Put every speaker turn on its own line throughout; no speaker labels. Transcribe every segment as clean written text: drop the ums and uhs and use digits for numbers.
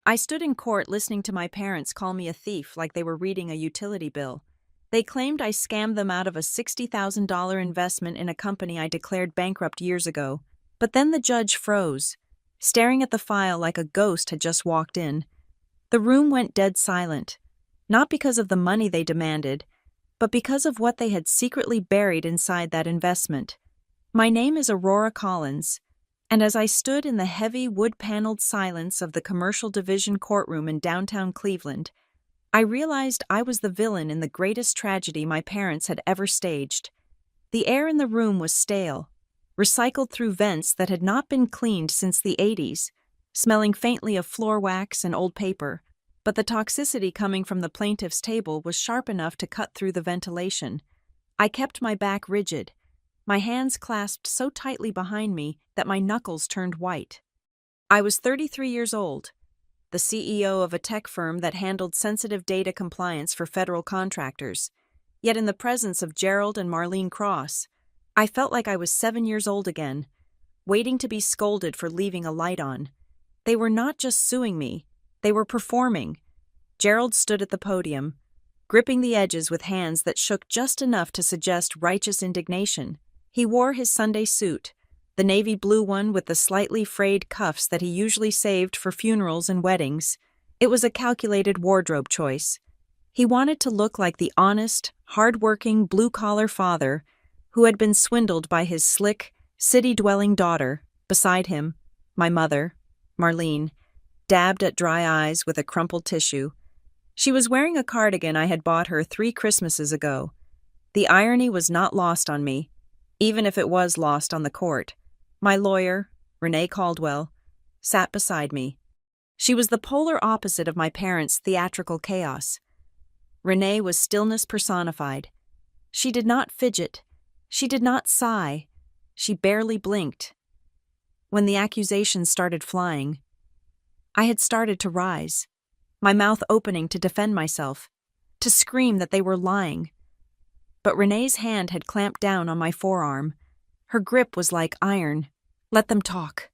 I stood in court listening to my parents call me a thief like they were reading a utility bill. They claimed I scammed them out of a $60,000 investment in a company I declared bankrupt years ago. But then the judge froze, staring at the file like a ghost had just walked in. The room went dead silent, not because of the money they demanded, but because of what they had secretly buried inside that investment. My name is Aurora Collins, and as I stood in the heavy wood-paneled silence of the commercial division courtroom in downtown Cleveland, I realized I was the villain in the greatest tragedy my parents had ever staged. The air in the room was stale, recycled through vents that had not been cleaned since the 80s, smelling faintly of floor wax and old paper, but the toxicity coming from the plaintiff's table was sharp enough to cut through the ventilation. I kept my back rigid, my hands clasped so tightly behind me that my knuckles turned white. I was 33 years old, the CEO of a tech firm that handled sensitive data compliance for federal contractors. Yet in the presence of Gerald and Marlene Cross, I felt like I was 7 years old again, waiting to be scolded for leaving a light on. They were not just suing me, they were performing. Gerald stood at the podium, gripping the edges with hands that shook just enough to suggest righteous indignation. He wore his Sunday suit, the navy blue one with the slightly frayed cuffs that he usually saved for funerals and weddings. It was a calculated wardrobe choice. He wanted to look like the honest, hard-working, blue-collar father who had been swindled by his slick, city-dwelling daughter. Beside him, my mother, Marlene, dabbed at dry eyes with a crumpled tissue. She was wearing a cardigan I had bought her 3 Christmases ago. The irony was not lost on me, even if it was lost on the court. My lawyer, Renee Caldwell, sat beside me. She was the polar opposite of my parents' theatrical chaos. Renee was stillness personified. She did not fidget. She did not sigh. She barely blinked. When the accusations started flying, I had started to rise, my mouth opening to defend myself, to scream that they were lying. But Renee's hand had clamped down on my forearm. Her grip was like iron. "Let them talk,"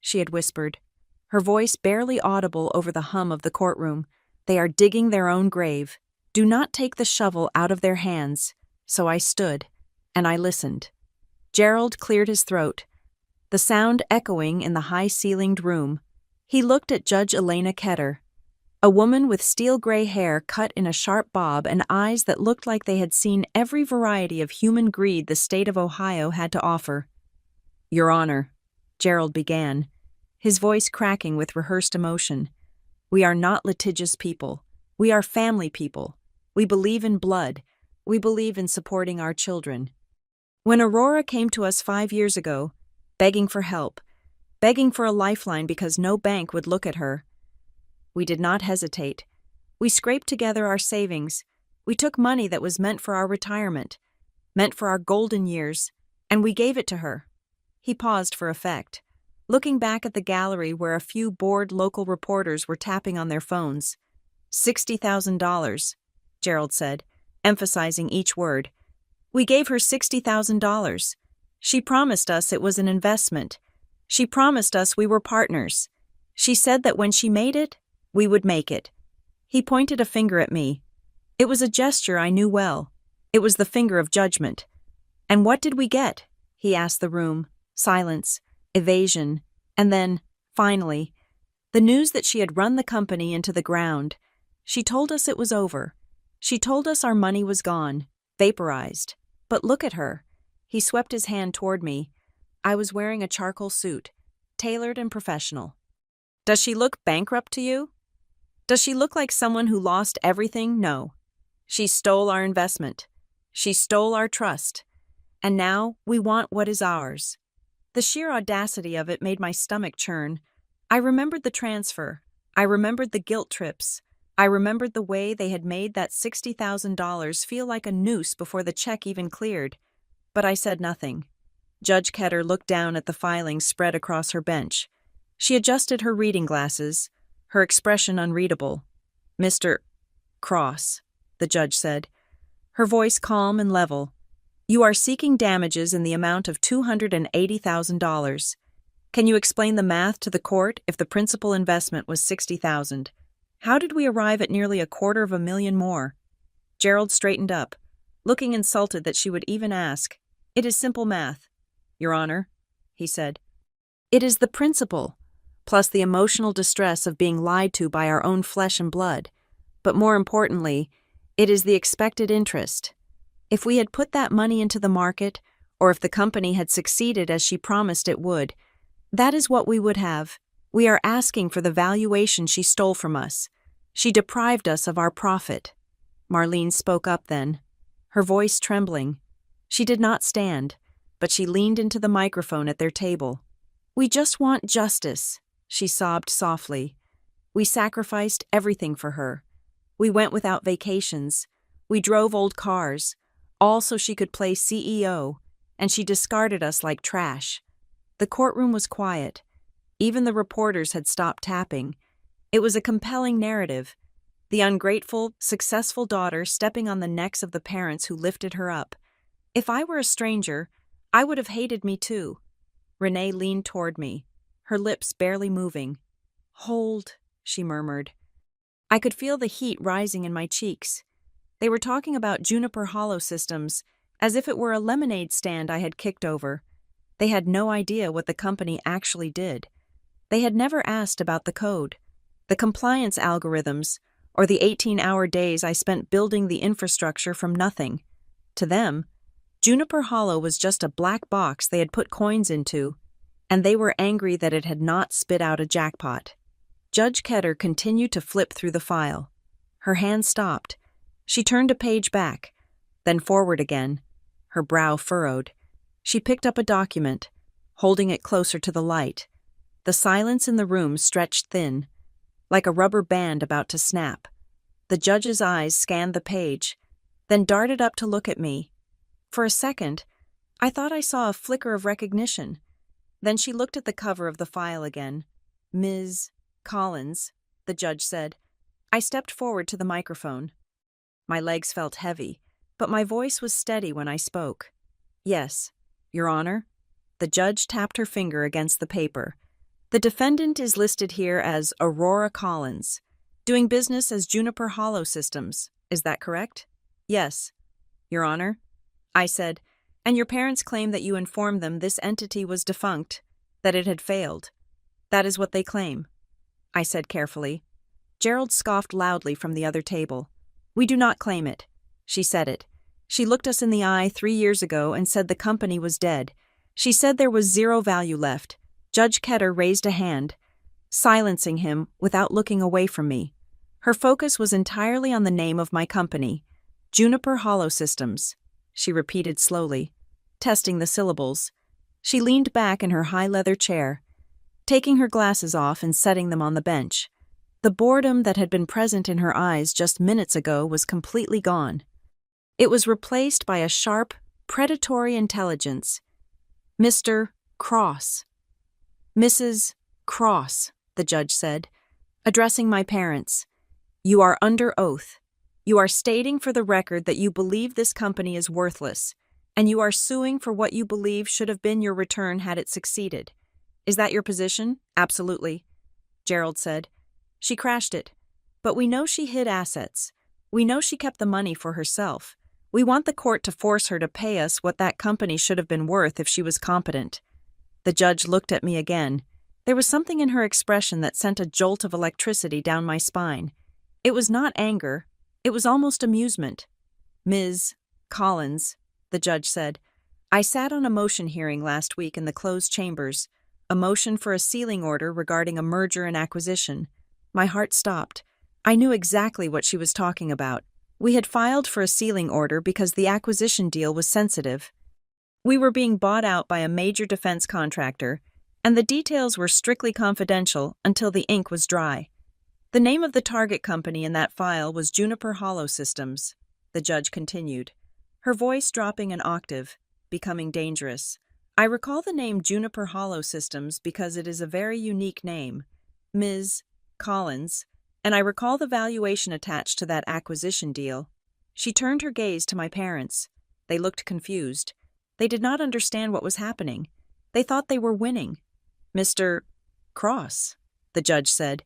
she had whispered, her voice barely audible over the hum of the courtroom. "They are digging their own grave. Do not take the shovel out of their hands." So I stood, and I listened. Gerald cleared his throat, the sound echoing in the high-ceilinged room. He looked at Judge Elena Ketter, a woman with steel-gray hair cut in a sharp bob and eyes that looked like they had seen every variety of human greed the state of Ohio had to offer. "Your Honor," Gerald began, his voice cracking with rehearsed emotion, "we are not litigious people. We are family people. We believe in blood. We believe in supporting our children. When Aurora came to us 5 years ago, begging for help, begging for a lifeline because no bank would look at her, we did not hesitate. We scraped together our savings. We took money that was meant for our retirement, meant for our golden years, and we gave it to her." He paused for effect, looking back at the gallery where a few bored local reporters were tapping on their phones. $60,000, Gerald said, emphasizing each word. "We gave her $60,000. She promised us it was an investment. She promised us we were partners. She said that when she made it, we would make it." He pointed a finger at me. It was a gesture I knew well. It was the finger of judgment. "And what did we get?" he asked the room. Silence, evasion, and then, finally, the news that she had run the company into the ground. She told us it was over. She told us our money was gone, vaporized. But look at her. He swept his hand toward me. I was wearing a charcoal suit, tailored and professional. "Does she look bankrupt to you? Does she look like someone who lost everything? No. She stole our investment. She stole our trust. And now we want what is ours." The sheer audacity of it made my stomach churn. I remembered the transfer. I remembered the guilt trips. I remembered the way they had made that $60,000 feel like a noose before the check even cleared. But I said nothing. Judge Ketter looked down at the filings spread across her bench. She adjusted her reading glasses, her expression unreadable. "Mr. Cross," the judge said, her voice calm and level, "you are seeking damages in the amount of $280,000. Can you explain the math to the court if the principal investment was 60,000? How did we arrive at nearly $250,000 more? Gerald straightened up, looking insulted that she would even ask. It is simple math, Your Honor, he said. It is the principal, plus the emotional distress of being lied to by our own flesh and blood. But more importantly, it is the expected interest. If we had put that money into the market, or if the company had succeeded as she promised it would, that is what we would have. We are asking for the valuation she stole from us. She deprived us of our profit. Marlene spoke up then, her voice trembling. She did not stand, but she leaned into the microphone at their table. We just want justice, she sobbed softly. We sacrificed everything for her. We went without vacations. We drove old cars, all so she could play CEO, and she discarded us like trash. The courtroom was quiet. Even the reporters had stopped tapping. It was a compelling narrative. The ungrateful, successful daughter stepping on the necks of the parents who lifted her up. If I were a stranger, I would have hated me too. Renee leaned toward me, her lips barely moving. Hold, she murmured. I could feel the heat rising in my cheeks. They were talking about Juniper Hollow Systems, as if it were a lemonade stand I had kicked over. They had no idea what the company actually did. They had never asked about the code, the compliance algorithms, or the 18-hour days I spent building the infrastructure from nothing. To them, Juniper Hollow was just a black box they had put coins into, and they were angry that it had not spit out a jackpot. Judge Ketter continued to flip through the file. Her hand stopped. She turned a page back, then forward again, her brow furrowed. She picked up a document, holding it closer to the light. The silence in the room stretched thin, like a rubber band about to snap. The judge's eyes scanned the page, then darted up to look at me. For a second, I thought I saw a flicker of recognition. Then she looked at the cover of the file again. Ms. Collins, the judge said. I stepped forward to the microphone. My legs felt heavy, but my voice was steady when I spoke. Yes, Your Honor. The judge tapped her finger against the paper. The defendant is listed here as Aurora Collins, doing business as Juniper Hollow Systems. Is that correct? Yes, Your Honor. I said, and your parents claim that you informed them this entity was defunct, that it had failed. That is what they claim. I said carefully. Gerald scoffed loudly from the other table. We do not claim it. She said it. She looked us in the eye 3 years ago and said the company was dead. She said there was zero value left. Judge Ketter raised a hand, silencing him without looking away from me. Her focus was entirely on the name of my company, Juniper Hollow Systems. She repeated slowly, testing the syllables. She leaned back in her high leather chair, taking her glasses off and setting them on the bench. The boredom that had been present in her eyes just minutes ago was completely gone. It was replaced by a sharp, predatory intelligence. Mr. Cross. Mrs. Cross, the judge said, addressing my parents. You are under oath. You are stating for the record that you believe this company is worthless, and you are suing for what you believe should have been your return had it succeeded. Is that your position? Absolutely, Gerald said. She crashed it. But we know she hid assets. We know she kept the money for herself. We want the court to force her to pay us what that company should have been worth if she was competent. The judge looked at me again. There was something in her expression that sent a jolt of electricity down my spine. It was not anger. It was almost amusement. Ms. Collins, the judge said, I sat on a motion hearing last week in the closed chambers, a motion for a sealing order regarding a merger and acquisition. My heart stopped. I knew exactly what she was talking about. We had filed for a sealing order because the acquisition deal was sensitive. We were being bought out by a major defense contractor, and the details were strictly confidential until the ink was dry. The name of the target company in that file was Juniper Hollow Systems, the judge continued, her voice dropping an octave, becoming dangerous. I recall the name Juniper Hollow Systems because it is a very unique name, Ms. Collins, and I recall the valuation attached to that acquisition deal. She turned her gaze to my parents. They looked confused. They did not understand what was happening. They thought they were winning. Mr. Cross, the judge said,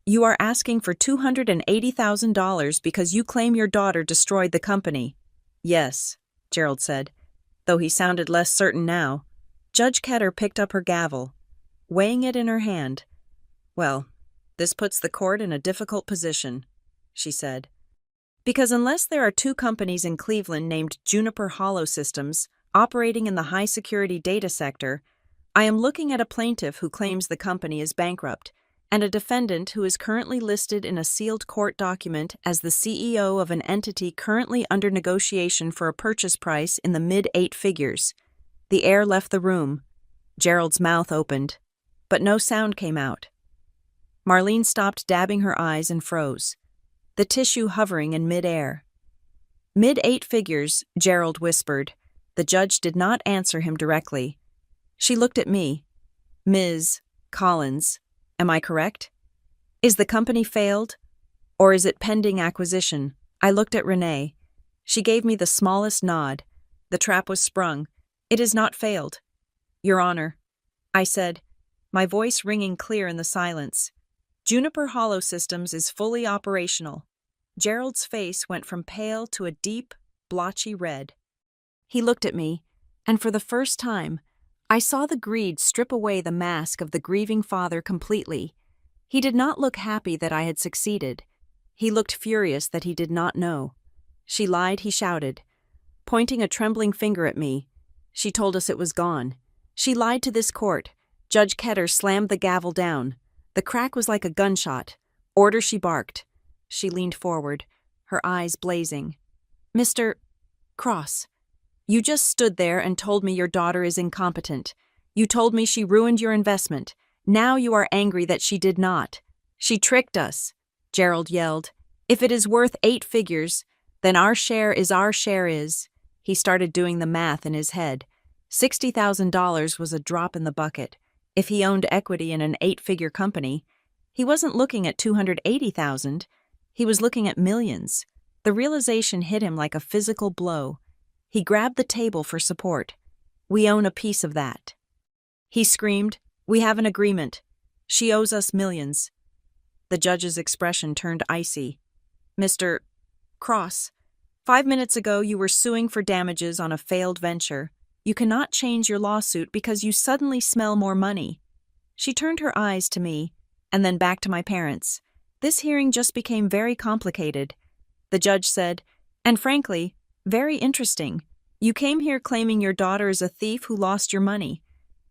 you are asking for $280,000 because you claim your daughter destroyed the company. Yes, Gerald said, though he sounded less certain now. Judge Ketter picked up her gavel, weighing it in her hand. Well, this puts the court in a difficult position, she said. Because unless there are two companies in Cleveland named Juniper Hollow Systems operating in the high-security data sector, I am looking at a plaintiff who claims the company is bankrupt and a defendant who is currently listed in a sealed court document as the CEO of an entity currently under negotiation for a purchase price in the mid-8 figures. The air left the room. Gerald's mouth opened, but no sound came out. Marlene stopped dabbing her eyes and froze, the tissue hovering in mid-air. Mid-8 figures, Gerald whispered. The judge did not answer him directly. She looked at me. Ms. Collins, am I correct? Is the company failed? Or is it pending acquisition? I looked at Renee. She gave me the smallest nod. The trap was sprung. It is not failed. Your Honor, I said, my voice ringing clear in the silence. Juniper Hollow Systems is fully operational. Gerald's face went from pale to a deep, blotchy red. He looked at me, and for the first time, I saw the greed strip away the mask of the grieving father completely. He did not look happy that I had succeeded. He looked furious that he did not know. She lied, he shouted, pointing a trembling finger at me. She told us it was gone. She lied to this court. Judge Ketter slammed the gavel down. The crack was like a gunshot. Order, she barked. She leaned forward, her eyes blazing. Mr. Cross, you just stood there and told me your daughter is incompetent. You told me she ruined your investment. Now you are angry that she did not. She tricked us, Gerald yelled. If it is worth 8 figures, then our share is our share is. He started doing the math in his head. $60,000 was a drop in the bucket. If he owned equity in an 8-figure company, he wasn't looking at $280,000. He was looking at millions. The realization hit him like a physical blow. He grabbed the table for support. We own a piece of that. He screamed, we have an agreement. She owes us millions. The judge's expression turned icy. Mr. Cross, 5 minutes ago you were suing for damages on a failed venture. You cannot change your lawsuit because you suddenly smell more money. She turned her eyes to me, and then back to my parents. This hearing just became very complicated. The judge said, and frankly, very interesting. You came here claiming your daughter is a thief who lost your money.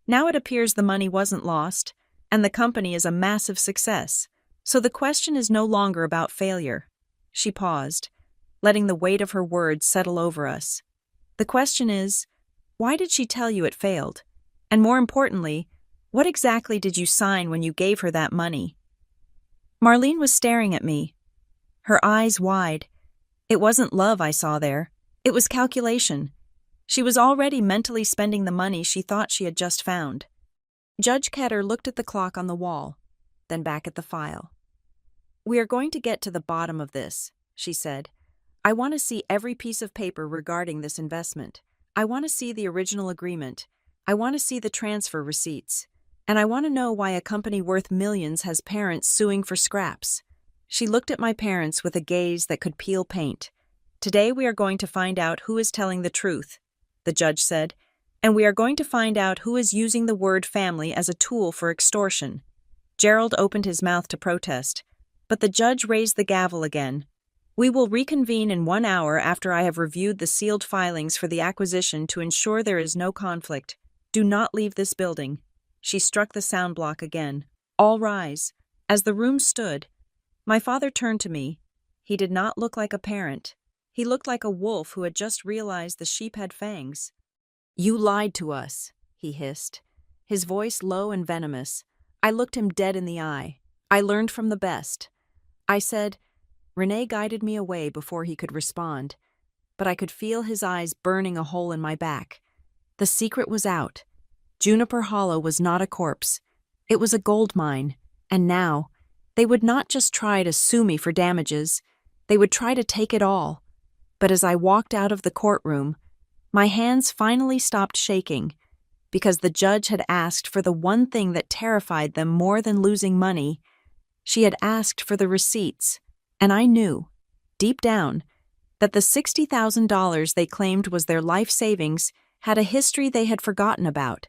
Now it appears the money wasn't lost, and the company is a massive success. So the question is no longer about failure. She paused, letting the weight of her words settle over us. The question is, why did she tell you it failed? And more importantly, what exactly did you sign when you gave her that money? Marlene was staring at me, her eyes wide. It wasn't love I saw there. It was calculation. She was already mentally spending the money she thought she had just found. Judge Ketter looked at the clock on the wall, then back at the file. We are going to get to the bottom of this, she said. I want to see every piece of paper regarding this investment. I want to see the original agreement. I want to see the transfer receipts. And I want to know why a company worth millions has parents suing for scraps. She looked at my parents with a gaze that could peel paint. Today we are going to find out who is telling the truth, the judge said, and we are going to find out who is using the word family as a tool for extortion. Gerald opened his mouth to protest, but the judge raised the gavel again. We will reconvene in 1 hour after I have reviewed the sealed filings for the acquisition to ensure there is no conflict. Do not leave this building. She struck the sound block again. All rise. As the room stood, my father turned to me. He did not look like a parent. He looked like a wolf who had just realized the sheep had fangs. You lied to us, he hissed, his voice low and venomous. I looked him dead in the eye. I learned from the best. I said, Renee guided me away before he could respond, but I could feel his eyes burning a hole in my back. The secret was out. Juniper Hollow was not a corpse. It was a gold mine, and now, they would not just try to sue me for damages, they would try to take it all. But as I walked out of the courtroom, my hands finally stopped shaking, because the judge had asked for the one thing that terrified them more than losing money. She had asked for the receipts, and I knew, deep down, that the $60,000 they claimed was their life savings had a history they had forgotten about.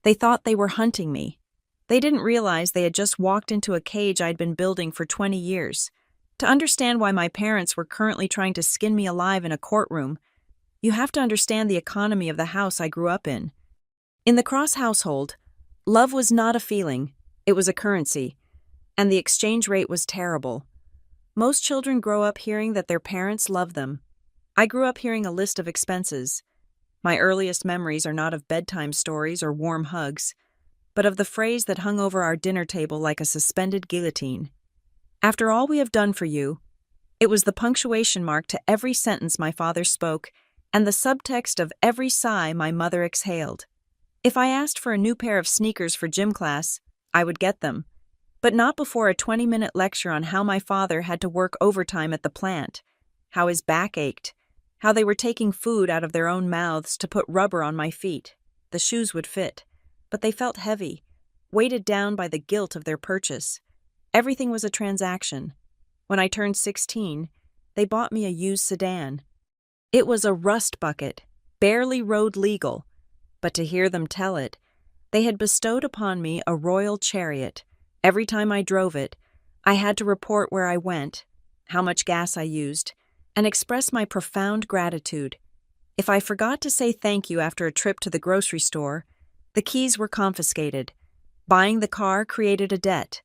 They thought they were hunting me. They didn't realize they had just walked into a cage I'd been building for 20 years. To understand why my parents were currently trying to skin me alive in a courtroom, you have to understand the economy of the house I grew up in. In the Cross household, love was not a feeling, it was a currency, and the exchange rate was terrible. Most children grow up hearing that their parents love them. I grew up hearing a list of expenses. My earliest memories are not of bedtime stories or warm hugs, but of the phrase that hung over our dinner table like a suspended guillotine. After all we have done for you, it was the punctuation mark to every sentence my father spoke and the subtext of every sigh my mother exhaled. If I asked for a new pair of sneakers for gym class, I would get them, but not before a 20-minute lecture on how my father had to work overtime at the plant, how his back ached, how they were taking food out of their own mouths to put rubber on my feet. The shoes would fit, but they felt heavy, weighted down by the guilt of their purchase. Everything was a transaction. When I turned 16, they bought me a used sedan. It was a rust bucket, barely road legal, but to hear them tell it, they had bestowed upon me a royal chariot. Every time I drove it, I had to report where I went, how much gas I used, and express my profound gratitude. If I forgot to say thank you after a trip to the grocery store, the keys were confiscated. Buying the car created a debt.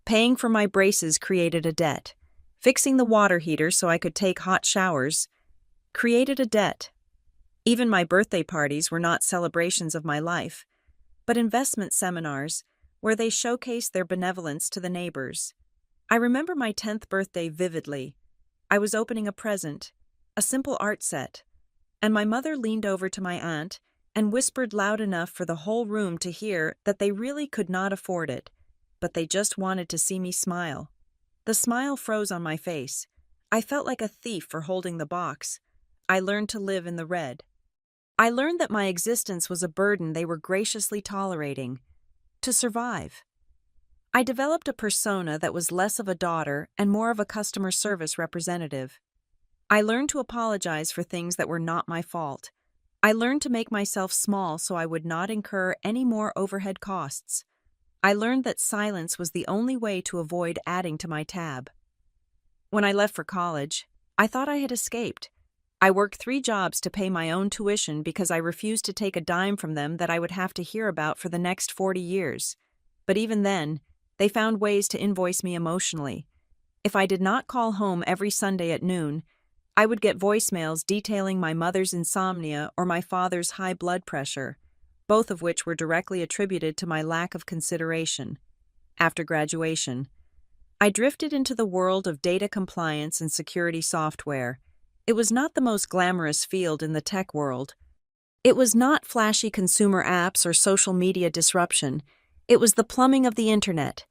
Paying for my braces created a debt. Fixing the water heater so I could take hot showers created a debt. Even my birthday parties were not celebrations of my life, but investment seminars where they showcased their benevolence to the neighbors. I remember my 10th birthday vividly. I was opening a present, a simple art set, and my mother leaned over to my aunt and whispered loud enough for the whole room to hear that they really could not afford it, but they just wanted to see me smile. The smile froze on my face. I felt like a thief for holding the box. I learned to live in the red. I learned that my existence was a burden they were graciously tolerating. To survive. I developed a persona that was less of a daughter and more of a customer service representative. I learned to apologize for things that were not my fault. I learned to make myself small so I would not incur any more overhead costs. I learned that silence was the only way to avoid adding to my tab. When I left for college, I thought I had escaped. I worked 3 jobs to pay my own tuition because I refused to take a dime from them that I would have to hear about for the next 40 years. But even then, they found ways to invoice me emotionally. If I did not call home every Sunday at noon, I would get voicemails detailing my mother's insomnia or my father's high blood pressure, both of which were directly attributed to my lack of consideration. After graduation, I drifted into the world of data compliance and security software. It was not the most glamorous field in the tech world. It was not flashy consumer apps or social media disruption. It was the plumbing of the internet.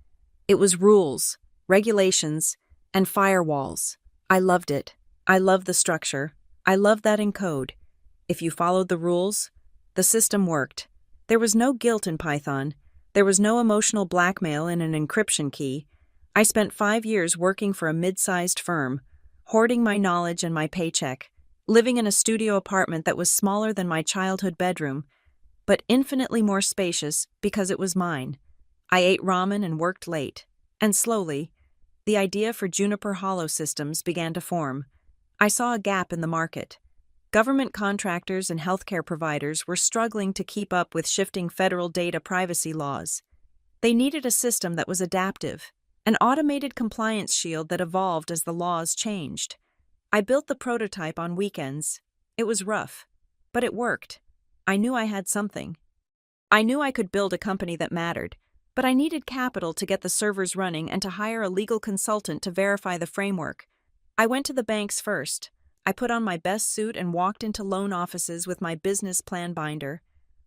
It was rules, regulations, and firewalls. I loved it. I loved the structure. I loved that in code. If you followed the rules, the system worked. There was no guilt in Python. There was no emotional blackmail in an encryption key. I spent 5 years working for a mid-sized firm, hoarding my knowledge and my paycheck, living in a studio apartment that was smaller than my childhood bedroom, but infinitely more spacious because it was mine. I ate ramen and worked late, and slowly, the idea for Juniper Hollow systems began to form. I saw a gap in the market. Government contractors and healthcare providers were struggling to keep up with shifting federal data privacy laws. They needed a system that was adaptive, an automated compliance shield that evolved as the laws changed. I built the prototype on weekends. It was rough, but it worked. I knew I had something. I knew I could build a company that mattered, but I needed capital to get the servers running and to hire a legal consultant to verify the framework. I went to the banks first. I put on my best suit and walked into loan offices with my business plan binder.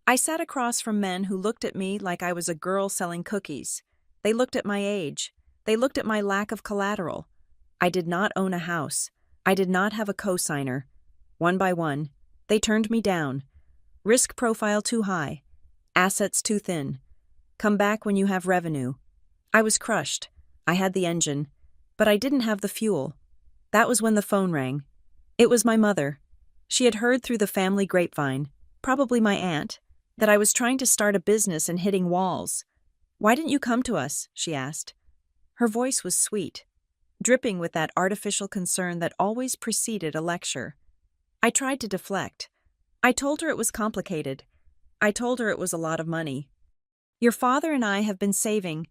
I sat across from men who looked at me like I was a girl selling cookies. They looked at my age. They looked at my lack of collateral. I did not own a house. I did not have a cosigner. One by one, they turned me down. Risk profile too high. Assets too thin. Come back when you have revenue. I was crushed. I had the engine, but I didn't have the fuel. That was when the phone rang. It was my mother. She had heard through the family grapevine, probably my aunt, that I was trying to start a business and hitting walls. "Why didn't you come to us?" she asked. Her voice was sweet, dripping with that artificial concern that always preceded a lecture. I tried to deflect. I told her it was complicated. I told her it was a lot of money. "Your father and I have been saving,"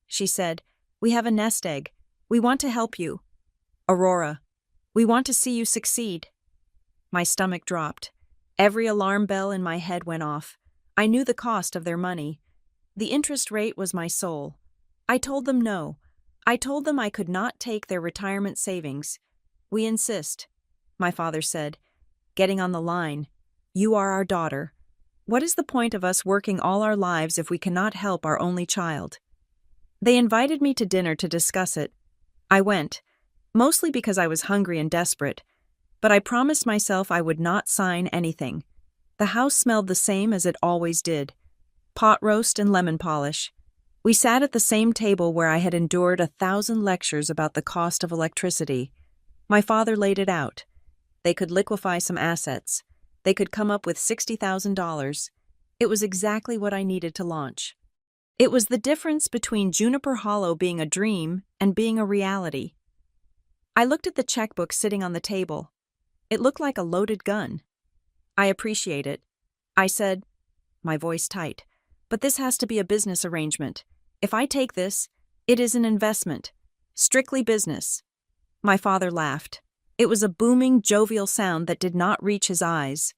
she said. "We have a nest egg. We want to help you. Aurora, we want to see you succeed." My stomach dropped. Every alarm bell in my head went off. I knew the cost of their money. The interest rate was my soul. I told them no. I told them I could not take their retirement savings. "We insist," my father said, getting on the line. "You are our daughter. What is the point of us working all our lives if we cannot help our only child?" They invited me to dinner to discuss it. I went, mostly because I was hungry and desperate, but I promised myself I would not sign anything. The house smelled the same as it always did: pot roast and lemon polish. We sat at the same table where I had endured 1,000 lectures about the cost of electricity. My father laid it out. They could liquefy some assets. They could come up with $60,000. It was exactly what I needed to launch. It was the difference between Juniper Hollow being a dream and being a reality. I looked at the checkbook sitting on the table. It looked like a loaded gun. "I appreciate it," I said, my voice tight, "but this has to be a business arrangement. If I take this, it is an investment. Strictly business." My father laughed. It was a booming, jovial sound that did not reach his eyes.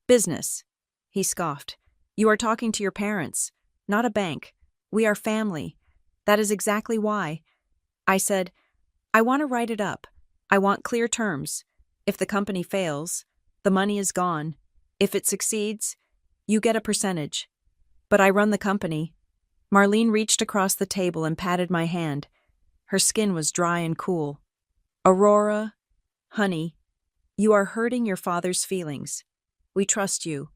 "Business," he scoffed. "You are talking to your parents, not a bank. We are family. That is exactly why." I said, "I want to write it up. I want clear terms. If the company fails, the money is gone. If it succeeds, you get a percentage. But I run the company." Marlene reached across the table and patted my hand. Her skin was dry and cool. "Aurora, honey, you are hurting your father's feelings. We trust you.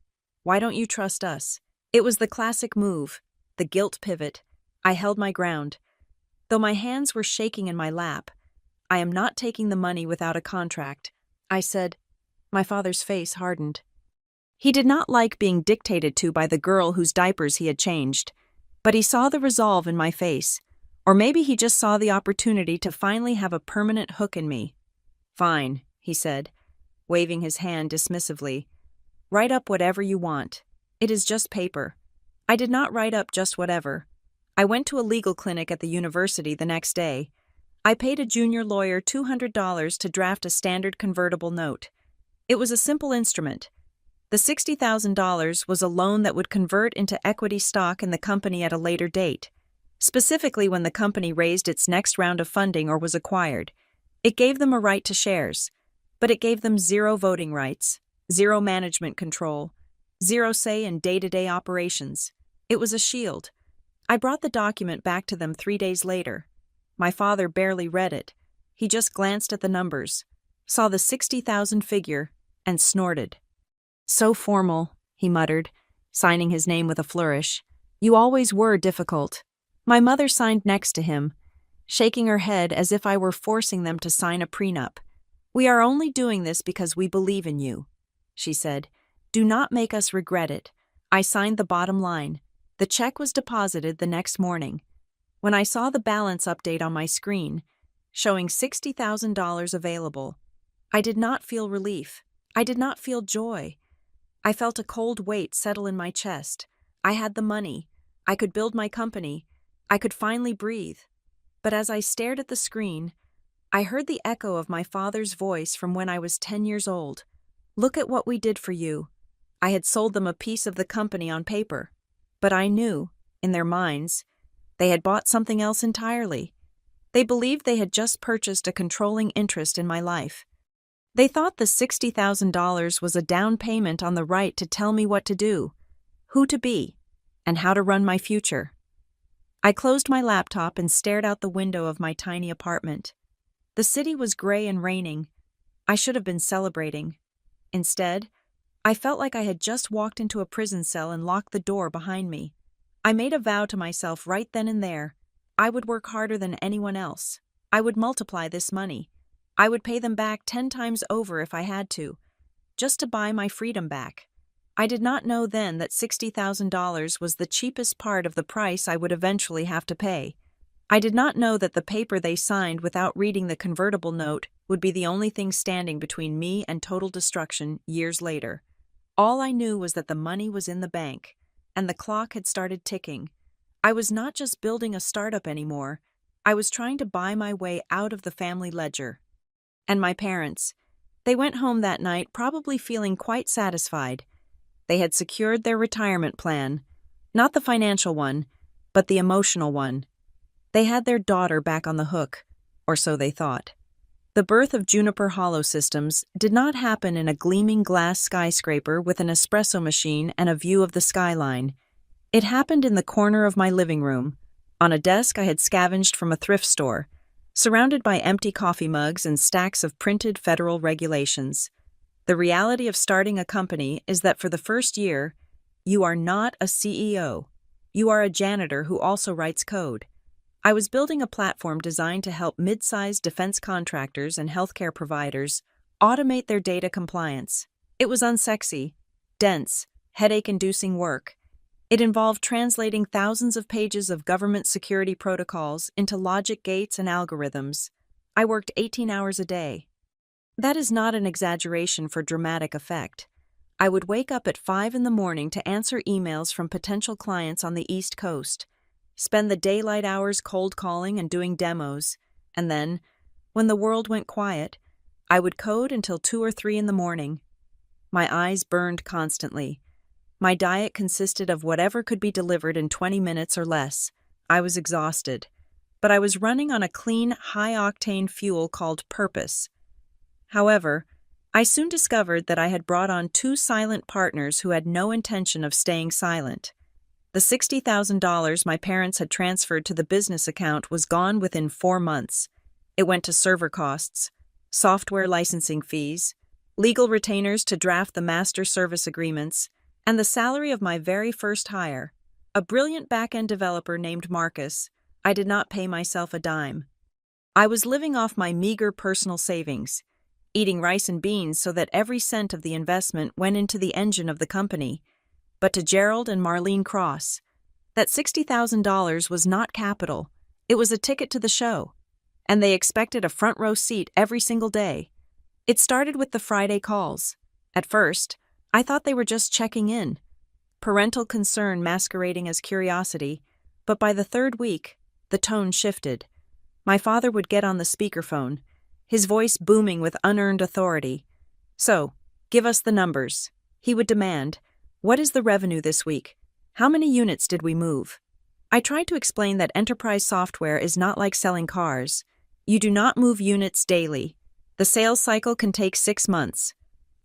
Why don't you trust us?" It was the classic move, the guilt pivot. I held my ground. Though my hands were shaking in my lap, "I am not taking the money without a contract," I said. My father's face hardened. He did not like being dictated to by the girl whose diapers he had changed, but he saw the resolve in my face, or maybe he just saw the opportunity to finally have a permanent hook in me. "Fine," he said, waving his hand dismissively. "Write up whatever you want. It is just paper." I did not write up just whatever. I went to a legal clinic at the university the next day. I paid a junior lawyer $200 to draft a standard convertible note. It was a simple instrument. The $60,000 was a loan that would convert into equity stock in the company at a later date, specifically when the company raised its next round of funding or was acquired. It gave them a right to shares, but it gave them zero voting rights, zero management control, zero say in day-to-day operations. It was a shield. I brought the document back to them 3 days later. My father barely read it. He just glanced at the numbers, saw the 60,000 figure, and snorted. "So formal," he muttered, signing his name with a flourish. "You always were difficult." My mother signed next to him, shaking her head as if I were forcing them to sign a prenup. "We are only doing this because we believe in you," she said. "Do not make us regret it." I signed the bottom line. The check was deposited the next morning. When I saw the balance update on my screen, showing $60,000 available, I did not feel relief. I did not feel joy. I felt a cold weight settle in my chest. I had the money. I could build my company. I could finally breathe. But as I stared at the screen, I heard the echo of my father's voice from when I was 10 years old. "Look at what we did for you." I had sold them a piece of the company on paper, but I knew, in their minds, they had bought something else entirely. They believed they had just purchased a controlling interest in my life. They thought the $60,000 was a down payment on the right to tell me what to do, who to be, and how to run my future. I closed my laptop and stared out the window of my tiny apartment. The city was gray and raining. I should have been celebrating. Instead, I felt like I had just walked into a prison cell and locked the door behind me. I made a vow to myself right then and there. I would work harder than anyone else. I would multiply this money. I would pay them back 10 times over if I had to, just to buy my freedom back. I did not know then that $60,000 was the cheapest part of the price I would eventually have to pay. I did not know that the paper they signed without reading the convertible note would be the only thing standing between me and total destruction years later. All I knew was that the money was in the bank, and the clock had started ticking. I was not just building a startup anymore, I was trying to buy my way out of the family ledger. And my parents, they went home that night probably feeling quite satisfied. They had secured their retirement plan, not the financial one, but the emotional one. They had their daughter back on the hook, or so they thought. The birth of Juniper Hollow Systems did not happen in a gleaming glass skyscraper with an espresso machine and a view of the skyline. It happened in the corner of my living room, on a desk I had scavenged from a thrift store, surrounded by empty coffee mugs and stacks of printed federal regulations. The reality of starting a company is that for the first year, you are not a CEO. You are a janitor who also writes code. I was building a platform designed to help mid-sized defense contractors and healthcare providers automate their data compliance. It was unsexy, dense, headache-inducing work. It involved translating thousands of pages of government security protocols into logic gates and algorithms. I worked 18 hours a day. That is not an exaggeration for dramatic effect. I would wake up at 5 in the morning to answer emails from potential clients on the East Coast, spend the daylight hours cold calling and doing demos, and then, when the world went quiet, I would code until 2 or 3 in the morning. My eyes burned constantly. My diet consisted of whatever could be delivered in 20 minutes or less. I was exhausted, but I was running on a clean, high-octane fuel called purpose. However, I soon discovered that I had brought on 2 silent partners who had no intention of staying silent. The $60,000 my parents had transferred to the business account was gone within 4 months. It went to server costs, software licensing fees, legal retainers to draft the master service agreements, and the salary of my very first hire, a brilliant back-end developer named Marcus. I did not pay myself a dime. I was living off my meager personal savings, eating rice and beans so that every cent of the investment went into the engine of the company. But to Gerald and Marlene Cross, that $60,000 was not capital. It was a ticket to the show, and they expected a front-row seat every single day. It started with the Friday calls. At first, I thought they were just checking in, parental concern masquerading as curiosity, but by the 3rd week, the tone shifted. My father would get on the speakerphone, his voice booming with unearned authority. "So, give us the numbers," he would demand. "What is the revenue this week? How many units did we move?" I tried to explain that enterprise software is not like selling cars. You do not move units daily. The sales cycle can take 6 months.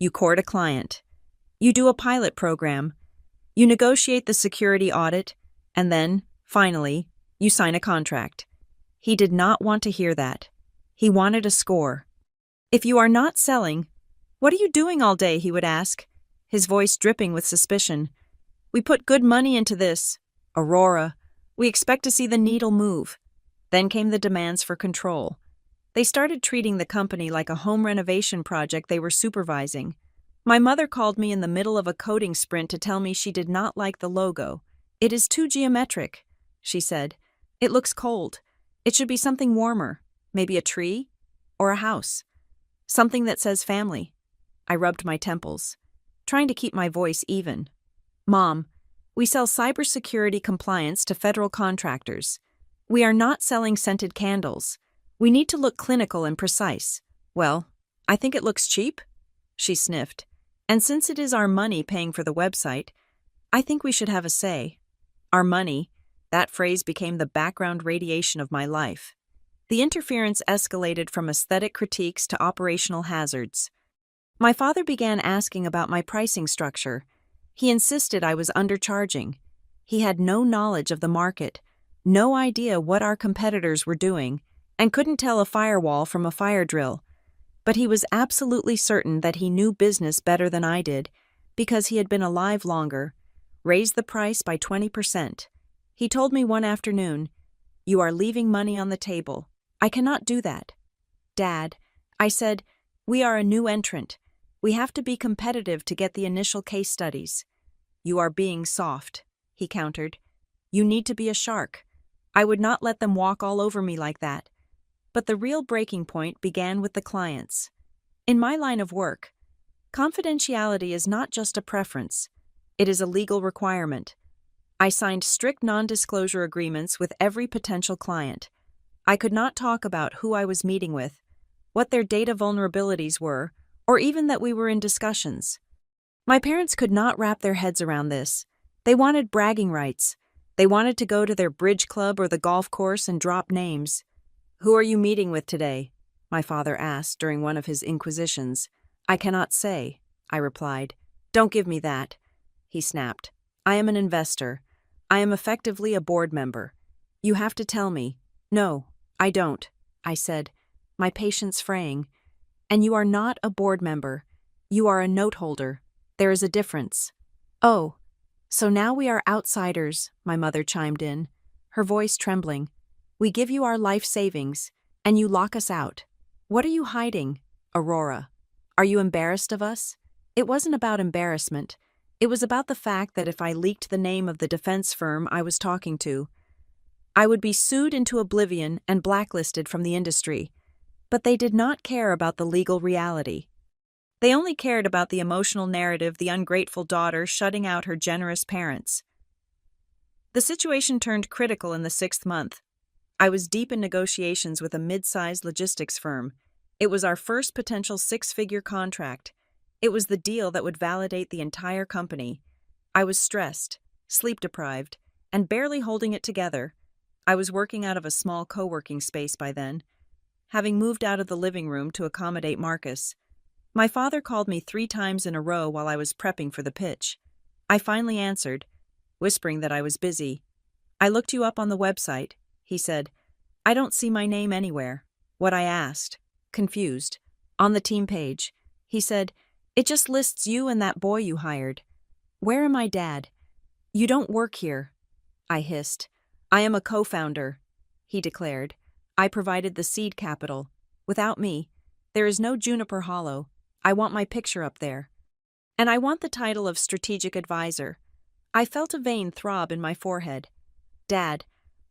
You court a client. You do a pilot program. You negotiate the security audit, and then, finally, you sign a contract. He did not want to hear that. He wanted a score. "If you are not selling, what are you doing all day?" he would ask, his voice dripping with suspicion. "We put good money into this, Aurora. We expect to see the needle move." Then came the demands for control. They started treating the company like a home renovation project they were supervising. My mother called me in the middle of a coding sprint to tell me she did not like the logo. "It is too geometric," she said. "It looks cold. It should be something warmer, maybe a tree or a house. Something that says family." I rubbed my temples, trying to keep my voice even. "Mom, we sell cybersecurity compliance to federal contractors. We are not selling scented candles. We need to look clinical and precise." "Well, I think it looks cheap," she sniffed. "And since it is our money paying for the website, I think we should have a say." Our money, that phrase became the background radiation of my life. The interference escalated from aesthetic critiques to operational hazards. My father began asking about my pricing structure. He insisted I was undercharging. He had no knowledge of the market, no idea what our competitors were doing, and couldn't tell a firewall from a fire drill. But he was absolutely certain that he knew business better than I did, because he had been alive longer, raised the price by 20%. He told me one afternoon, "You are leaving money on the table. I cannot do that." "Dad," I said, "we are a new entrant. We have to be competitive to get the initial case studies." "You are being soft," he countered. "You need to be a shark. I would not let them walk all over me like that." But the real breaking point began with the clients. In my line of work, confidentiality is not just a preference, it is a legal requirement. I signed strict non-disclosure agreements with every potential client. I could not talk about who I was meeting with, what their data vulnerabilities were, or even that we were in discussions. My parents could not wrap their heads around this. They wanted bragging rights. They wanted to go to their bridge club or the golf course and drop names. "Who are you meeting with today?" my father asked during one of his inquisitions. "I cannot say," I replied. "Don't give me that," he snapped. "I am an investor. I am effectively a board member. You have to tell me." "No, I don't," I said, my patience fraying. "And you are not a board member. You are a note holder. There is a difference." "Oh, so now we are outsiders," my mother chimed in, her voice trembling. "We give you our life savings, and you lock us out. What are you hiding, Aurora? Are you embarrassed of us?" It wasn't about embarrassment. It was about the fact that if I leaked the name of the defense firm I was talking to, I would be sued into oblivion and blacklisted from the industry. But they did not care about the legal reality. They only cared about the emotional narrative, the ungrateful daughter shutting out her generous parents. The situation turned critical in the 6th month. I was deep in negotiations with a mid-sized logistics firm. It was our first potential 6-figure contract. It was the deal that would validate the entire company. I was stressed, sleep-deprived, and barely holding it together. I was working out of a small co-working space by then, having moved out of the living room to accommodate Marcus. My father called me 3 times in a row while I was prepping for the pitch. I finally answered, whispering that I was busy. "I looked you up on the website," he said. "I don't see my name anywhere." What I asked, confused. "On the team page," he said. "It just lists you and that boy you hired." "Where am I, Dad?" "You don't work here," I hissed. "I am a co-founder," he declared. "I provided the seed capital. Without me, there is no Juniper Hollow. I want my picture up there. And I want the title of strategic advisor." I felt a vein throb in my forehead. "Dad,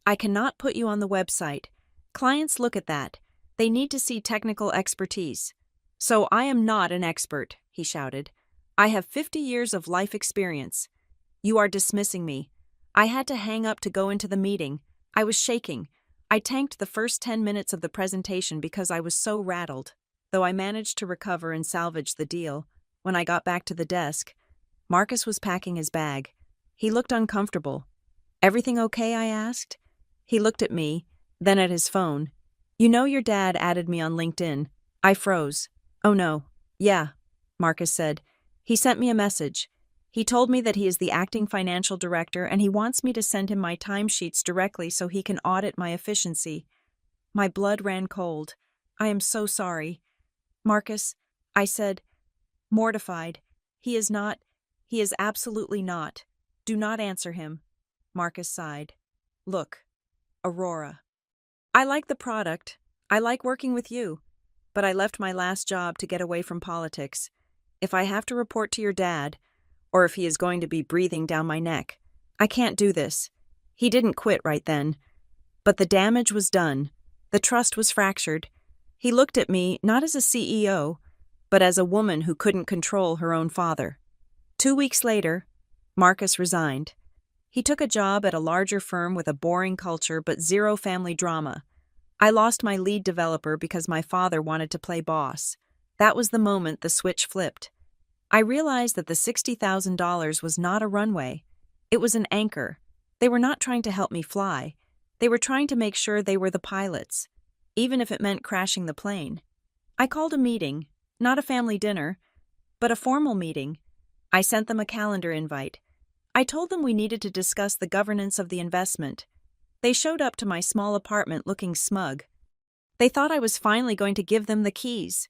I cannot put you on the website. Clients look at that. They need to see technical expertise." "So I am not an expert," he shouted. "I have 50 years of life experience. You are dismissing me." I had to hang up to go into the meeting. I was shaking. I tanked the first 10 minutes of the presentation because I was so rattled. Though I managed to recover and salvage the deal, when I got back to the desk, Marcus was packing his bag. He looked uncomfortable. "Everything okay?" I asked. He looked at me, then at his phone. "You know your dad added me on LinkedIn." I froze. "Oh no." "Yeah," Marcus said. "He sent me a message. He told me that he is the acting financial director and he wants me to send him my timesheets directly so he can audit my efficiency." My blood ran cold. "I am so sorry." "Marcus," I said, mortified. He is absolutely not. Do not answer him." Marcus sighed. "Look, Aurora. I like the product. I like working with you. But I left my last job to get away from politics. If I have to report to your dad, or if he is going to be breathing down my neck, I can't do this." He didn't quit right then. But the damage was done. The trust was fractured. He looked at me not as a CEO, but as a woman who couldn't control her own father. 2 weeks later, Marcus resigned. He took a job at a larger firm with a boring culture but zero family drama. I lost my lead developer because my father wanted to play boss. That was the moment the switch flipped. I realized that the $60,000 was not a runway. It was an anchor. They were not trying to help me fly. They were trying to make sure they were the pilots, even if it meant crashing the plane. I called a meeting, not a family dinner, but a formal meeting. I sent them a calendar invite. I told them we needed to discuss the governance of the investment. They showed up to my small apartment looking smug. They thought I was finally going to give them the keys.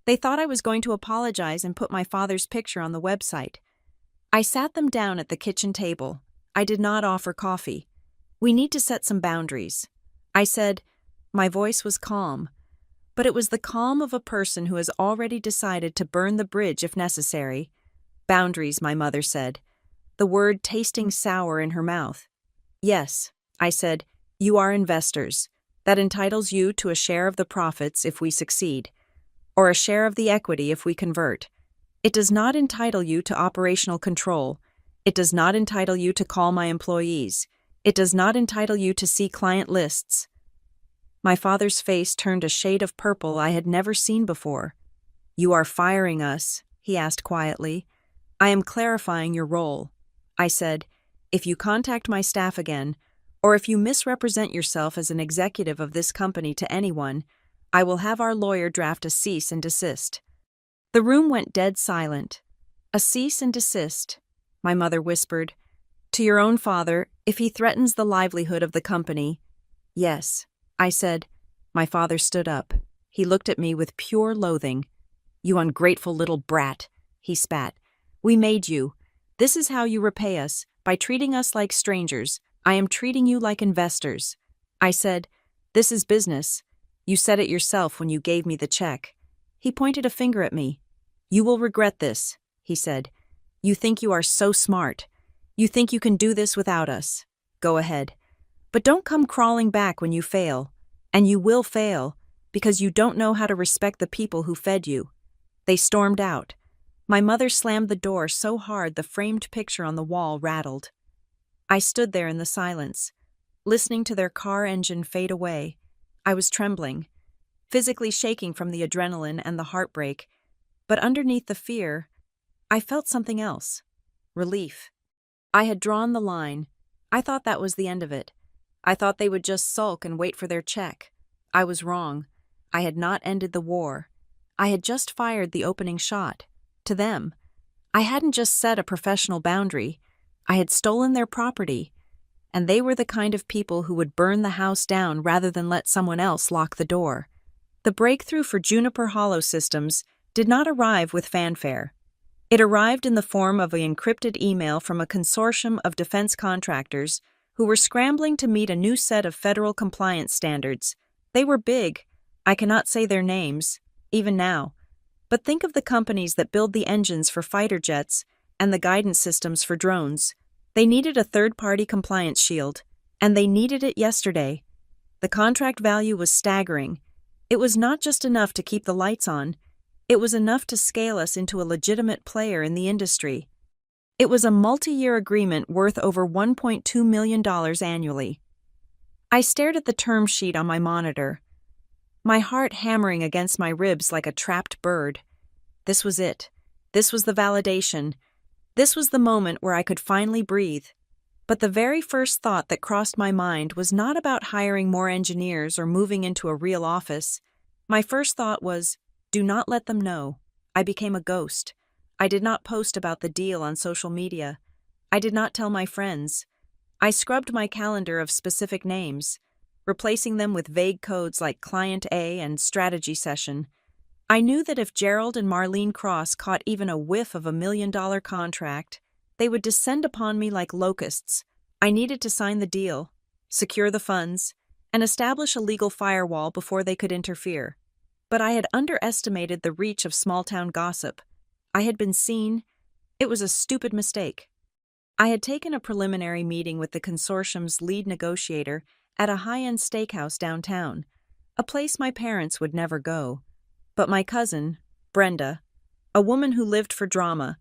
They thought I was going to apologize and put my father's picture on the website. I sat them down at the kitchen table. I did not offer coffee. We need to set some boundaries. I said. My voice was calm, but it was the calm of a person who has already decided to burn the bridge if necessary. Boundaries, my mother said, the word tasting sour in her mouth. Yes, I said, you are investors. That entitles you to a share of the profits if we succeed, or a share of the equity if we convert. It does not entitle you to operational control. It does not entitle you to call my employees. It does not entitle you to see client lists. My father's face turned a shade of purple I had never seen before. You are firing us, he asked quietly. I am clarifying your role. I said, if you contact my staff again, or if you misrepresent yourself as an executive of this company to anyone, I will have our lawyer draft a cease and desist. The room went dead silent. A cease and desist, my mother whispered. To your own father, if he threatens the livelihood of the company. Yes, I said. My father stood up. He looked at me with pure loathing. You ungrateful little brat, he spat. We made you. This is how you repay us, by treating us like strangers. I am treating you like investors. I said, this is business. You said it yourself when you gave me the check. He pointed a finger at me. You will regret this, he said. You think you are so smart. You think you can do this without us. Go ahead. But don't come crawling back when you fail. And you will fail, because you don't know how to respect the people who fed you. They stormed out. My mother slammed the door so hard the framed picture on the wall rattled. I stood there in the silence, listening to their car engine fade away. I was trembling, physically shaking from the adrenaline and the heartbreak, but underneath the fear, I felt something else. Relief. I had drawn the line. I thought that was the end of it. I thought they would just sulk and wait for their check. I was wrong. I had not ended the war. I had just fired the opening shot. To them. I hadn't just set a professional boundary. I had stolen their property. And they were the kind of people who would burn the house down rather than let someone else lock the door. The breakthrough for Juniper Hollow Systems did not arrive with fanfare. It arrived in the form of an encrypted email from a consortium of defense contractors who were scrambling to meet a new set of federal compliance standards. They were big. I cannot say their names, even now. But think of the companies that build the engines for fighter jets and the guidance systems for drones. They needed a third-party compliance shield, and they needed it yesterday. The contract value was staggering. It was not just enough to keep the lights on. It was enough to scale us into a legitimate player in the industry. It was a multi-year agreement worth over $1.2 million annually. I stared at the term sheet on my monitor, my heart hammering against my ribs like a trapped bird. This was it. This was the validation. This was the moment where I could finally breathe. But the very first thought that crossed my mind was not about hiring more engineers or moving into a real office. My first thought was, do not let them know. I became a ghost. I did not post about the deal on social media. I did not tell my friends. I scrubbed my calendar of specific names, replacing them with vague codes like Client A and Strategy Session. I knew that if Gerald and Marlene Cross caught even a whiff of $1 million contract, they would descend upon me like locusts. I needed to sign the deal, secure the funds, and establish a legal firewall before they could interfere. But I had underestimated the reach of small-town gossip. I had been seen. It was a stupid mistake. I had taken a preliminary meeting with the consortium's lead negotiator at a high-end steakhouse downtown, a place my parents would never go. But my cousin, Brenda, a woman who lived for drama,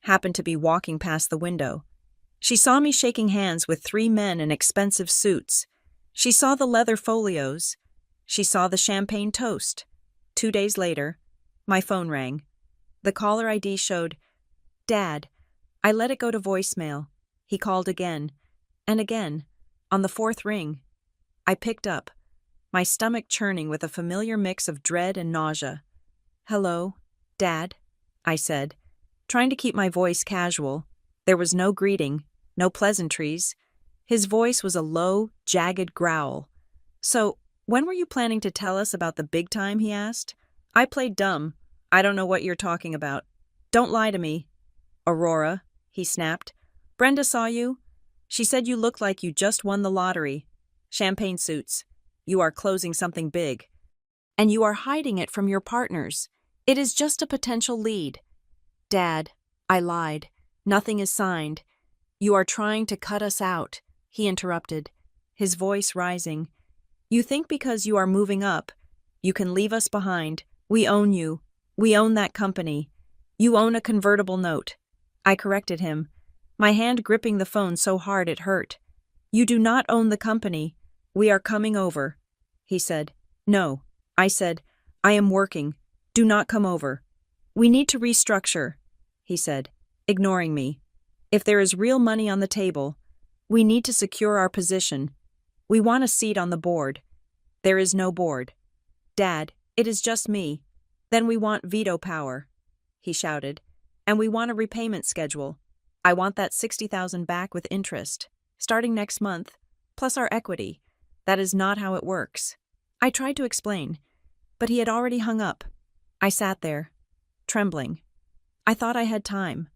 happened to be walking past the window. She saw me shaking hands with 3 men in expensive suits. She saw the leather folios. She saw the champagne toast. 2 days later, my phone rang. The caller ID showed, Dad. I let it go to voicemail. He called again, and again. On the 4th ring, I picked up, my stomach churning with a familiar mix of dread and nausea. Hello, Dad, I said, trying to keep my voice casual. There was no greeting, no pleasantries. His voice was a low, jagged growl. So, when were you planning to tell us about the big time, he asked. I played dumb. I don't know what you're talking about. Don't lie to me. Aurora, he snapped. "Brenda saw you. She said you look like you just won the lottery. Champagne suits. You are closing something big. And you are hiding it from your partners. It is just a potential lead." "Dad, I lied. Nothing is signed. You are trying to cut us out," he interrupted, his voice rising. "You think because you are moving up, you can leave us behind. We own you. We own that company. You own a convertible note." I corrected him, my hand gripping the phone so hard it hurt. "You do not own the company. We are coming over," he said. "No," I said. "I am working. Do not come over." "We need to restructure," he said, ignoring me. "If there is real money on the table, we need to secure our position. We want a seat on the board." "There is no board." "Dad, it is just me." "Then we want veto power," he shouted. "And we want a repayment schedule. I want that 60,000 back with interest, starting next month, plus our equity. That is not how it works." I tried to explain, but he had already hung up. I sat there, trembling. I thought I had time.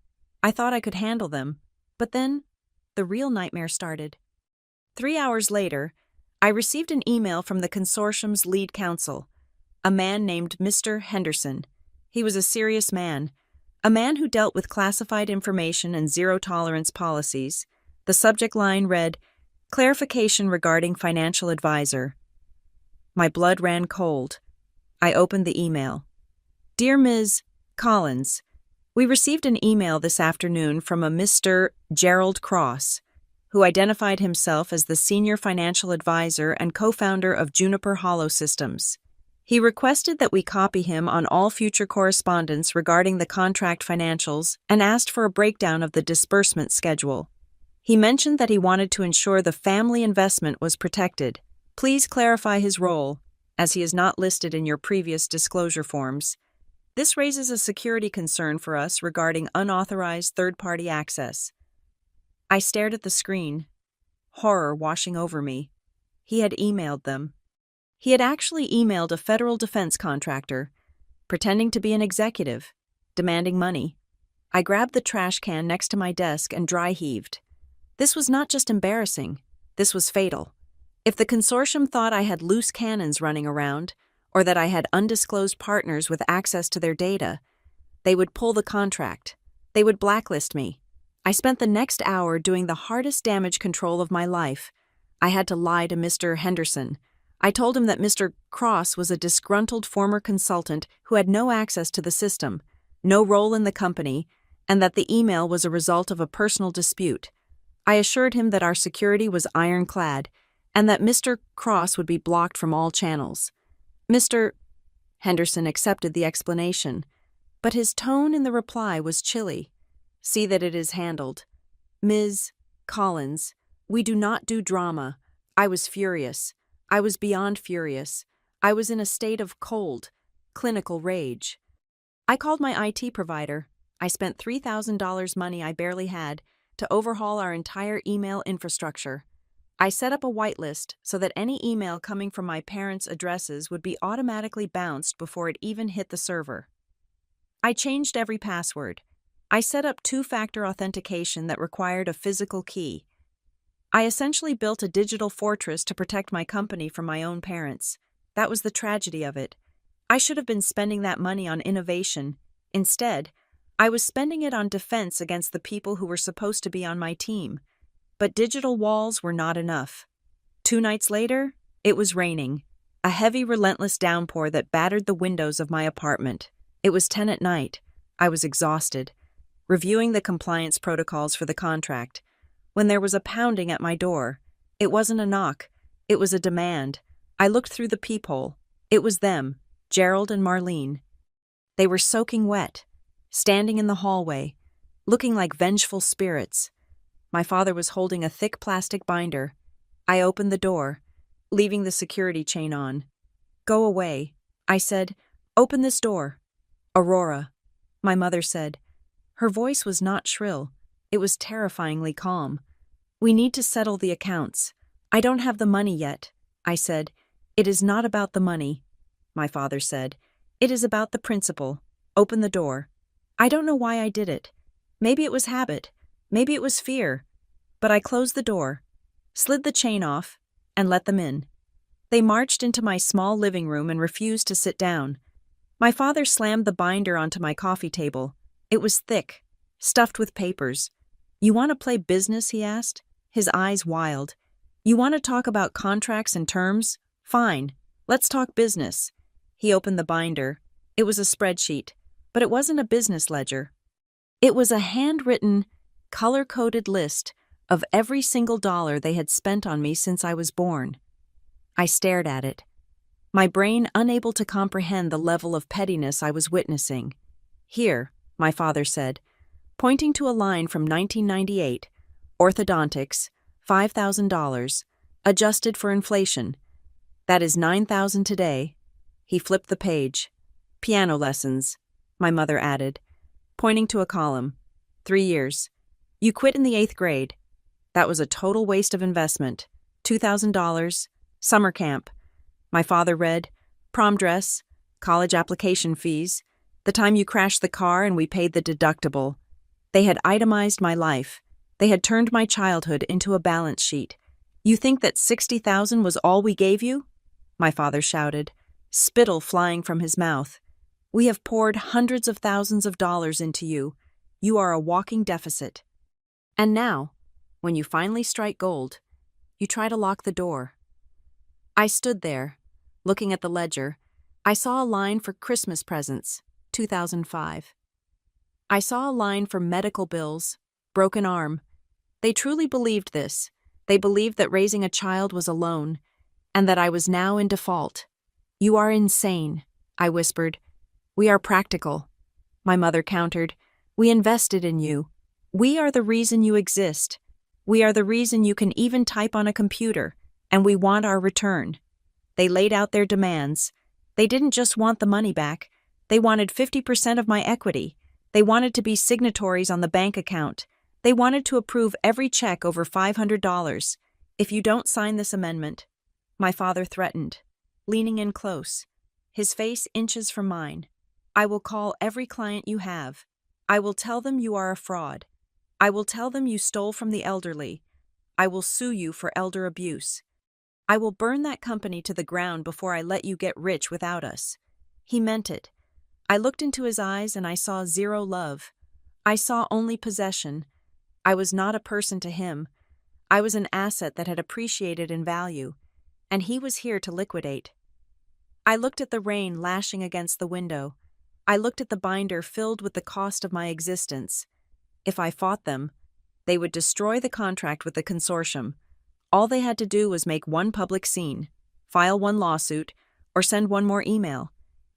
I thought I could handle them. But then, the real nightmare started. 3 hours later, I received an email from the consortium's lead counsel, a man named Mr. Henderson. He was a serious man, a man who dealt with classified information and zero-tolerance policies. The subject line read, "Clarification regarding financial advisor." My blood ran cold. I opened the email. "Dear Ms. Collins, we received an email this afternoon from a Mr. Gerald Cross, who identified himself as the senior financial advisor and co-founder of Juniper Hollow Systems. He requested that we copy him on all future correspondence regarding the contract financials and asked for a breakdown of the disbursement schedule. He mentioned that he wanted to ensure the family investment was protected. Please clarify his role, as he is not listed in your previous disclosure forms. This raises a security concern for us regarding unauthorized third-party access." I stared at the screen, horror washing over me. He had emailed them. He had actually emailed a federal defense contractor, pretending to be an executive, demanding money. I grabbed the trash can next to my desk and dry heaved. This was not just embarrassing, this was fatal. If the consortium thought I had loose cannons running around, or that I had undisclosed partners with access to their data, they would pull the contract. They would blacklist me. I spent the next hour doing the hardest damage control of my life. I had to lie to Mr. Henderson. I told him that Mr. Cross was a disgruntled former consultant who had no access to the system, no role in the company, and that the email was a result of a personal dispute. I assured him that our security was ironclad, and that Mr. Cross would be blocked from all channels. Mr. Henderson accepted the explanation, but his tone in the reply was chilly. "See that it is handled. Ms. Collins, we do not do drama." I was furious. I was beyond furious. I was in a state of cold, clinical rage. I called my IT provider. I spent $3,000 money I barely had to overhaul our entire email infrastructure. I set up a whitelist so that any email coming from my parents' addresses would be automatically bounced before it even hit the server. I changed every password. I set up two-factor authentication that required a physical key. I essentially built a digital fortress to protect my company from my own parents. That was the tragedy of it. I should have been spending that money on innovation. Instead, I was spending it on defense against the people who were supposed to be on my team. But digital walls were not enough. 2 nights later, it was raining, a heavy, relentless downpour that battered the windows of my apartment. It was 10 at night. I was exhausted, reviewing the compliance protocols for the contract, when there was a pounding at my door. It wasn't a knock. It was a demand. I looked through the peephole. It was them, Gerald and Marlene. They were soaking wet, standing in the hallway, looking like vengeful spirits. My father was holding a thick plastic binder. I opened the door, leaving the security chain on. "Go away," I said. "Open this door." "Aurora," my mother said. Her voice was not shrill. It was terrifyingly calm. "We need to settle the accounts. I don't have the money yet," I said. "It is not about the money," my father said. "It is about the principle. Open the door." I don't know why I did it. Maybe it was habit. Maybe it was fear, but I closed the door, slid the chain off, and let them in. They marched into my small living room and refused to sit down. My father slammed the binder onto my coffee table. It was thick, stuffed with papers. "You want to play business?" he asked, his eyes wild. "You want to talk about contracts and terms? Fine, let's talk business." He opened the binder. It was a spreadsheet, but it wasn't a business ledger. It was a handwritten, color-coded list of every single dollar they had spent on me since I was born. I stared at it, my brain unable to comprehend the level of pettiness I was witnessing. "Here," my father said, pointing to a line from 1998, orthodontics, $5,000, adjusted for inflation. "That is $9,000 today." He flipped the page. "Piano lessons," my mother added, pointing to a column. 3 years. "You quit in the 8th grade. That was a total waste of investment. $2,000. Summer camp." My father read, "Prom dress, college application fees, the time you crashed the car and we paid the deductible." They had itemized my life. They had turned my childhood into a balance sheet. "You think that 60,000 was all we gave you?" my father shouted, spittle flying from his mouth. "We have poured hundreds of thousands of dollars into you. You are a walking deficit. And now, when you finally strike gold, you try to lock the door." I stood there, looking at the ledger. I saw a line for Christmas presents, 2005. I saw a line for medical bills, broken arm. They truly believed this. They believed that raising a child was a loan, and that I was now in default. "You are insane," I whispered. "We are practical," my mother countered. "We invested in you. We are the reason you exist. We are the reason you can even type on a computer, and we want our return." They laid out their demands. They didn't just want the money back. They wanted 50% of my equity. They wanted to be signatories on the bank account. They wanted to approve every check over $500. "If you don't sign this amendment," my father threatened, leaning in close, his face inches from mine, "I will call every client you have. I will tell them you are a fraud. I will tell them you stole from the elderly. I will sue you for elder abuse. I will burn that company to the ground before I let you get rich without us." He meant it. I looked into his eyes and I saw zero love. I saw only possession. I was not a person to him. I was an asset that had appreciated in value, and he was here to liquidate. I looked at the rain lashing against the window. I looked at the binder filled with the cost of my existence. If I fought them, they would destroy the contract with the consortium. All they had to do was make one public scene, file one lawsuit, or send one more email,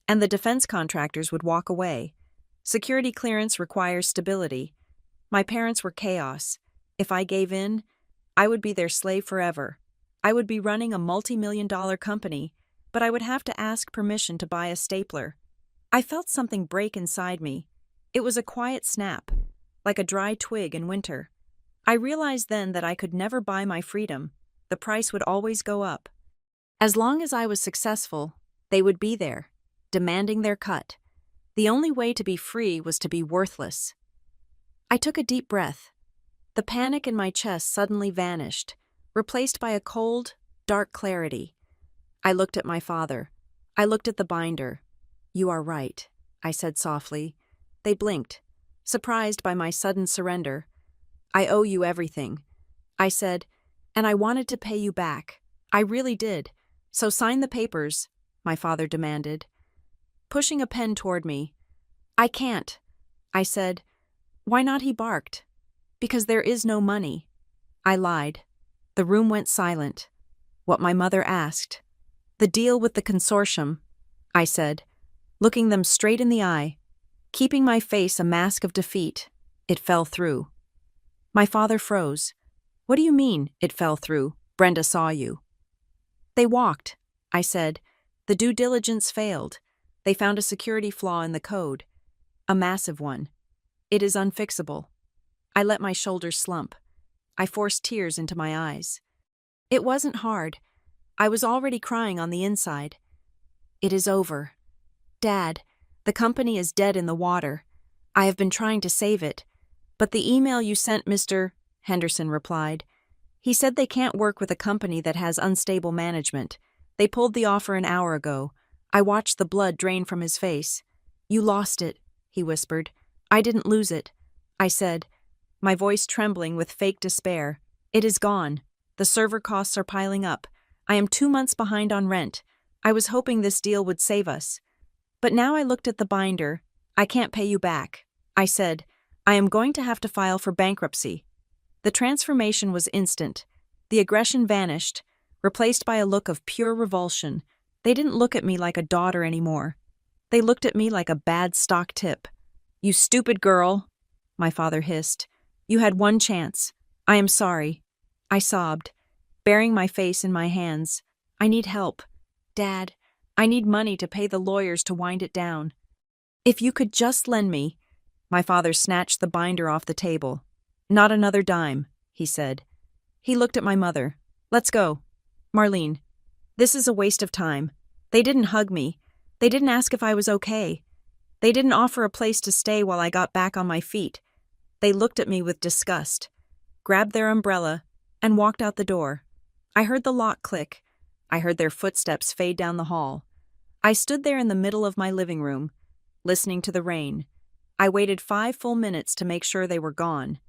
and the defense contractors would walk away. Security clearance requires stability. My parents were chaos. If I gave in, I would be their slave forever. I would be running a multi-million-dollar company, but I would have to ask permission to buy a stapler. I felt something break inside me. It was a quiet snap, like a dry twig in winter. I realized then that I could never buy my freedom. The price would always go up. As long as I was successful, they would be there, demanding their cut. The only way to be free was to be worthless. I took a deep breath. The panic in my chest suddenly vanished, replaced by a cold, dark clarity. I looked at my father. I looked at the binder. "You are right," I said softly. They blinked, surprised by my sudden surrender. "I owe you everything," I said, "and I wanted to pay you back. I really did. So sign the papers," my father demanded, pushing a pen toward me. "I can't," I said. "Why not?" he barked. "Because there is no money." I lied. The room went silent. What my mother asked. "The deal with the consortium," I said, looking them straight in the eye, keeping my face a mask of defeat. "It fell through." My father froze. "What do you mean, it fell through? Brenda saw you." "They walked," I said. "The due diligence failed. They found a security flaw in the code. A massive one. It is unfixable." I let my shoulders slump. I forced tears into my eyes. It wasn't hard. I was already crying on the inside. "It is over. Dad, the company is dead in the water. I have been trying to save it. But the email you sent, Mr. Henderson replied. He said they can't work with a company that has unstable management. They pulled the offer an hour ago. I watched the blood drain from his face. You lost it, he whispered. I didn't lose it, I said, my voice trembling with fake despair. It is gone. The server costs are piling up. I am 2 months behind on rent. I was hoping this deal would save us. But now I looked at the binder. I can't pay you back, I said. I am going to have to file for bankruptcy. The transformation was instant. The aggression vanished, replaced by a look of pure revulsion. They didn't look at me like a daughter anymore. They looked at me like a bad stock tip. You stupid girl, my father hissed. You had one chance. I am sorry. I sobbed, burying my face in my hands. I need help. Dad, I need money to pay the lawyers to wind it down. If you could just lend me. My father snatched the binder off the table. Not another dime, he said. He looked at my mother. Let's go. Marlene, this is a waste of time. They didn't hug me. They didn't ask if I was okay. They didn't offer a place to stay while I got back on my feet. They looked at me with disgust, grabbed their umbrella, and walked out the door. I heard the lock click. I heard their footsteps fade down the hall. I stood there in the middle of my living room, listening to the rain. I waited 5 full minutes to make sure they were gone.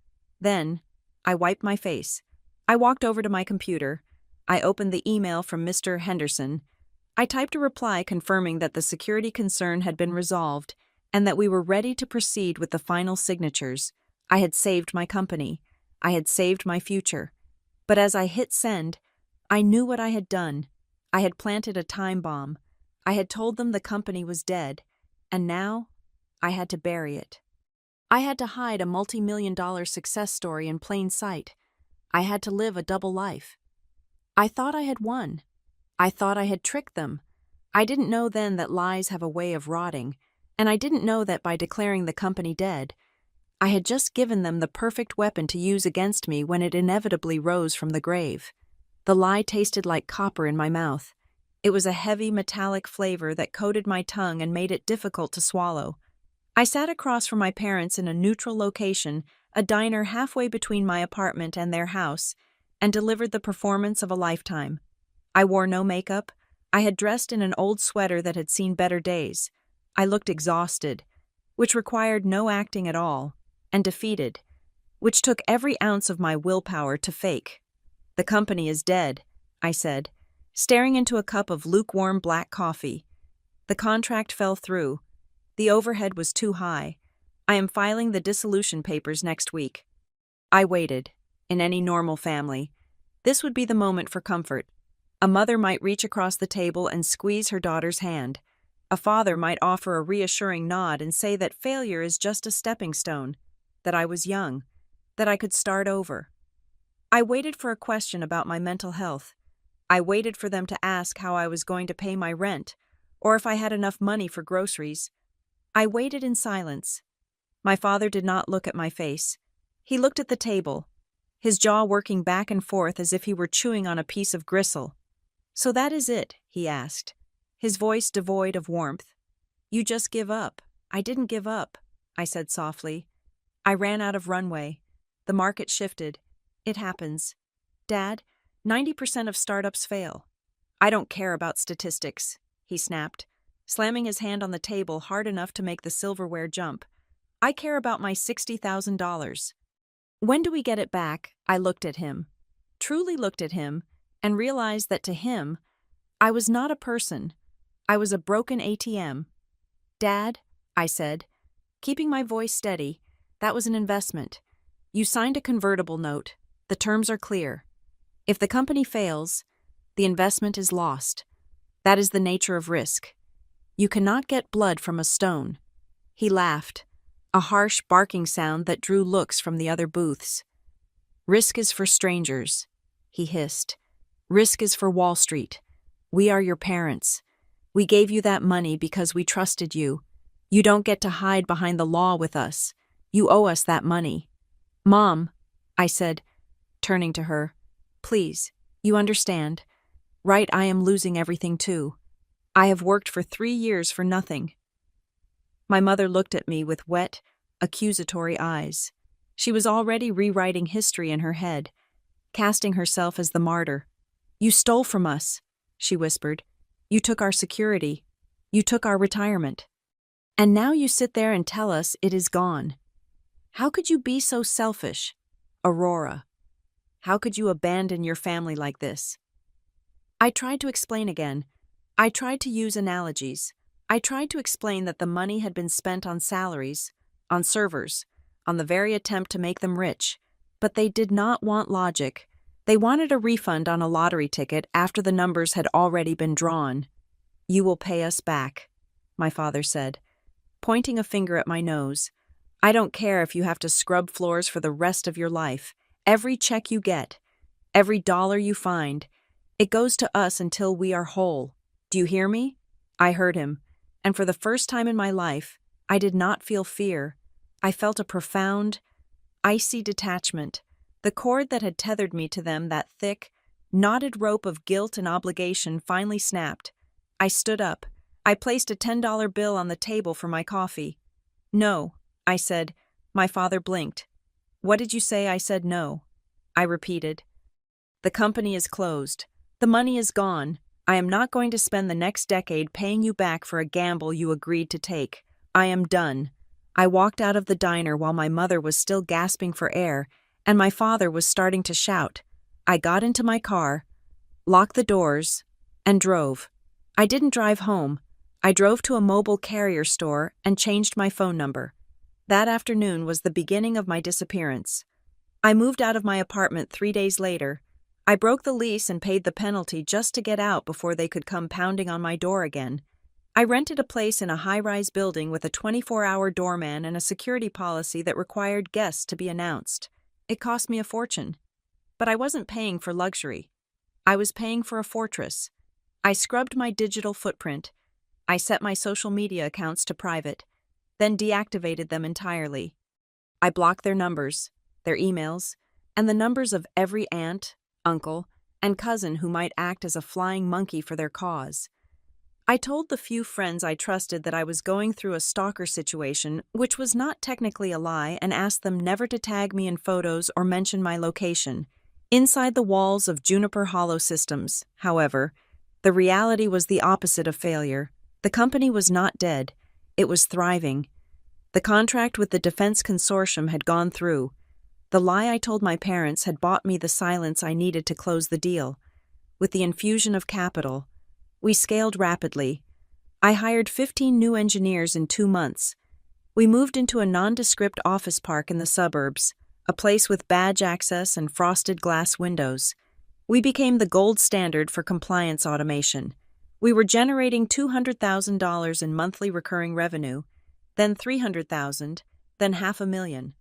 Then, I wiped my face. I walked over to my computer. I opened the email from Mr. Henderson. I typed a reply confirming that the security concern had been resolved and that we were ready to proceed with the final signatures. I had saved my company. I had saved my future. But as I hit send, I knew what I had done. I had planted a time bomb. I had told them the company was dead, and now I had to bury it. I had to hide a multi-million-dollar success story in plain sight. I had to live a double life. I thought I had won. I thought I had tricked them. I didn't know then that lies have a way of rotting, and I didn't know that by declaring the company dead, I had just given them the perfect weapon to use against me when it inevitably rose from the grave. The lie tasted like copper in my mouth. It was a heavy metallic flavor that coated my tongue and made it difficult to swallow. I sat across from my parents in a neutral location, a diner halfway between my apartment and their house, and delivered the performance of a lifetime. I wore no makeup. I had dressed in an old sweater that had seen better days. I looked exhausted, which required no acting at all, and defeated, which took every ounce of my willpower to fake. The company is dead, I said, staring into a cup of lukewarm black coffee. The contract fell through. The overhead was too high. I am filing the dissolution papers next week. I waited. In any normal family, this would be the moment for comfort. A mother might reach across the table and squeeze her daughter's hand. A father might offer a reassuring nod and say that failure is just a stepping stone, that I was young, that I could start over. I waited for a question about my mental health. I waited for them to ask how I was going to pay my rent, or if I had enough money for groceries. I waited in silence. My father did not look at my face. He looked at the table, his jaw working back and forth as if he were chewing on a piece of gristle. So that is it, he asked, his voice devoid of warmth. You just give up. I didn't give up, I said softly. I ran out of runway. The market shifted. It happens. Dad, 90% of startups fail. I don't care about statistics, he snapped, slamming his hand on the table hard enough to make the silverware jump. I care about my $60,000. When do we get it back? I looked at him, truly looked at him, and realized that to him, I was not a person. I was a broken ATM. Dad, I said, keeping my voice steady, that was an investment. You signed a convertible note. The terms are clear. If the company fails, the investment is lost. That is the nature of risk. You cannot get blood from a stone. He laughed, a harsh barking sound that drew looks from the other booths. Risk is for strangers, he hissed. Risk is for Wall Street. We are your parents. We gave you that money because we trusted you. You don't get to hide behind the law with us. You owe us that money. Mom, I said, turning to her, please, you understand. Right, I am losing everything too. I have worked for 3 years for nothing. My mother looked at me with wet, accusatory eyes. She was already rewriting history in her head, casting herself as the martyr. "You stole from us," she whispered. "You took our security. You took our retirement. And now you sit there and tell us it is gone. How could you be so selfish, Aurora? How could you abandon your family like this?" I tried to explain again. I tried to use analogies. I tried to explain that the money had been spent on salaries, on servers, on the very attempt to make them rich. But they did not want logic. They wanted a refund on a lottery ticket after the numbers had already been drawn. "You will pay us back," my father said, pointing a finger at my nose. "I don't care if you have to scrub floors for the rest of your life. Every check you get, every dollar you find, it goes to us until we are whole. Do you hear me?" I heard him, and for the first time in my life, I did not feel fear. I felt a profound, icy detachment. The cord that had tethered me to them, that thick, knotted rope of guilt and obligation, finally snapped. I stood up. I placed a $10 bill on the table for my coffee. "No," I said. My father blinked. "What did you say?" I said no. I repeated. "The company is closed. The money is gone. I am not going to spend the next decade paying you back for a gamble you agreed to take. I am done." I walked out of the diner while my mother was still gasping for air, and my father was starting to shout. I got into my car, locked the doors, and drove. I didn't drive home. I drove to a mobile carrier store and changed my phone number. That afternoon was the beginning of my disappearance. I moved out of my apartment 3 days later. I broke the lease and paid the penalty just to get out before they could come pounding on my door again. I rented a place in a high-rise building with a 24-hour doorman and a security policy that required guests to be announced. It cost me a fortune. But I wasn't paying for luxury. I was paying for a fortress. I scrubbed my digital footprint. I set my social media accounts to private, then deactivated them entirely. I blocked their numbers, their emails, and the numbers of every aunt, uncle, and cousin who might act as a flying monkey for their cause. I told the few friends I trusted that I was going through a stalker situation, which was not technically a lie, and asked them never to tag me in photos or mention my location. Inside the walls of Juniper Hollow Systems, however, the reality was the opposite of failure. The company was not dead. It was thriving. The contract with the Defense Consortium had gone through. The lie I told my parents had bought me the silence I needed to close the deal. With the infusion of capital, we scaled rapidly. I hired 15 new engineers in 2 months. We moved into a nondescript office park in the suburbs, a place with badge access and frosted glass windows. We became the gold standard for compliance automation. We were generating $200,000 in monthly recurring revenue, then $300,000, then $500,000.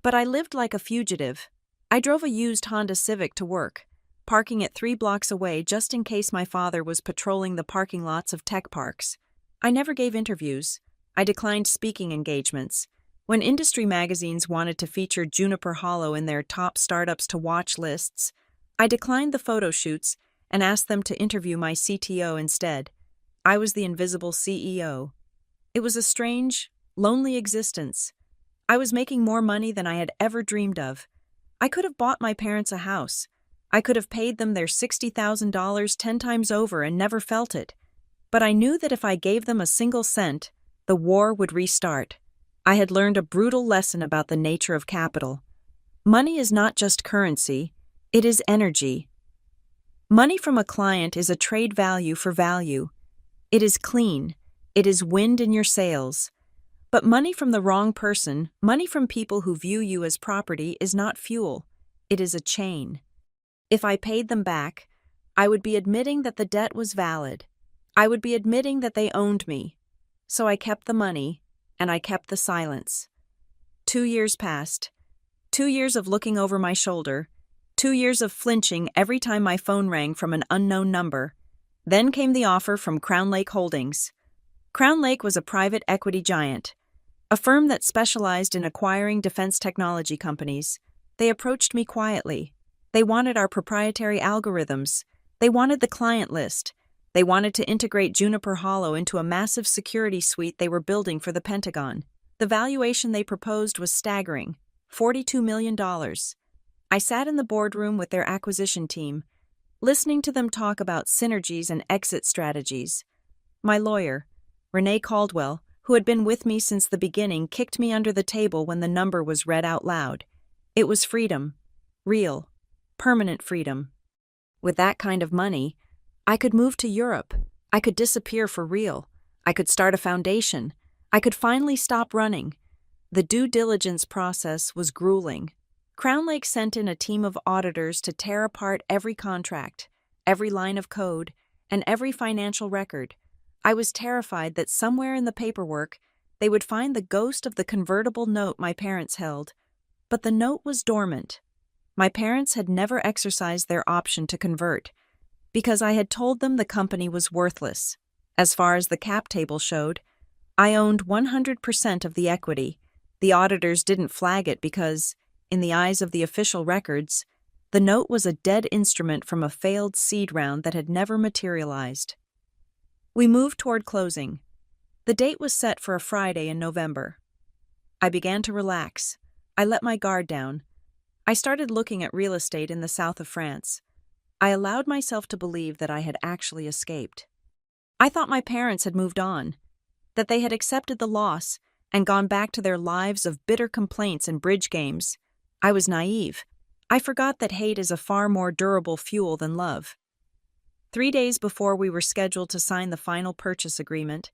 But I lived like a fugitive. I drove a used Honda Civic to work, parking it 3 blocks away just in case my father was patrolling the parking lots of tech parks. I never gave interviews. I declined speaking engagements. When industry magazines wanted to feature Juniper Hollow in their top startups to watch lists, I declined the photo shoots and asked them to interview my CTO instead. I was the invisible CEO. It was a strange, lonely existence. I was making more money than I had ever dreamed of. I could have bought my parents a house. I could have paid them their $60,000 10 times over and never felt it. But I knew that if I gave them a single cent, the war would restart. I had learned a brutal lesson about the nature of capital. Money is not just currency, it is energy. Money from a client is a trade value for value. It is clean. It is wind in your sails. But money from the wrong person, money from people who view you as property, is not fuel. It is a chain. If I paid them back, I would be admitting that the debt was valid. I would be admitting that they owned me. So I kept the money, and I kept the silence. 2 years passed. 2 years of looking over my shoulder. 2 years of flinching every time my phone rang from an unknown number. Then came the offer from Crown Lake Holdings. Crown Lake was a private equity giant, a firm that specialized in acquiring defense technology companies. They approached me quietly. They wanted our proprietary algorithms. They wanted the client list. They wanted to integrate Juniper Hollow into a massive security suite they were building for the Pentagon. The valuation they proposed was staggering: $42 million. I sat in the boardroom with their acquisition team, listening to them talk about synergies and exit strategies. My lawyer, Renee Caldwell, who had been with me since the beginning, kicked me under the table when the number was read out loud. It was freedom. Real, permanent freedom. With that kind of money, I could move to Europe. I could disappear for real. I could start a foundation. I could finally stop running. The due diligence process was grueling. Crown Lake sent in a team of auditors to tear apart every contract, every line of code, and every financial record. I was terrified that somewhere in the paperwork, they would find the ghost of the convertible note my parents held. But the note was dormant. My parents had never exercised their option to convert, because I had told them the company was worthless. As far as the cap table showed, I owned 100% of the equity. The auditors didn't flag it because, in the eyes of the official records, the note was a dead instrument from a failed seed round that had never materialized. We moved toward closing. The date was set for a Friday in November. I began to relax. I let my guard down. I started looking at real estate in the south of France. I allowed myself to believe that I had actually escaped. I thought my parents had moved on, that they had accepted the loss and gone back to their lives of bitter complaints and bridge games. I was naive. I forgot that hate is a far more durable fuel than love. 3 days before we were scheduled to sign the final purchase agreement,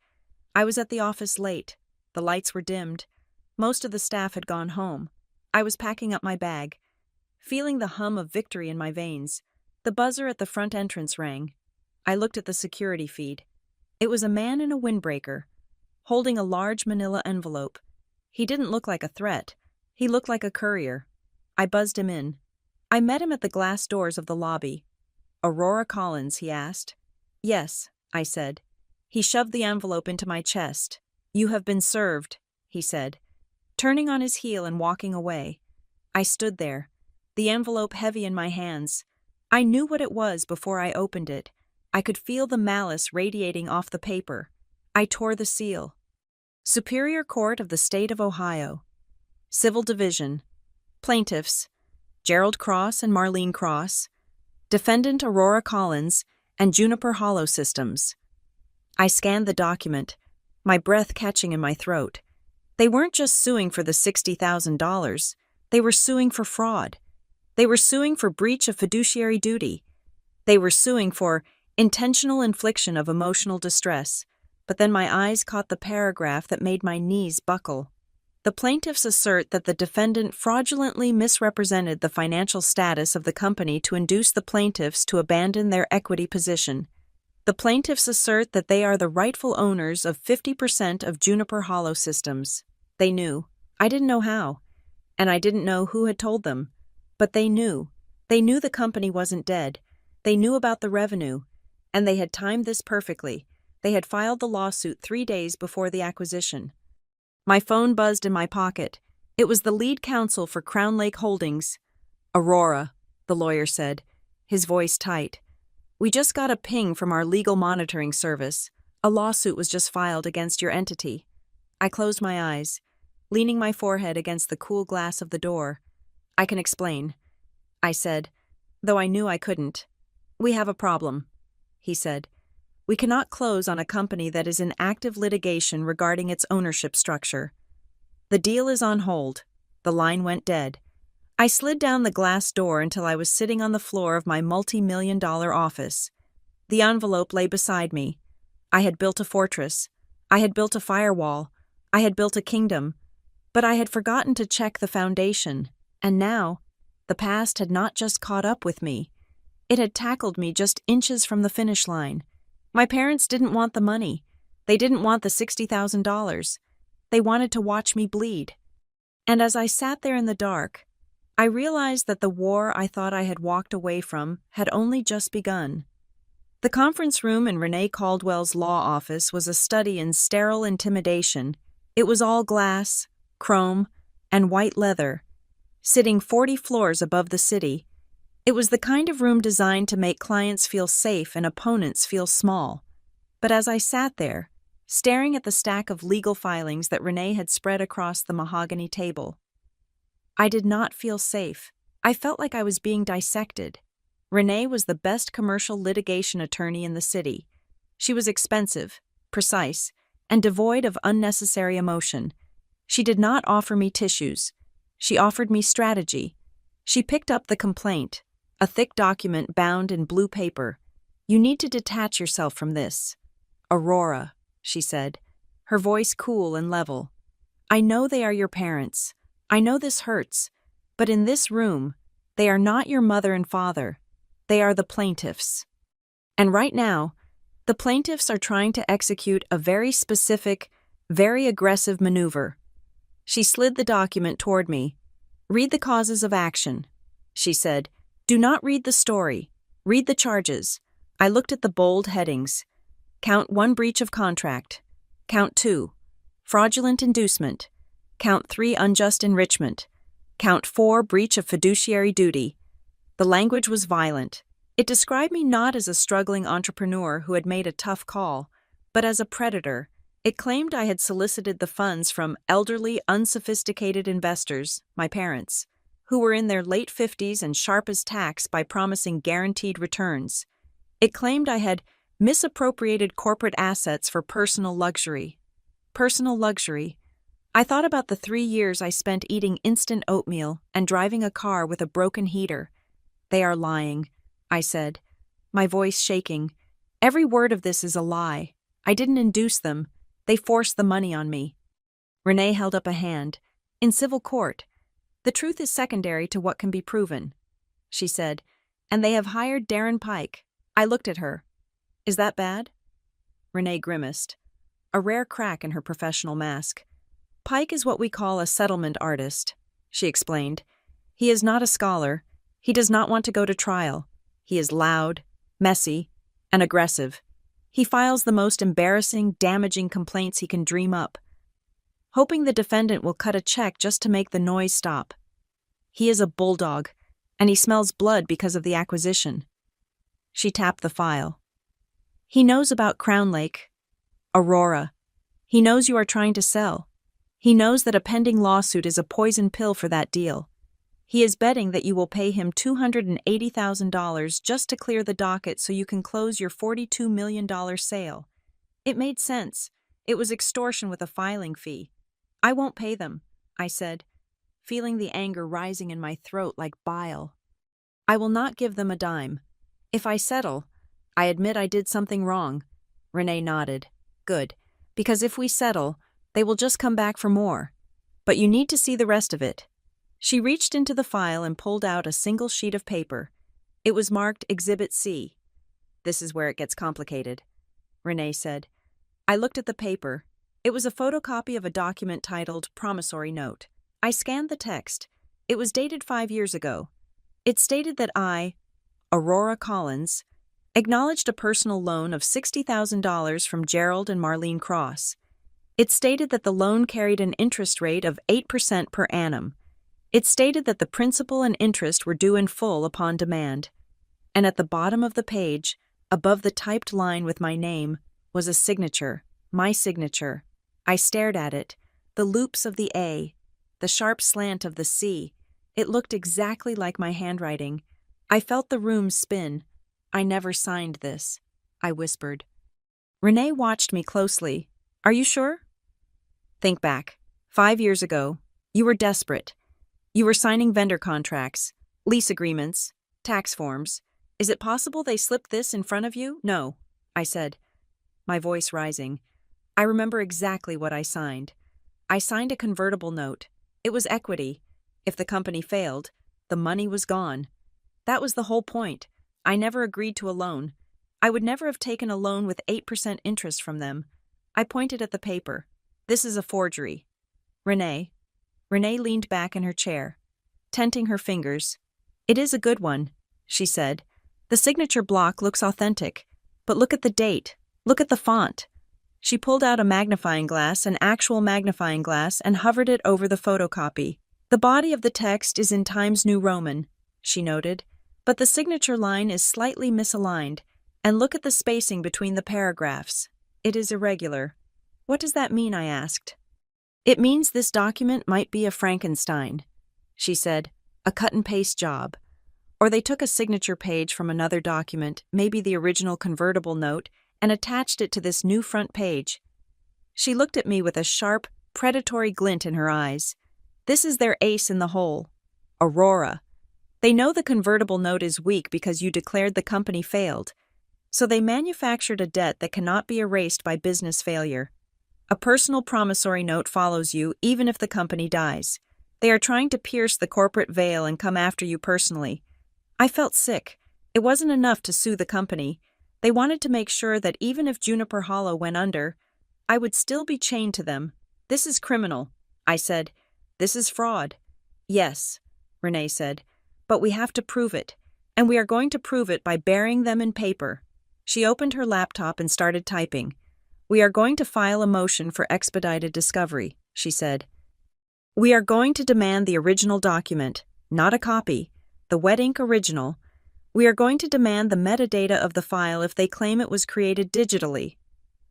I was at the office late. The lights were dimmed. Most of the staff had gone home. I was packing up my bag, feeling the hum of victory in my veins. The buzzer at the front entrance rang. I looked at the security feed. It was a man in a windbreaker, holding a large manila envelope. He didn't look like a threat. He looked like a courier. I buzzed him in. I met him at the glass doors of the lobby. "Aurora Collins?" he asked. "Yes," I said. He shoved the envelope into my chest. "You have been served," he said, turning on his heel and walking away. I stood there, the envelope heavy in my hands. I knew what it was before I opened it. I could feel the malice radiating off the paper. I tore the seal. Superior Court of the State of Ohio. Civil Division. Plaintiffs: Gerald Cross and Marlene Cross. Defendant Aurora Collins and Juniper Hollow Systems. I scanned the document, my breath catching in my throat. They weren't just suing for the $60,000. They were suing for fraud. They were suing for breach of fiduciary duty. They were suing for intentional infliction of emotional distress. But then my eyes caught the paragraph that made my knees buckle. The plaintiffs assert that the defendant fraudulently misrepresented the financial status of the company to induce the plaintiffs to abandon their equity position. The plaintiffs assert that they are the rightful owners of 50% of Juniper Hollow Systems. They knew. I didn't know how. And I didn't know who had told them. But they knew. They knew the company wasn't dead. They knew about the revenue. And they had timed this perfectly. They had filed the lawsuit 3 days before the acquisition. My phone buzzed in my pocket. It was the lead counsel for Crown Lake Holdings. "Aurora," the lawyer said, his voice tight. "We just got a ping from our legal monitoring service. A lawsuit was just filed against your entity." I closed my eyes, leaning my forehead against the cool glass of the door. "I can explain," I said, though I knew I couldn't. "We have a problem," he said. "We cannot close on a company that is in active litigation regarding its ownership structure. The deal is on hold." The line went dead. I slid down the glass door until I was sitting on the floor of my multi-million-dollar office. The envelope lay beside me. I had built a fortress. I had built a firewall. I had built a kingdom. But I had forgotten to check the foundation. And now, the past had not just caught up with me. It had tackled me just inches from the finish line. My parents didn't want the money. They didn't want the $60,000. They wanted to watch me bleed. And as I sat there in the dark, I realized that the war I thought I had walked away from had only just begun. The conference room in Renee Caldwell's law office was a study in sterile intimidation. It was all glass, chrome, and white leather, sitting 40 floors above the city. It was the kind of room designed to make clients feel safe and opponents feel small. But as I sat there, staring at the stack of legal filings that Renee had spread across the mahogany table, I did not feel safe. I felt like I was being dissected. Renee was the best commercial litigation attorney in the city. She was expensive, precise, and devoid of unnecessary emotion. She did not offer me tissues. She offered me strategy. She picked up the complaint, a thick document bound in blue paper. "You need to detach yourself from this." "Aurora," she said, her voice cool and level. "I know they are your parents. I know this hurts. But in this room, they are not your mother and father. They are the plaintiffs. And right now, the plaintiffs are trying to execute a very specific, very aggressive maneuver." She slid the document toward me. "Read the causes of action," she said. "Do not read the story. Read the charges." I looked at the bold headings. Count 1, breach of contract. Count 2, fraudulent inducement. Count 3, unjust enrichment. Count 4, breach of fiduciary duty. The language was violent. It described me not as a struggling entrepreneur who had made a tough call, but as a predator. It claimed I had solicited the funds from elderly, unsophisticated investors, my parents, who were in their late 50s and sharp as tacks by promising guaranteed returns. It claimed I had misappropriated corporate assets for personal luxury. Personal luxury. I thought about the 3 years I spent eating instant oatmeal and driving a car with a broken heater. "They are lying," I said, my voice shaking. "Every word of this is a lie. I didn't induce them. They forced the money on me." Renee held up a hand. "In civil court, the truth is secondary to what can be proven," she said, "and they have hired Darren Pike." I looked at her. "Is that bad?" Renee grimaced, a rare crack in her professional mask. "Pike is what we call a settlement artist," she explained. "He is not a scholar. He does not want to go to trial. He is loud, messy, and aggressive. He files the most embarrassing, damaging complaints he can dream up, hoping the defendant will cut a check just to make the noise stop. He is a bulldog, and he smells blood because of the acquisition." She tapped the file. "He knows about Crown Lake, Aurora. He knows you are trying to sell. He knows that a pending lawsuit is a poison pill for that deal. He is betting that you will pay him $280,000 just to clear the docket so you can close your $42 million sale." It made sense. It was extortion with a filing fee. "I won't pay them," I said, feeling the anger rising in my throat like bile. "I will not give them a dime. If I settle, I admit I did something wrong." Renee nodded. "Good, because if we settle, they will just come back for more. But you need to see the rest of it." She reached into the file and pulled out a single sheet of paper. It was marked Exhibit C. "This is where it gets complicated," Renee said. I looked at the paper. It was a photocopy of a document titled Promissory Note. I scanned the text. It was dated 5 years ago. It stated that I, Aurora Collins, acknowledged a personal loan of $60,000 from Gerald and Marlene Cross. It stated that the loan carried an interest rate of 8% per annum. It stated that the principal and interest were due in full upon demand. And at the bottom of the page, above the typed line with my name, was a signature, my signature. I stared at it, the loops of the A, the sharp slant of the C. It looked exactly like my handwriting. I felt the room spin. "I never signed this," I whispered. Renee watched me closely. "Are you sure?" "Think back. 5 years ago, you were desperate. You were signing vendor contracts, lease agreements, tax forms. Is it possible they slipped this in front of you?" "No," I said, my voice rising. "I remember exactly what I signed. I signed a convertible note. It was equity. If the company failed, the money was gone. That was the whole point. I never agreed to a loan. I would never have taken a loan with 8% interest from them." I pointed at the paper. "This is a forgery." Renee leaned back in her chair, tenting her fingers. "It is a good one," she said. "The signature block looks authentic. But look at the date. Look at the font." She pulled out a magnifying glass, an actual magnifying glass, and hovered it over the photocopy. "The body of the text is in Times New Roman," she noted, "but the signature line is slightly misaligned, and look at the spacing between the paragraphs. It is irregular." "What does that mean?" I asked. "It means this document might be a Frankenstein." she said. A cut and paste job. Or they took a signature page from another document, maybe the original convertible note, and attached it to this new front page. She looked at me with a sharp, predatory glint in her eyes. This is their ace in the hole. Aurora. They know the convertible note is weak because you declared the company failed. So they manufactured a debt that cannot be erased by business failure. A personal promissory note follows you even if the company dies. They are trying to pierce the corporate veil and come after you personally. I felt sick. It wasn't enough to sue the company. They wanted to make sure that even if Juniper Hollow went under, I would still be chained to them. This is criminal, I said. This is fraud. Yes, Renee said, but we have to prove it, and we are going to prove it by burying them in paper. She opened her laptop and started typing. We are going to file a motion for expedited discovery, she said. We are going to demand the original document, not a copy, the wet ink original. We are going to demand the metadata of the file if they claim it was created digitally.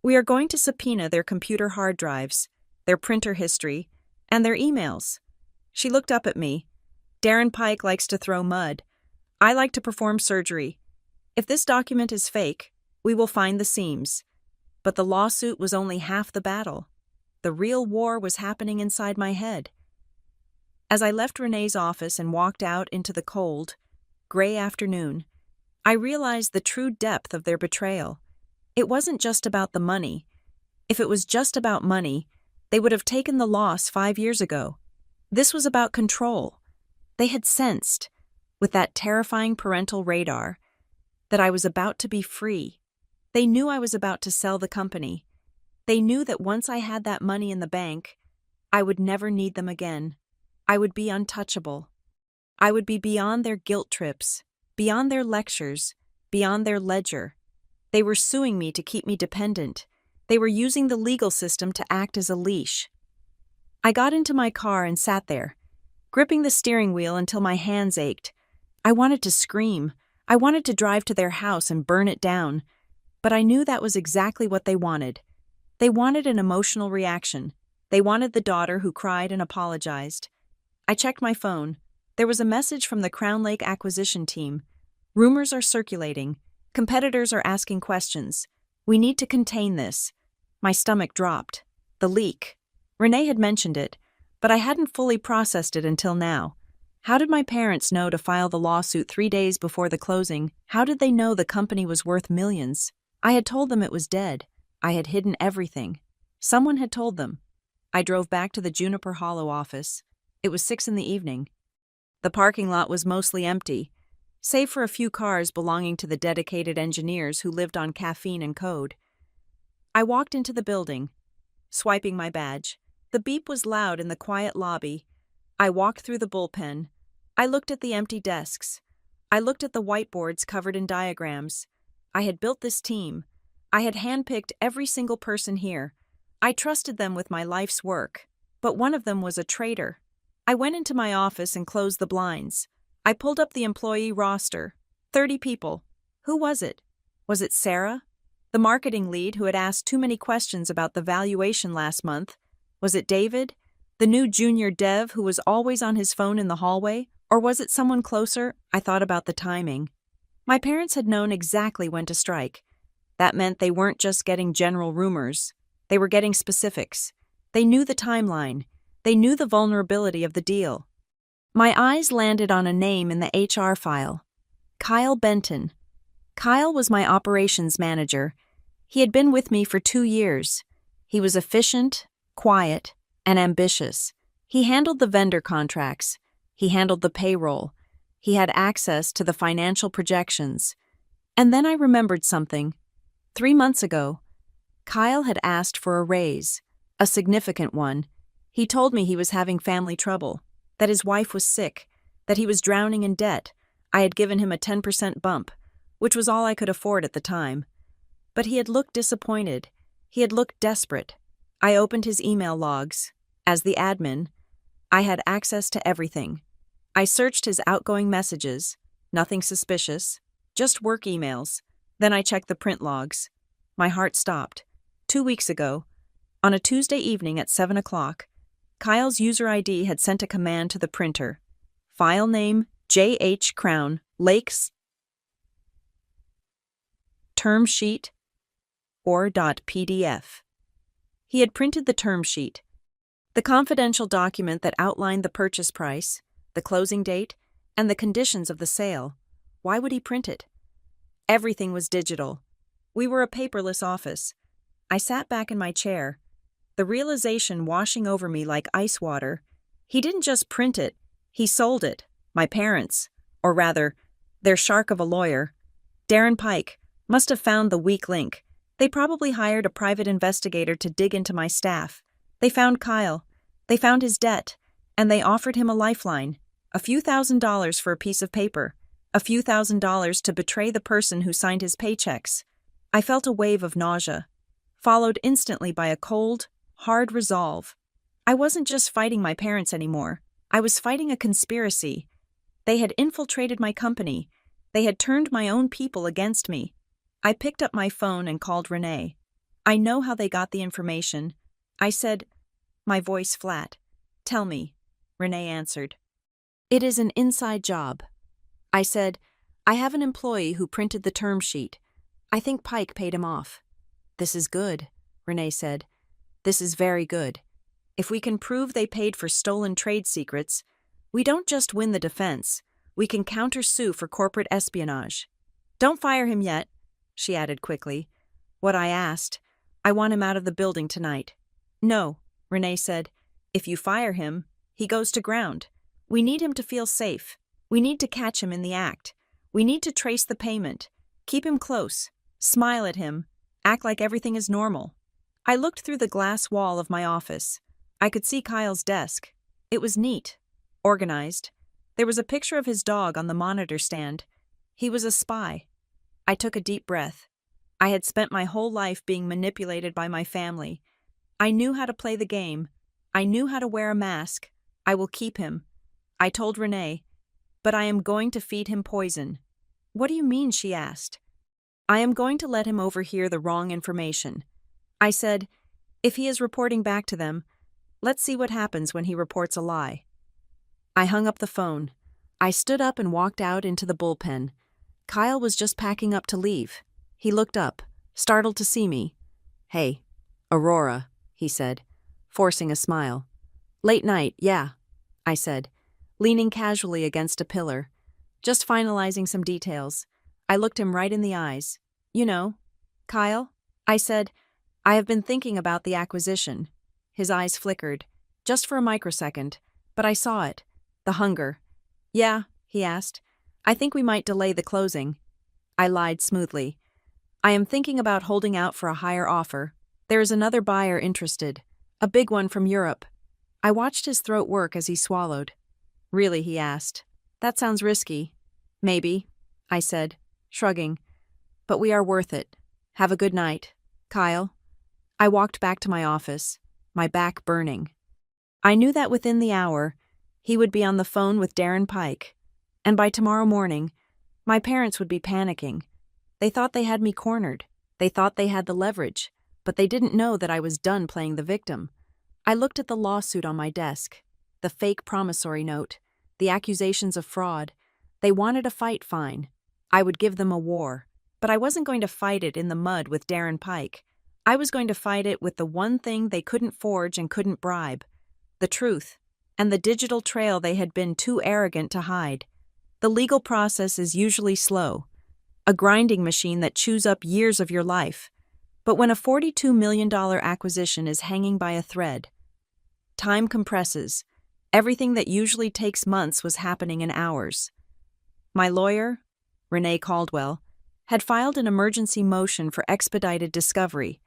We are going to subpoena their computer hard drives, their printer history, and their emails. She looked up at me. Darren Pike likes to throw mud. I like to perform surgery. If this document is fake, we will find the seams. But the lawsuit was only half the battle. The real war was happening inside my head. As I left Renee's office and walked out into the cold, gray afternoon, I realized the true depth of their betrayal. It wasn't just about the money. If it was just about money, they would have taken the loss 5 years ago. This was about control. They had sensed, with that terrifying parental radar, that I was about to be free. They knew I was about to sell the company. They knew that once I had that money in the bank, I would never need them again. I would be untouchable. I would be beyond their guilt trips, beyond their lectures, beyond their ledger. They were suing me to keep me dependent. They were using the legal system to act as a leash. I got into my car and sat there, gripping the steering wheel until my hands ached. I wanted to scream. I wanted to drive to their house and burn it down. But I knew that was exactly what they wanted. They wanted an emotional reaction. They wanted the daughter who cried and apologized. I checked my phone. There was a message from the Crown Lake acquisition team. Rumors are circulating. Competitors are asking questions. We need to contain this. My stomach dropped. The leak. Renee had mentioned it, but I hadn't fully processed it until now. How did my parents know to file the lawsuit 3 days before the closing? How did they know the company was worth millions? I had told them it was dead. I had hidden everything. Someone had told them. I drove back to the Juniper Hollow office. It was 6 p.m. The parking lot was mostly empty, save for a few cars belonging to the dedicated engineers who lived on caffeine and code. I walked into the building, swiping my badge. The beep was loud in the quiet lobby. I walked through the bullpen. I looked at the empty desks. I looked at the whiteboards covered in diagrams. I had built this team. I had handpicked every single person here. I trusted them with my life's work. But one of them was a traitor. I went into my office and closed the blinds. I pulled up the employee roster. 30 people. Who was it? Was it Sarah, the marketing lead who had asked too many questions about the valuation last month? Was it David, the new junior dev who was always on his phone in the hallway? Or was it someone closer? I thought about the timing. My parents had known exactly when to strike. That meant they weren't just getting general rumors. They were getting specifics. They knew the timeline. They knew the vulnerability of the deal. My eyes landed on a name in the HR file. Kyle Benton. Kyle was my operations manager. He had been with me for 2 years. He was efficient, quiet, and ambitious. He handled the vendor contracts. He handled the payroll. He had access to the financial projections. And then I remembered something. 3 months ago, Kyle had asked for a raise, a significant one. He told me he was having family trouble, that his wife was sick, that he was drowning in debt. I had given him a 10% bump, which was all I could afford at the time. But he had looked disappointed. He had looked desperate. I opened his email logs. As the admin, I had access to everything. I searched his outgoing messages, nothing suspicious, just work emails. Then I checked the print logs. My heart stopped. 2 weeks ago, on a Tuesday evening at 7 o'clock, Kyle's user ID had sent a command to the printer. File name J.H. Crown, Lakes, term sheet, or .pdf. He had printed the term sheet, the confidential document that outlined the purchase price, the closing date, and the conditions of the sale. Why would he print it? Everything was digital. We were a paperless office. I sat back in my chair, the realization washing over me like ice water. He didn't just print it, he sold it. My parents, or rather, their shark of a lawyer, Darren Pike, must have found the weak link. They probably hired a private investigator to dig into my staff. They found Kyle. They found his debt. And they offered him a lifeline. A few $1,000s for a piece of paper. A few $1,000s to betray the person who signed his paychecks. I felt a wave of nausea, followed instantly by a cold, hard resolve. I wasn't just fighting my parents anymore. I was fighting a conspiracy. They had infiltrated my company. They had turned my own people against me. I picked up my phone and called Renee. I know how they got the information. I said, my voice flat. Tell me, Renee answered. It is an inside job. I said, I have an employee who printed the term sheet. I think Pike paid him off. This is good, Renee said. This is very good. If we can prove they paid for stolen trade secrets, we don't just win the defense, we can counter-sue for corporate espionage. Don't fire him yet, she added quickly. What I asked, I want him out of the building tonight. No, Renee said. If you fire him, he goes to ground. We need him to feel safe. We need to catch him in the act. We need to trace the payment. Keep him close. Smile at him. Act like everything is normal. I looked through the glass wall of my office. I could see Kyle's desk. It was neat, organized. There was a picture of his dog on the monitor stand. He was a spy. I took a deep breath. I had spent my whole life being manipulated by my family. I knew how to play the game. I knew how to wear a mask. I will keep him. I told Renee, but I am going to feed him poison. What do you mean? She asked. I am going to let him overhear the wrong information. I said, if he is reporting back to them, let's see what happens when he reports a lie. I hung up the phone. I stood up and walked out into the bullpen. Kyle was just packing up to leave. He looked up, startled to see me. Hey, Aurora, he said, forcing a smile. Late night, yeah, I said, leaning casually against a pillar, just finalizing some details. I looked him right in the eyes. You know, Kyle, I said, I have been thinking about the acquisition. His eyes flickered, just for a microsecond, but I saw it, the hunger. Yeah, he asked. I think we might delay the closing. I lied smoothly. I am thinking about holding out for a higher offer. There is another buyer interested, a big one from Europe. I watched his throat work as he swallowed. Really, he asked. That sounds risky. Maybe, I said, shrugging. But we are worth it. Have a good night, Kyle. I walked back to my office, my back burning. I knew that within the hour, he would be on the phone with Darren Pike, and by tomorrow morning, my parents would be panicking. They thought they had me cornered. They thought they had the leverage, but they didn't know that I was done playing the victim. I looked at the lawsuit on my desk, the fake promissory note, the accusations of fraud. They wanted a fight, fine. I would give them a war, but I wasn't going to fight it in the mud with Darren Pike. I was going to fight it with the one thing they couldn't forge and couldn't bribe, the truth, and the digital trail they had been too arrogant to hide. The legal process is usually slow, a grinding machine that chews up years of your life. But when a $42 million acquisition is hanging by a thread, time compresses. Everything that usually takes months was happening in hours. My lawyer, Renee Caldwell, had filed an emergency motion for expedited discovery.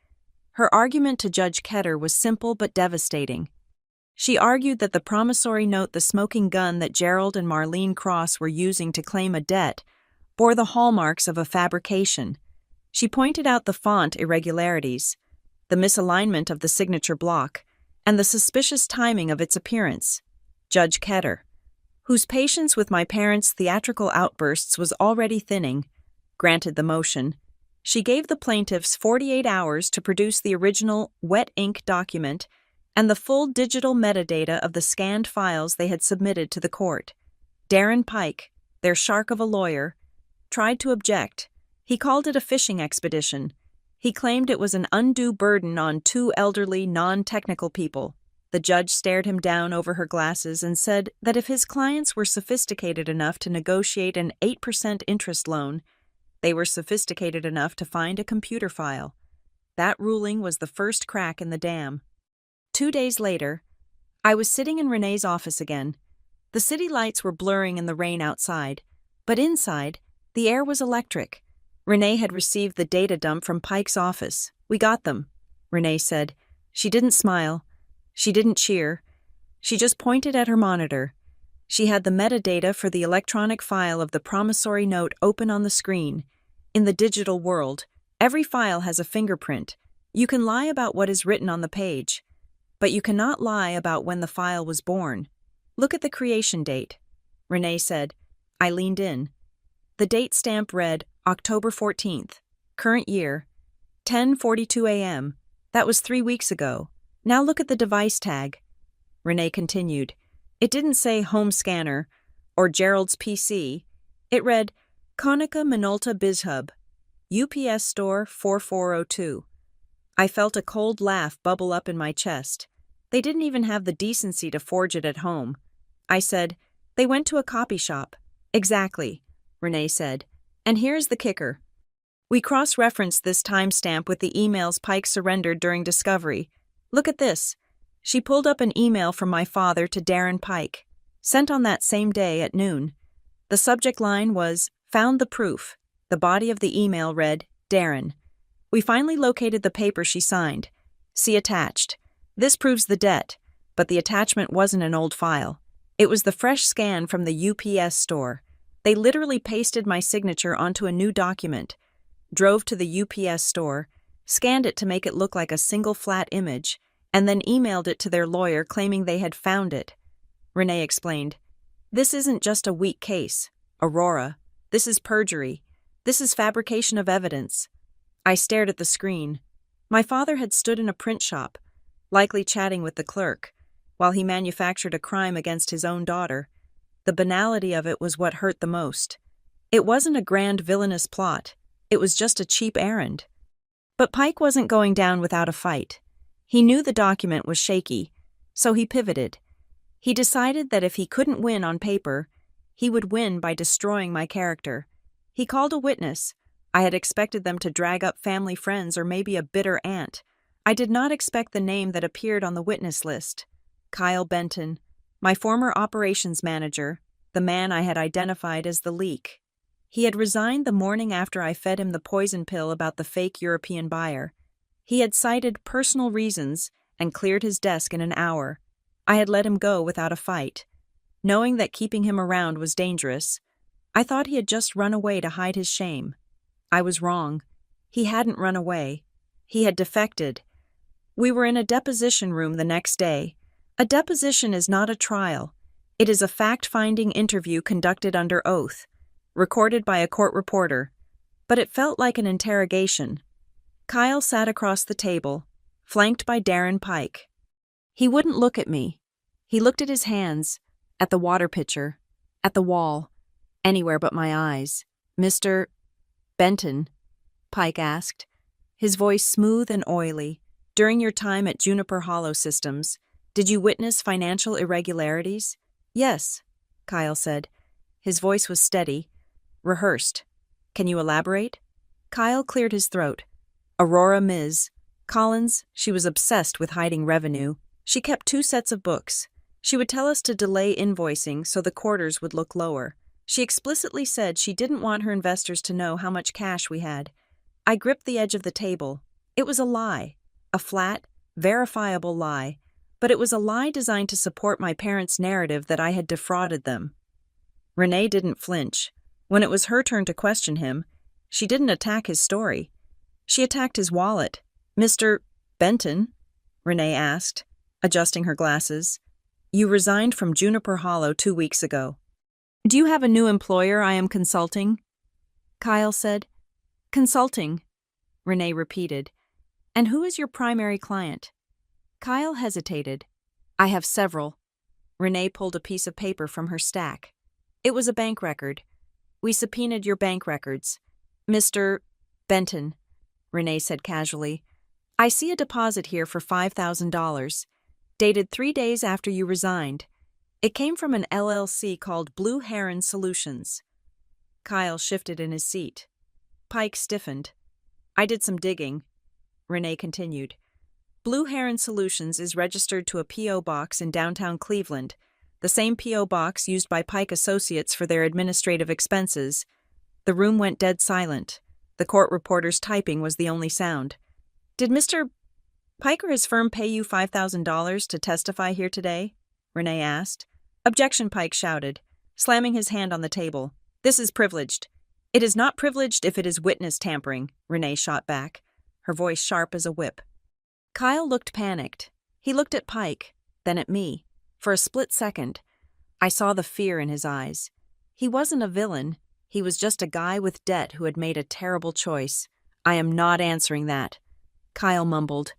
Her argument to Judge Ketter was simple but devastating. She argued that the promissory note, the smoking gun that Gerald and Marlene Cross were using to claim a debt, bore the hallmarks of a fabrication. She pointed out the font irregularities, the misalignment of the signature block, and the suspicious timing of its appearance. Judge Ketter, whose patience with my parents' theatrical outbursts was already thinning, granted the motion. She gave the plaintiffs 48 hours to produce the original wet ink document and the full digital metadata of the scanned files they had submitted to the court. Darren Pike, their shark of a lawyer, tried to object. He called it a fishing expedition. He claimed it was an undue burden on two elderly, non-technical people. The judge stared him down over her glasses and said that if his clients were sophisticated enough to negotiate an 8% interest loan, they were sophisticated enough to find a computer file. That ruling was the first crack in the dam. 2 days later, I was sitting in Renee's office again. The city lights were blurring in the rain outside, but inside, the air was electric. Renee had received the data dump from Pike's office. "We got them," Renee said. She didn't smile. She didn't cheer. She just pointed at her monitor. She had the metadata for the electronic file of the promissory note open on the screen. In the digital world, every file has a fingerprint. You can lie about what is written on the page, but you cannot lie about when the file was born. "Look at the creation date," Renee said. I leaned in. The date stamp read October 14th, current year, 10:42 a.m. That was 3 weeks ago. Now look at the device tag. Renee continued. It didn't say home scanner or Gerald's PC. It read Konica Minolta BizHub, UPS store 4402. I felt a cold laugh bubble up in my chest. They didn't even have the decency to forge it at home. I said, "They went to a copy shop." "Exactly," Renee said. "And here's the kicker. We cross-referenced this timestamp with the emails Pike surrendered during discovery. Look at this." She pulled up an email from my father to Darren Pike, sent on that same day at noon. The subject line was, "Found the proof." The body of the email read, "Darren. We finally located the paper she signed. See attached. This proves the debt, but the attachment wasn't an old file. It was the fresh scan from the UPS store. They literally pasted my signature onto a new document, drove to the UPS store, scanned it to make it look like a single flat image, and then emailed it to their lawyer claiming they had found it." Renee explained. "This isn't just a weak case, Aurora. This is perjury. This is fabrication of evidence." I stared at the screen. My father had stood in a print shop, likely chatting with the clerk, while he manufactured a crime against his own daughter. The banality of it was what hurt the most. It wasn't a grand villainous plot. It was just a cheap errand. But Pike wasn't going down without a fight. He knew the document was shaky, so he pivoted. He decided that if he couldn't win on paper, he would win by destroying my character. He called a witness. I had expected them to drag up family friends or maybe a bitter aunt. I did not expect the name that appeared on the witness list. Kyle Benton, my former operations manager, the man I had identified as the leak. He had resigned the morning after I fed him the poison pill about the fake European buyer. He had cited personal reasons and cleared his desk in an hour. I had let him go without a fight. Knowing that keeping him around was dangerous, I thought he had just run away to hide his shame. I was wrong. He hadn't run away. He had defected. We were in a deposition room the next day. A deposition is not a trial. It is a fact-finding interview conducted under oath, recorded by a court reporter, but it felt like an interrogation. Kyle sat across the table, flanked by Darren Pike. He wouldn't look at me. He looked at his hands, at the water pitcher, at the wall, anywhere but my eyes. "Mr. Benton," Pike asked, his voice smooth and oily. "During your time at Juniper Hollow Systems, did you witness financial irregularities?" "Yes," Kyle said. His voice was steady, rehearsed. "Can you elaborate?" Kyle cleared his throat. "Aurora Ms. Collins, she was obsessed with hiding revenue. She kept 2 sets of books. She would tell us to delay invoicing so the quarters would look lower. She explicitly said she didn't want her investors to know how much cash we had. I gripped the edge of the table. It was a lie, a flat, verifiable lie, but it was a lie designed to support my parents' narrative that I had defrauded them." Renee didn't flinch. When it was her turn to question him, she didn't attack his story. She attacked his wallet. "Mr. Benton?" Renee asked, adjusting her glasses. "You resigned from Juniper Hollow 2 weeks ago. Do you have a new employer I am consulting?" Kyle said. "Consulting," Renee repeated. "And who is your primary client?" Kyle hesitated. "I have several." Renee pulled a piece of paper from her stack. It was a bank record. We subpoenaed your bank records. Mr. Benton, Renee said casually. I see a deposit here for $5,000, dated 3 days after you resigned. It came from an LLC called Blue Heron Solutions. Kyle shifted in his seat. Pike stiffened. I did some digging, Renee continued. Blue Heron Solutions is registered to a P.O. box in downtown Cleveland, the same P.O. box used by Pike Associates for their administrative expenses. The room went dead silent. The court reporter's typing was the only sound. Did Mr. Pike or his firm pay you $5,000 to testify here today? Renee asked. Objection, Pike shouted, slamming his hand on the table. This is privileged. It is not privileged if it is witness tampering, Renee shot back, her voice sharp as a whip. Kyle looked panicked. He looked at Pike, then at me. For a split second, I saw the fear in his eyes. He wasn't a villain. He was just a guy with debt who had made a terrible choice. I am not answering that. Kyle mumbled.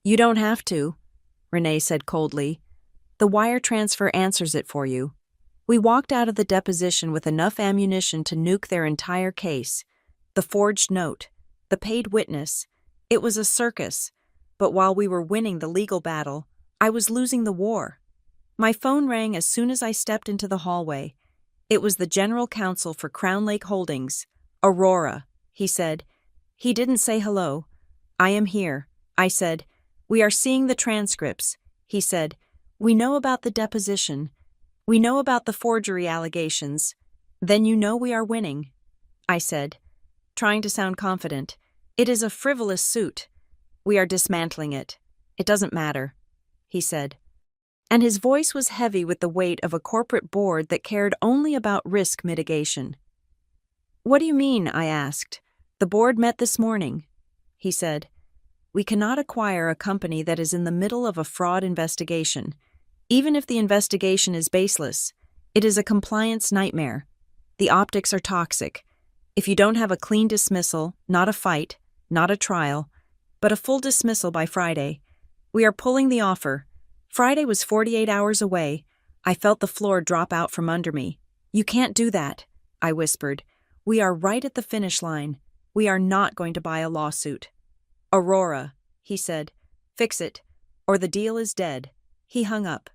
You don't have to, Renee said coldly. The wire transfer answers it for you. We walked out of the deposition with enough ammunition to nuke their entire case. The forged note, the paid witness. It was a circus. But while we were winning the legal battle, I was losing the war. My phone rang as soon as I stepped into the hallway. It was the general counsel for Crown Lake Holdings, Aurora, he said. He didn't say hello. I am here, I said. We are seeing the transcripts, he said. We know about the deposition. We know about the forgery allegations. Then you know we are winning, I said, trying to sound confident. It is a frivolous suit. We are dismantling it. It doesn't matter, he said. And his voice was heavy with the weight of a corporate board that cared only about risk mitigation. What do you mean? I asked. The board met this morning, he said. We cannot acquire a company that is in the middle of a fraud investigation. Even if the investigation is baseless, it is a compliance nightmare. The optics are toxic. If you don't have a clean dismissal, not a fight, not a trial, but a full dismissal by Friday, we are pulling the offer. Friday was 48 hours away. I felt the floor drop out from under me. You can't do that, I whispered. We are right at the finish line. We are not going to buy a lawsuit. Aurora, he said. Fix it, or the deal is dead. He hung up.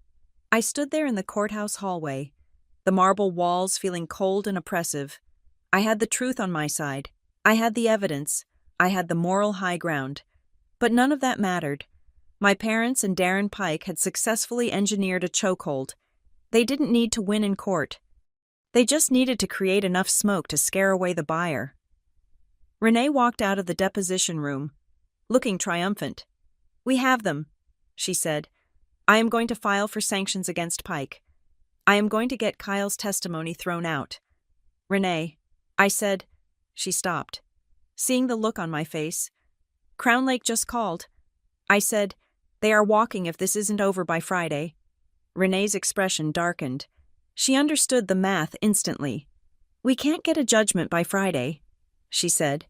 I stood there in the courthouse hallway, the marble walls feeling cold and oppressive. I had the truth on my side. I had the evidence. I had the moral high ground. But none of that mattered. My parents and Darren Pike had successfully engineered a chokehold. They didn't need to win in court. They just needed to create enough smoke to scare away the buyer. Renee walked out of the deposition room, looking triumphant. We have them, she said. I am going to file for sanctions against Pike. I am going to get Kyle's testimony thrown out. Renee, I said. She stopped, seeing the look on my face. Crown Lake just called. I said, they are walking if this isn't over by Friday. Renee's expression darkened. She understood the math instantly. We can't get a judgment by Friday, she said.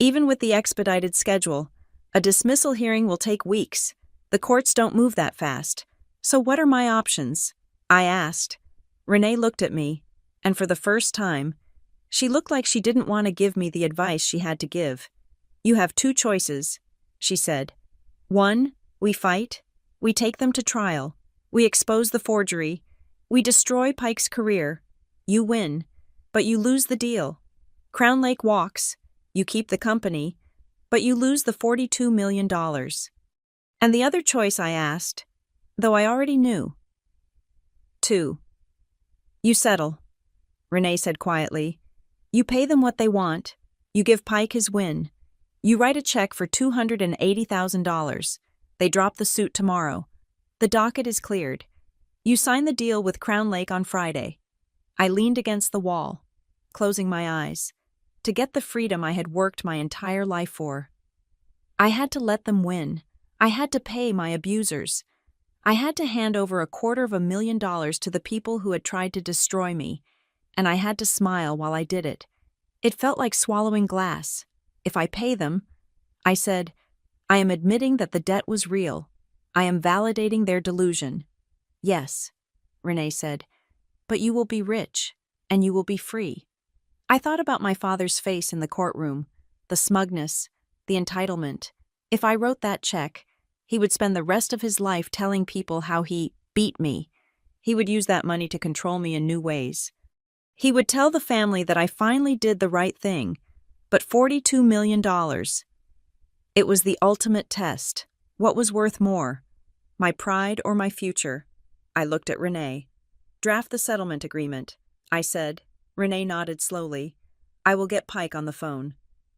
Even with the expedited schedule, a dismissal hearing will take weeks. The courts don't move that fast. So what are my options? I asked. Renee looked at me, and for the first time, she looked like she didn't want to give me the advice she had to give. You have 2 choices, she said. 1, we fight. We take them to trial. We expose the forgery. We destroy Pike's career. You win, but you lose the deal. Crown Lake walks. You keep the company, but you lose the $42 million. And the other choice I asked, though I already knew. 2. You settle, Renee said quietly. You pay them what they want. You give Pike his win. You write a check for $280,000. They drop the suit tomorrow. The docket is cleared. You sign the deal with Crown Lake on Friday. I leaned against the wall, closing my eyes, to get the freedom I had worked my entire life for. I had to let them win. I had to pay my abusers. I had to hand over $250,000 to the people who had tried to destroy me, and I had to smile while I did it. It felt like swallowing glass. If I pay them, I said, I am admitting that the debt was real. I am validating their delusion. Yes, Renee said, but you will be rich. and you will be free. I thought about my father's face in the courtroom, the smugness, the entitlement. If I wrote that check, he would spend the rest of his life telling people how he beat me. He would use that money to control me in new ways. He would tell the family that I finally did the right thing, but $42 million. It was the ultimate test. What was worth more? My pride or my future? I looked at Renee. Draft the settlement agreement, I said. Renee nodded slowly. I will get Pike on the phone.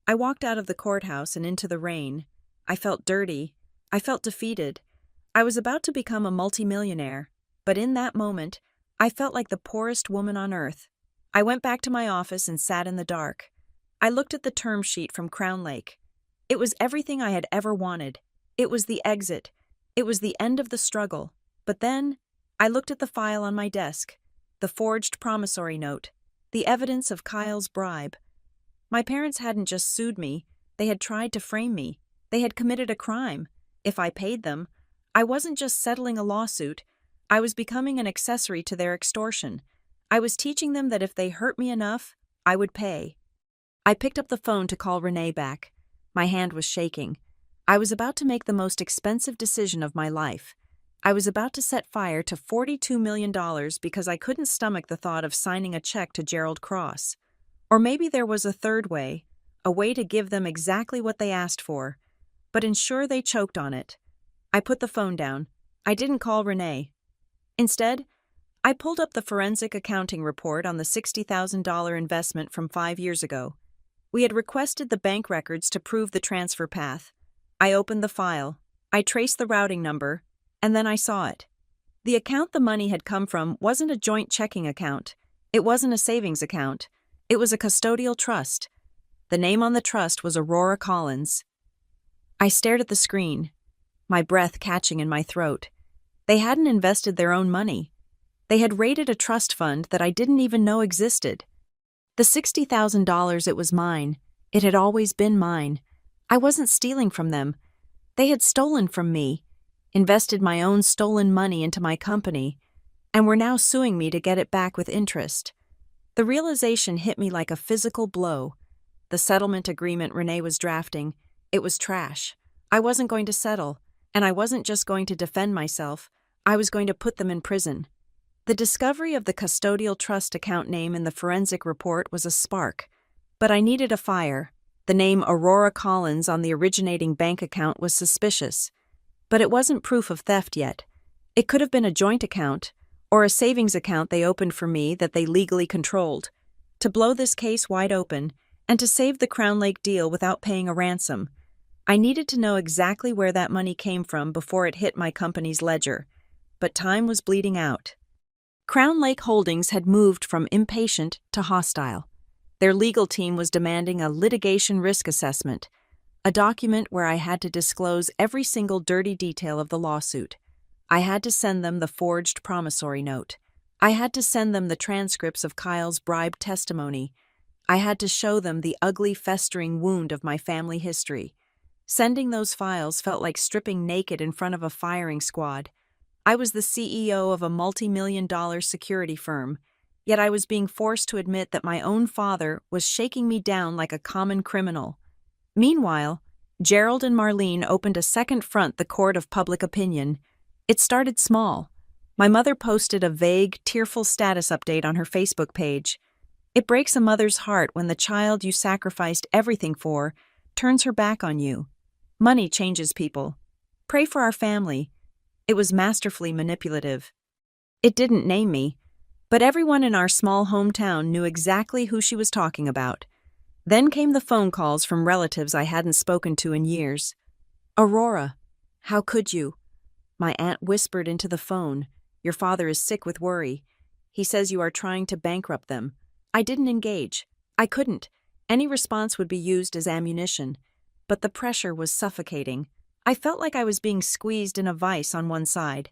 I walked out of the courthouse and into the rain. I felt dirty. I felt defeated. I was about to become a multimillionaire, but in that moment, I felt like the poorest woman on earth. I went back to my office and sat in the dark. I looked at the term sheet from Crown Lake. It was everything I had ever wanted. It was the exit. It was the end of the struggle. But then, I looked at the file on my desk, the forged promissory note, the evidence of Kyle's bribe. My parents hadn't just sued me, they had tried to frame me. They had committed a crime. If I paid them, I wasn't just settling a lawsuit, I was becoming an accessory to their extortion. I was teaching them that if they hurt me enough, I would pay. I picked up the phone to call Renee back. My hand was shaking. I was about to make the most expensive decision of my life. I was about to set fire to $42 million because I couldn't stomach the thought of signing a check to Gerald Cross. Or maybe there was a third way, a way to give them exactly what they asked for, but ensure they choked on it. I put the phone down. I didn't call Renee. Instead, I pulled up the forensic accounting report on the $60,000 investment from 5 years ago. We had requested the bank records to prove the transfer path. I opened the file. I traced the routing number, and then I saw it. The account the money had come from wasn't a joint checking account. It wasn't a savings account. It was a custodial trust. The name on the trust was Aurora Collins. I stared at the screen, my breath catching in my throat. They hadn't invested their own money. They had raided a trust fund that I didn't even know existed. The $60,000, it was mine. It had always been mine. I wasn't stealing from them. They had stolen from me, invested my own stolen money into my company, and were now suing me to get it back with interest. The realization hit me like a physical blow. The settlement agreement Renee was drafting, it was trash. I wasn't going to settle, and I wasn't just going to defend myself. I was going to put them in prison. The discovery of the custodial trust account name in the forensic report was a spark, but I needed a fire. The name Aurora Collins on the originating bank account was suspicious, but it wasn't proof of theft yet. It could have been a joint account, or a savings account they opened for me that they legally controlled. To blow this case wide open, and to save the Crown Lake deal without paying a ransom, I needed to know exactly where that money came from before it hit my company's ledger. But time was bleeding out. Crown Lake Holdings had moved from impatient to hostile. Their legal team was demanding a litigation risk assessment, a document where I had to disclose every single dirty detail of the lawsuit. I had to send them the forged promissory note. I had to send them the transcripts of Kyle's bribe testimony. I had to show them the ugly, festering wound of my family history. Sending those files felt like stripping naked in front of a firing squad. I was the CEO of a multi-million-dollar security firm, yet I was being forced to admit that my own father was shaking me down like a common criminal. Meanwhile, Gerald and Marlene opened a second front, the court of public opinion. It started small. My mother posted a vague, tearful status update on her Facebook page. It breaks a mother's heart when the child you sacrificed everything for turns her back on you. Money changes people. Pray for our family. It was masterfully manipulative. It didn't name me, but everyone in our small hometown knew exactly who she was talking about. Then came the phone calls from relatives I hadn't spoken to in years. "Aurora, how could you?" My aunt whispered into the phone. "Your father is sick with worry. He says you are trying to bankrupt them." I didn't engage. I couldn't. Any response would be used as ammunition. But the pressure was suffocating. I felt like I was being squeezed in a vice on one side,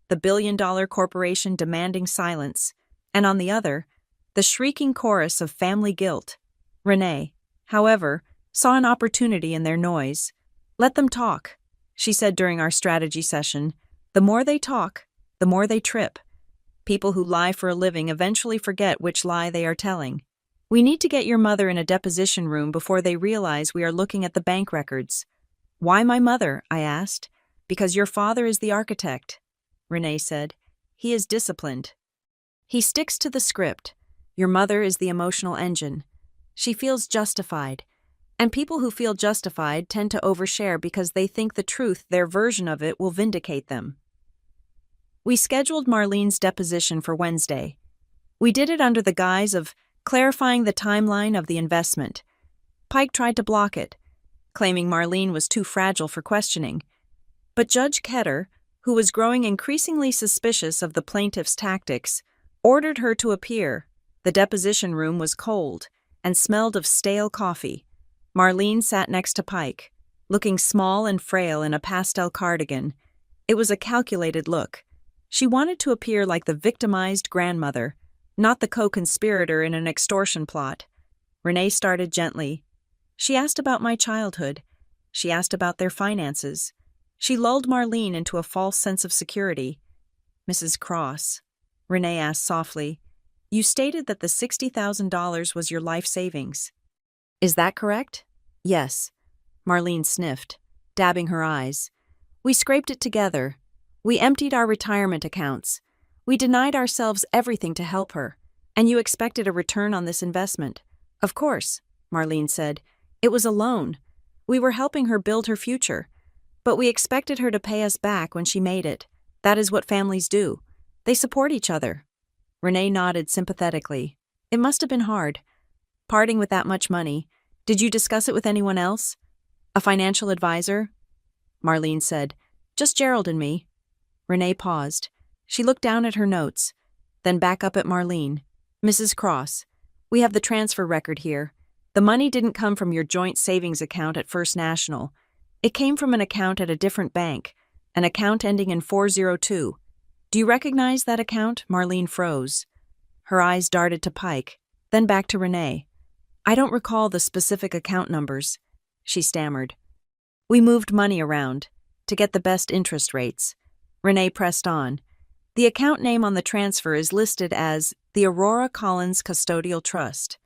the billion-dollar corporation demanding silence, and on the other, the shrieking chorus of family guilt. Renee, however, saw an opportunity in their noise. "Let them talk," she said during our strategy session. "The more they talk, the more they trip." People who lie for a living eventually forget which lie they are telling. We need to get your mother in a deposition room before they realize we are looking at the bank records. Why my mother? I asked. Because your father is the architect, Renee said. He is disciplined. He sticks to the script. Your mother is the emotional engine. She feels justified. And people who feel justified tend to overshare because they think the truth, their version of it, will vindicate them. We scheduled Marlene's deposition for Wednesday. We did it under the guise of clarifying the timeline of the investment. Pike tried to block it, claiming Marlene was too fragile for questioning. But Judge Ketter, who was growing increasingly suspicious of the plaintiff's tactics, ordered her to appear. The deposition room was cold and smelled of stale coffee. Marlene sat next to Pike, looking small and frail in a pastel cardigan. It was a calculated look. She wanted to appear like the victimized grandmother, not the co-conspirator in an extortion plot. Renee started gently. She asked about my childhood. She asked about their finances. She lulled Marlene into a false sense of security. Mrs. Cross, Renee asked softly, you stated that the $60,000 was your life savings. Is that correct? Yes. Marlene sniffed, dabbing her eyes. We scraped it together. We emptied our retirement accounts. We denied ourselves everything to help her. And you expected a return on this investment. Of course, Marlene said. It was a loan. We were helping her build her future. But we expected her to pay us back when she made it. That is what families do. They support each other. Renee nodded sympathetically. It must have been hard. Parting with that much money. Did you discuss it with anyone else? A financial advisor? Marlene said. Just Gerald and me. Renee paused. She looked down at her notes, then back up at Marlene. Mrs. Cross, we have the transfer record here. The money didn't come from your joint savings account at First National. It came from an account at a different bank, an account ending in 402. Do you recognize that account? Marlene froze. Her eyes darted to Pike, then back to Renee. I don't recall the specific account numbers, she stammered. We moved money around to get the best interest rates. Renee pressed on. The account name on the transfer is listed as the Aurora Collins Custodial Trust.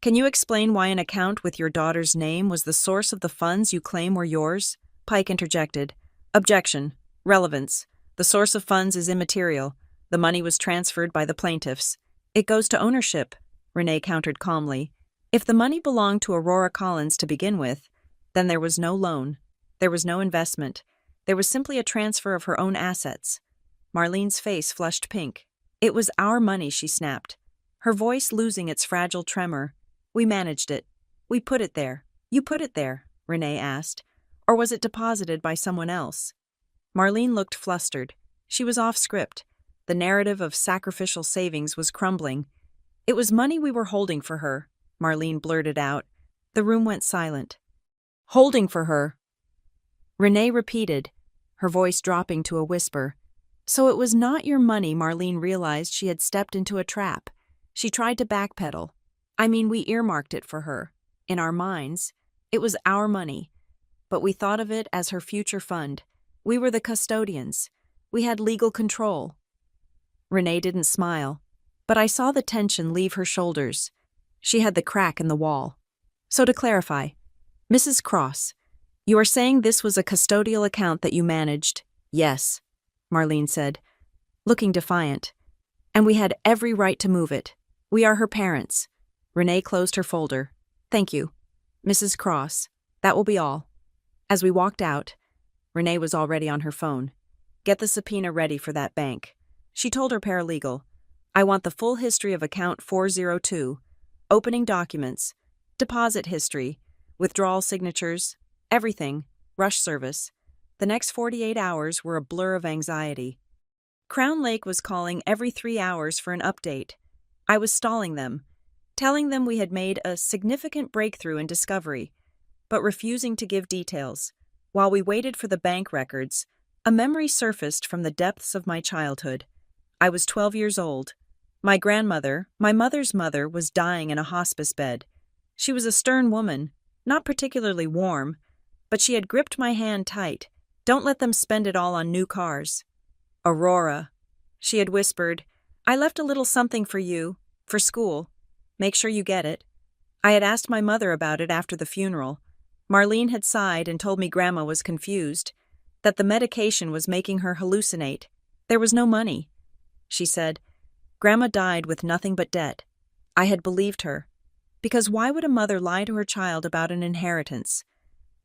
Can you explain why an account with your daughter's name was the source of the funds you claim were yours? Pike interjected. Objection. Relevance. The source of funds is immaterial. The money was transferred by the plaintiffs. It goes to ownership, Renee countered calmly. If the money belonged to Aurora Collins to begin with, then there was no loan. There was no investment. There was simply a transfer of her own assets. Marlene's face flushed pink. It was our money, she snapped, her voice losing its fragile tremor. We managed it. We put it there. You put it there, Renee asked. Or was it deposited by someone else? Marlene looked flustered. She was off script. The narrative of sacrificial savings was crumbling. It was money we were holding for her, Marlene blurted out. The room went silent. Holding for her. Renee repeated, her voice dropping to a whisper. So it was not your money. Marlene realized she had stepped into a trap. She tried to backpedal. I mean, we earmarked it for her. In our minds, it was our money. But we thought of it as her future fund. We were the custodians. We had legal control. Renee didn't smile, but I saw the tension leave her shoulders. She had the crack in the wall. So to clarify, Mrs. Cross, you are saying this was a custodial account that you managed? Yes, Marlene said, looking defiant. And we had every right to move it. We are her parents. Renee closed her folder. Thank you, Mrs. Cross. That will be all. As we walked out, Renee was already on her phone. Get the subpoena ready for that bank. She told her paralegal. I want the full history of account 402, opening documents, deposit history, withdrawal signatures, everything, rush service. The next 48 hours were a blur of anxiety. Crown Lake was calling every 3 hours for an update. I was stalling them, telling them we had made a significant breakthrough in discovery, but refusing to give details. While we waited for the bank records, a memory surfaced from the depths of my childhood. I was 12 years old. My grandmother, my mother's mother, was dying in a hospice bed. She was a stern woman, not particularly warm, but she had gripped my hand tight. Don't let them spend it all on new cars. Aurora, she had whispered, I left a little something for you, for school. Make sure you get it. I had asked my mother about it after the funeral. Marlene had sighed and told me Grandma was confused, that the medication was making her hallucinate. There was no money. She said, Grandma died with nothing but debt. I had believed her. Because why would a mother lie to her child about an inheritance?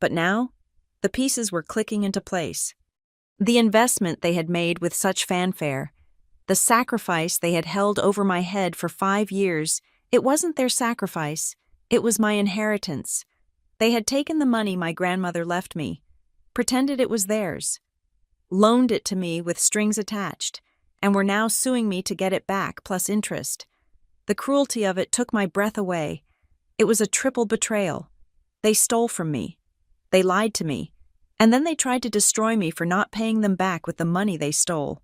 But now, the pieces were clicking into place. The investment they had made with such fanfare, the sacrifice they had held over my head for 5 years, it wasn't their sacrifice, it was my inheritance. They had taken the money my grandmother left me, pretended it was theirs, loaned it to me with strings attached, and were now suing me to get it back plus interest. The cruelty of it took my breath away. It was a triple betrayal. They stole from me. They lied to me. And then they tried to destroy me for not paying them back with the money they stole.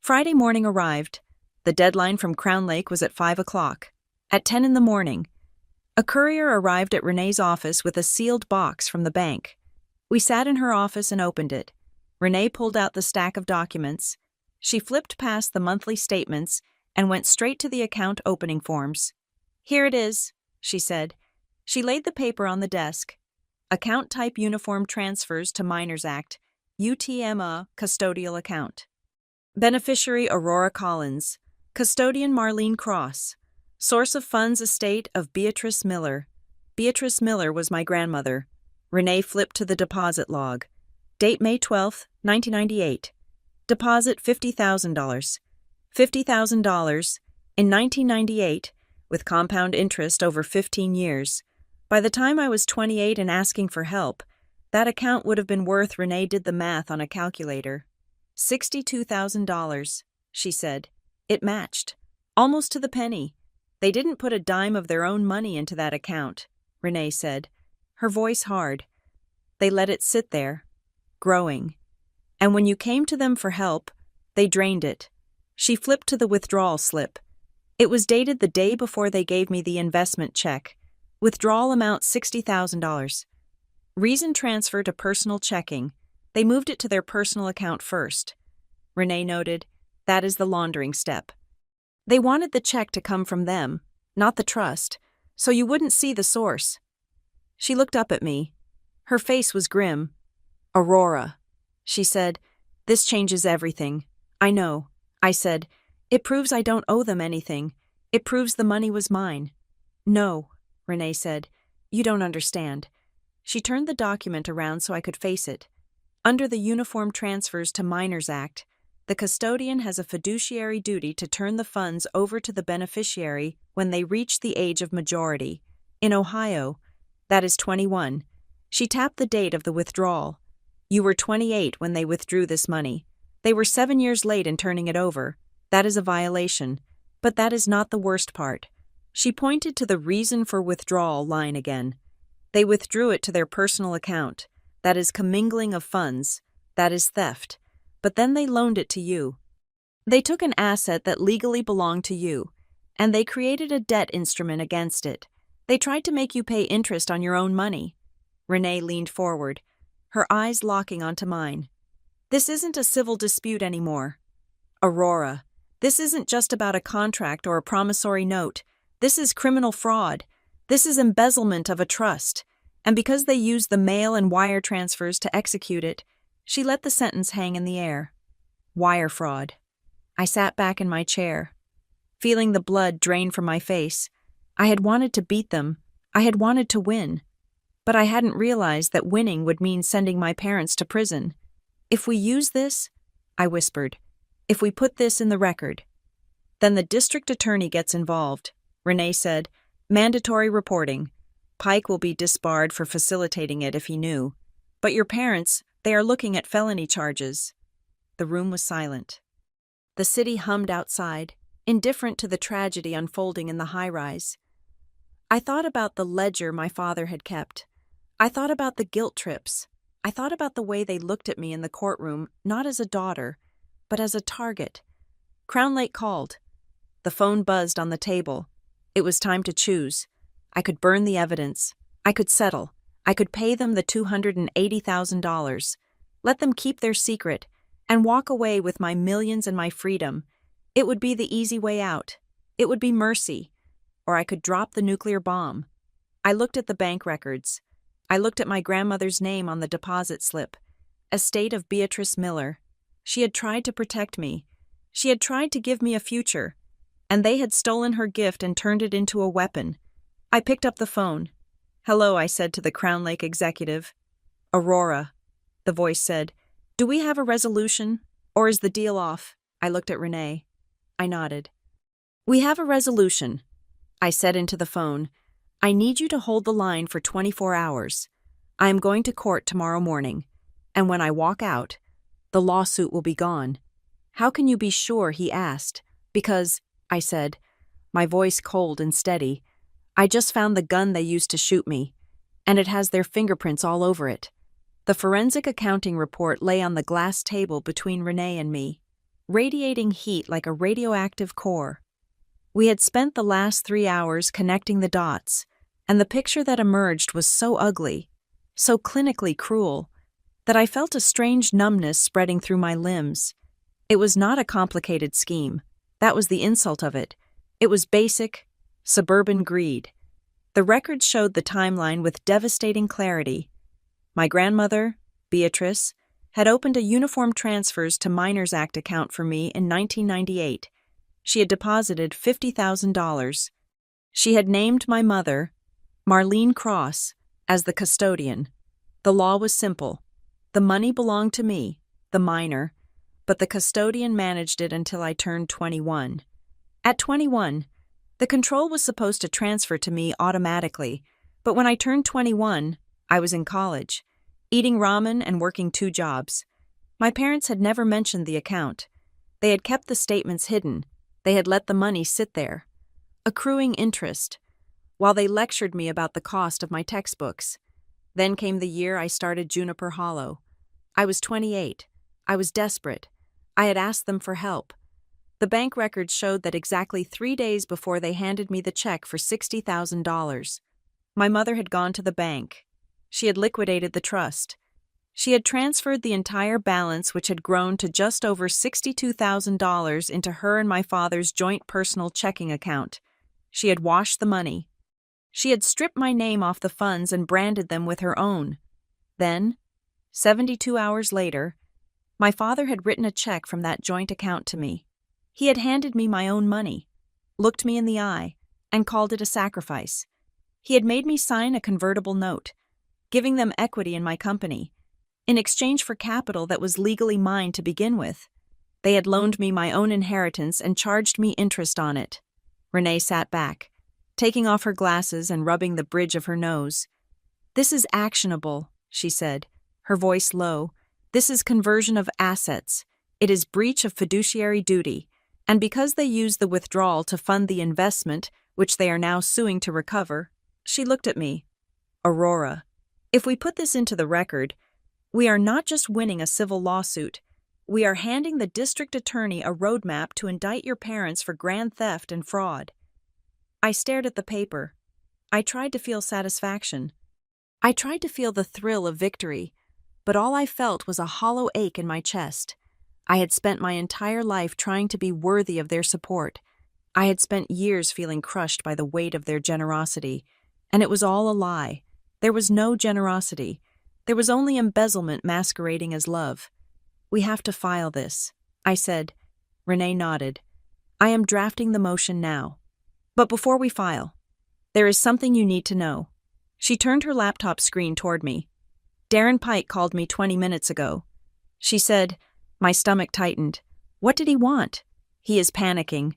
Friday morning arrived. The deadline from Crown Lake was at 5 o'clock. At 10 in the morning, a courier arrived at Renee's office with a sealed box from the bank. We sat in her office and opened it. Renee pulled out the stack of documents. She flipped past the monthly statements and went straight to the account opening forms. Here it is, she said. She laid the paper on the desk. Account type uniform transfers to Minors Act, UTMA custodial account. Beneficiary Aurora Collins. Custodian Marlene Cross. Source of funds estate of Beatrice Miller. Beatrice Miller was my grandmother. Renee flipped to the deposit log. Date May 12, 1998. Deposit $50,000. $50,000 in 1998 with compound interest over 15 years. By the time I was 28 and asking for help, that account would have been worth, Renee did the math on a calculator, $62,000, she said. It matched. Almost to the penny. They didn't put a dime of their own money into that account, Renee said, her voice hard. They let it sit there, growing. And when you came to them for help, they drained it. She flipped to the withdrawal slip. It was dated the day before they gave me the investment check. Withdrawal amount $60,000. Reason transfer to personal checking. They moved it to their personal account first. Renee noted, that is the laundering step. They wanted the check to come from them, not the trust, so you wouldn't see the source. She looked up at me. Her face was grim. Aurora, she said, this changes everything. I know. I said, it proves I don't owe them anything. It proves the money was mine. No, Renee said, you don't understand. She turned the document around so I could face it. Under the Uniform Transfers to Minors Act, the custodian has a fiduciary duty to turn the funds over to the beneficiary when they reach the age of majority. In Ohio, that is 21. She tapped the date of the withdrawal. You were 28 when they withdrew this money. They were 7 years late in turning it over. That is a violation. But that is not the worst part. She pointed to the reason for withdrawal line again. They withdrew it to their personal account. That is commingling of funds. That is theft. But then they loaned it to you. They took an asset that legally belonged to you, and they created a debt instrument against it. They tried to make you pay interest on your own money. Renee leaned forward, her eyes locking onto mine. This isn't a civil dispute anymore. Aurora, this isn't just about a contract or a promissory note. This is criminal fraud. This is embezzlement of a trust. And because they used the mail and wire transfers to execute it, she let the sentence hang in the air. Wire fraud. I sat back in my chair, feeling the blood drain from my face. I had wanted to beat them. I had wanted to win. But I hadn't realized that winning would mean sending my parents to prison. If we use this, I whispered, if we put this in the record, then the district attorney gets involved. Renee said, mandatory reporting. Pike will be disbarred for facilitating it if he knew. But your parents, they are looking at felony charges. The room was silent. The city hummed outside, indifferent to the tragedy unfolding in the high-rise. I thought about the ledger my father had kept. I thought about the guilt trips. I thought about the way they looked at me in the courtroom, not as a daughter, but as a target. Crown Lake called. The phone buzzed on the table. It was time to choose. I could burn the evidence. I could settle. I could pay them the $280,000. Let them keep their secret and walk away with my millions and my freedom. It would be the easy way out. It would be mercy. Or I could drop the nuclear bomb. I looked at the bank records. I looked at my grandmother's name on the deposit slip. Estate of Beatrice Miller. She had tried to protect me. She had tried to give me a future. And they had stolen her gift and turned it into a weapon. I picked up the phone. "Hello," I said to the Crown Lake executive. "Aurora," the voice said. "Do we have a resolution? Or is the deal off?" I looked at Renee. I nodded. "We have a resolution," I said into the phone. "I need you to hold the line for 24 hours. I am going to court tomorrow morning, and when I walk out, the lawsuit will be gone." "How can you be sure?" he asked. "Because," I said, my voice cold and steady, "I just found the gun they used to shoot me, and it has their fingerprints all over it." The forensic accounting report lay on the glass table between Renee and me, radiating heat like a radioactive core. We had spent the last 3 hours connecting the dots, and the picture that emerged was so ugly, so clinically cruel, that I felt a strange numbness spreading through my limbs. It was not a complicated scheme. That was the insult of it. It was basic, suburban greed. The records showed the timeline with devastating clarity. My grandmother, Beatrice, had opened a Uniform Transfers to Minors Act account for me in 1998. She had deposited $50,000. She had named my mother, Marlene Cross, as the custodian. The law was simple. The money belonged to me, the minor, but the custodian managed it until I turned 21. At 21, the control was supposed to transfer to me automatically, but when I turned 21, I was in college, eating ramen and working 2 jobs. My parents had never mentioned the account. They had kept the statements hidden. They had let the money sit there, accruing interest, while they lectured me about the cost of my textbooks. Then came the year I started Juniper Hollow. I was 28. I was desperate. I had asked them for help. The bank records showed that exactly 3 days before they handed me the check for $60,000, my mother had gone to the bank. She had liquidated the trust. She had transferred the entire balance, which had grown to just over $62,000, into her and my father's joint personal checking account. She had washed the money. She had stripped my name off the funds and branded them with her own. Then, 72 hours later, my father had written a check from that joint account to me. He had handed me my own money, looked me in the eye, and called it a sacrifice. He had made me sign a convertible note, giving them equity in my company, in exchange for capital that was legally mine to begin with. They had loaned me my own inheritance and charged me interest on it. Renee sat back, taking off her glasses and rubbing the bridge of her nose. "This is actionable," she said, her voice low. "This is conversion of assets. It is breach of fiduciary duty. And because they used the withdrawal to fund the investment, which they are now suing to recover," she looked at me. "Aurora, if we put this into the record, we are not just winning a civil lawsuit. We are handing the district attorney a roadmap to indict your parents for grand theft and fraud." I stared at the paper. I tried to feel satisfaction. I tried to feel the thrill of victory, but all I felt was a hollow ache in my chest. I had spent my entire life trying to be worthy of their support. I had spent years feeling crushed by the weight of their generosity, and it was all a lie. There was no generosity. There was only embezzlement masquerading as love. "We have to file this," I said. Renee nodded. "I am drafting the motion now. But before we file, there is something you need to know." She turned her laptop screen toward me. "Darren Pike called me 20 minutes ago." She said. My stomach tightened. "What did he want?" "He is panicking."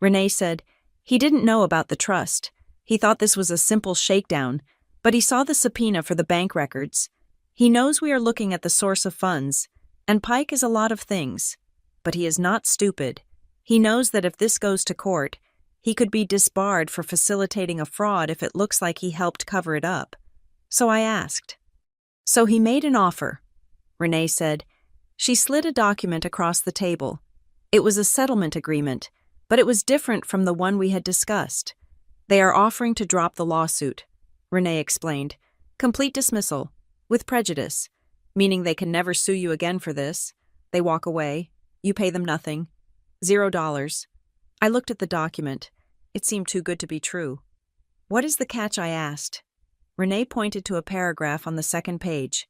Renee said. "He didn't know about the trust. He thought this was a simple shakedown, but he saw the subpoena for the bank records. He knows we are looking at the source of funds, and Pike is a lot of things. But he is not stupid. He knows that if this goes to court, he could be disbarred for facilitating a fraud if it looks like he helped cover it up." So I asked. "So he made an offer," Renee said. She slid a document across the table. It was a settlement agreement, but it was different from the one we had discussed. "They are offering to drop the lawsuit," Renee explained. "Complete dismissal, with prejudice, meaning they can never sue you again for this. They walk away. You pay them nothing. $0. I looked at the document. It seemed too good to be true. What is the catch? I asked. Renee pointed to a paragraph on the second page.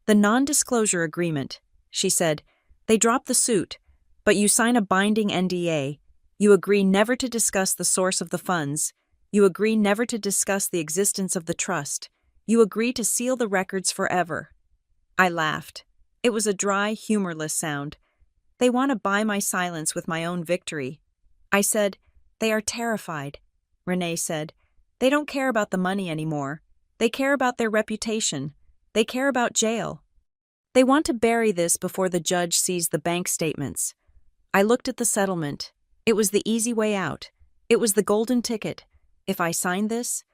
The non-disclosure agreement, she said. They drop the suit, but you sign a binding NDA. You agree never to discuss the source of the funds. You agree never to discuss the existence of the trust. You agree to seal the records forever. I laughed. It was a dry, humorless sound. They want to buy my silence with my own victory. I said, they are terrified. Renee said, they don't care about the money anymore. They care about their reputation. They care about jail. They want to bury this before the judge sees the bank statements. I looked at the settlement. It was the easy way out. It was the golden ticket. If I signed this,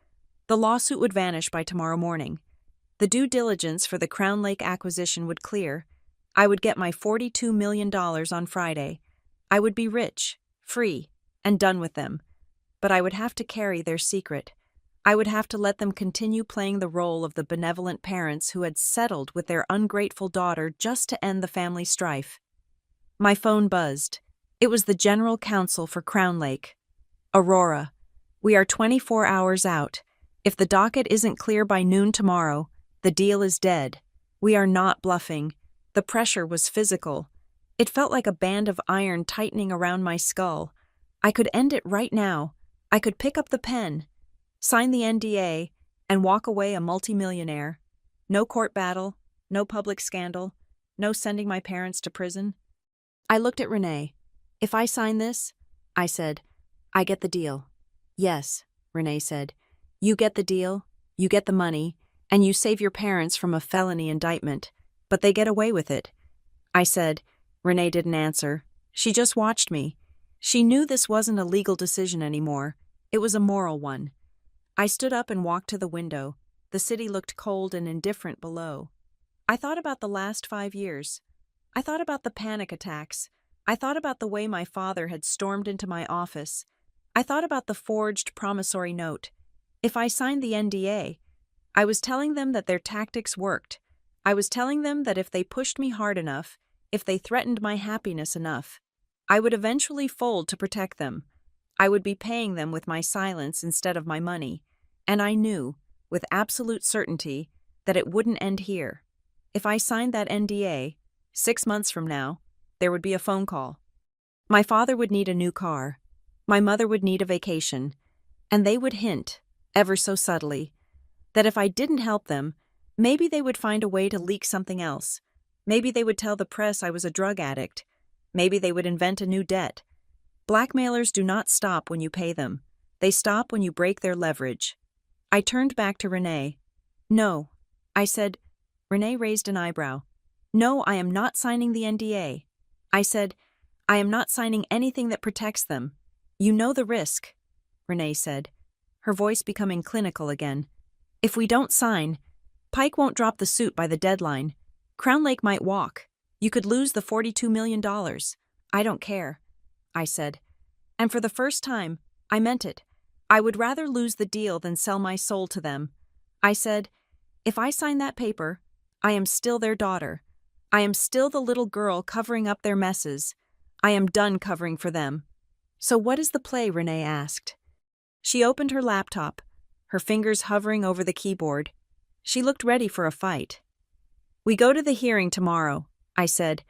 the lawsuit would vanish by tomorrow morning. The due diligence for the Crown Lake acquisition would clear. I would get my $42 million on Friday. I would be rich, free, and done with them. But I would have to carry their secret. I would have to let them continue playing the role of the benevolent parents who had settled with their ungrateful daughter just to end the family strife. My phone buzzed. It was the general counsel for Crown Lake. Aurora, we are 24 hours out. If the docket isn't clear by noon tomorrow, the deal is dead. We are not bluffing. The pressure was physical. It felt like a band of iron tightening around my skull. I could end it right now. I could pick up the pen, sign the NDA, and walk away a multimillionaire. No court battle, no public scandal, no sending my parents to prison. I looked at Renee. If I sign this, I said, I get the deal. Yes, Renee said. You get the deal, you get the money, and you save your parents from a felony indictment, but they get away with it. I said. Renee didn't answer. She just watched me. She knew this wasn't a legal decision anymore. It was a moral one. I stood up and walked to the window. The city looked cold and indifferent below. I thought about the last 5 years. I thought about the panic attacks. I thought about the way my father had stormed into my office. I thought about the forged promissory note. If I signed the NDA, I was telling them that their tactics worked. I was telling them that if they pushed me hard enough, if they threatened my happiness enough, I would eventually fold to protect them. I would be paying them with my silence instead of my money, and I knew, with absolute certainty, that it wouldn't end here. If I signed that NDA, 6 months from now, there would be a phone call. My father would need a new car. My mother would need a vacation. And they would hint, ever so subtly, that if I didn't help them, maybe they would find a way to leak something else. Maybe they would tell the press I was a drug addict. Maybe they would invent a new debt. Blackmailers do not stop when you pay them. They stop when you break their leverage. I turned back to Renee. No, I said. Renee raised an eyebrow. No, I am not signing the NDA. I said, I am not signing anything that protects them. You know the risk, Renee said, her voice becoming clinical again. If we don't sign, Pike won't drop the suit by the deadline. Crown Lake might walk. You could lose the $42 million. I don't care, I said. And for the first time, I meant it. I would rather lose the deal than sell my soul to them. I said, if I sign that paper, I am still their daughter. I am still the little girl covering up their messes. I am done covering for them. So what is the play? Renee asked. She opened her laptop, her fingers hovering over the keyboard. She looked ready for a fight. We go to the hearing tomorrow, I said,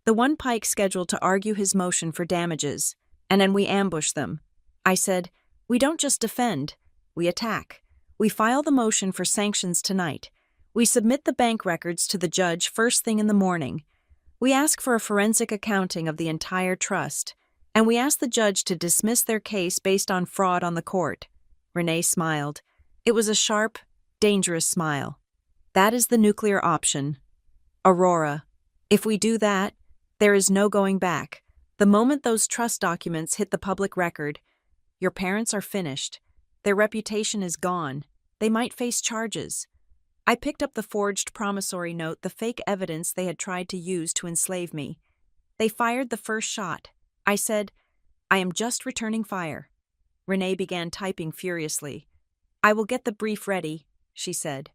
the one Pike scheduled to argue his motion for damages, and then we ambush them. I said, we don't just defend, we attack. We file the motion for sanctions tonight. We submit the bank records to the judge first thing in the morning. We ask for a forensic accounting of the entire trust, and we ask the judge to dismiss their case based on fraud on the court. Renee smiled. It was a sharp, dangerous smile. That is the nuclear option. Aurora, if we do that, there is no going back. The moment those trust documents hit the public record, your parents are finished. Their reputation is gone. They might face charges. I picked up the forged promissory note, the fake evidence they had tried to use to enslave me. They fired the first shot. I said, I am just returning fire. Renee began typing furiously. I will get the brief ready, she said.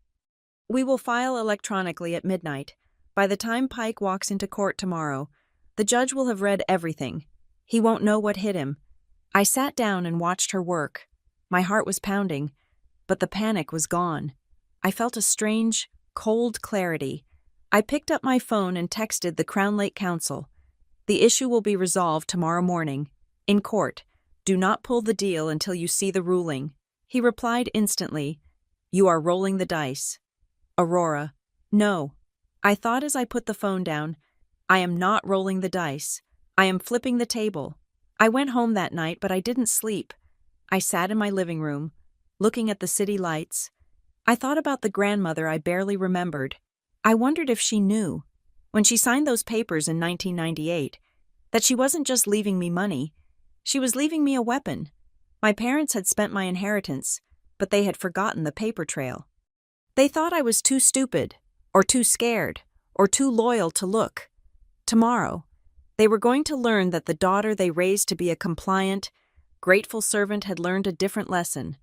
We will file electronically at midnight. By the time Pike walks into court tomorrow, the judge will have read everything. He won't know what hit him. I sat down and watched her work. My heart was pounding, but the panic was gone. I felt a strange, cold clarity. I picked up my phone and texted the Crown Lake Council. The issue will be resolved tomorrow morning. In court. Do not pull the deal until you see the ruling. He replied instantly, You are rolling the dice. Aurora. No. I thought as I put the phone down, I am not rolling the dice. I am flipping the table. I went home that night, but I didn't sleep. I sat in my living room, looking at the city lights. I thought about the grandmother I barely remembered. I wondered if she knew, when she signed those papers in 1998, that she wasn't just leaving me money, she was leaving me a weapon. My parents had spent my inheritance, but they had forgotten the paper trail. They thought I was too stupid, or too scared, or too loyal to look. Tomorrow, they were going to learn that the daughter they raised to be a compliant, grateful servant had learned a different lesson.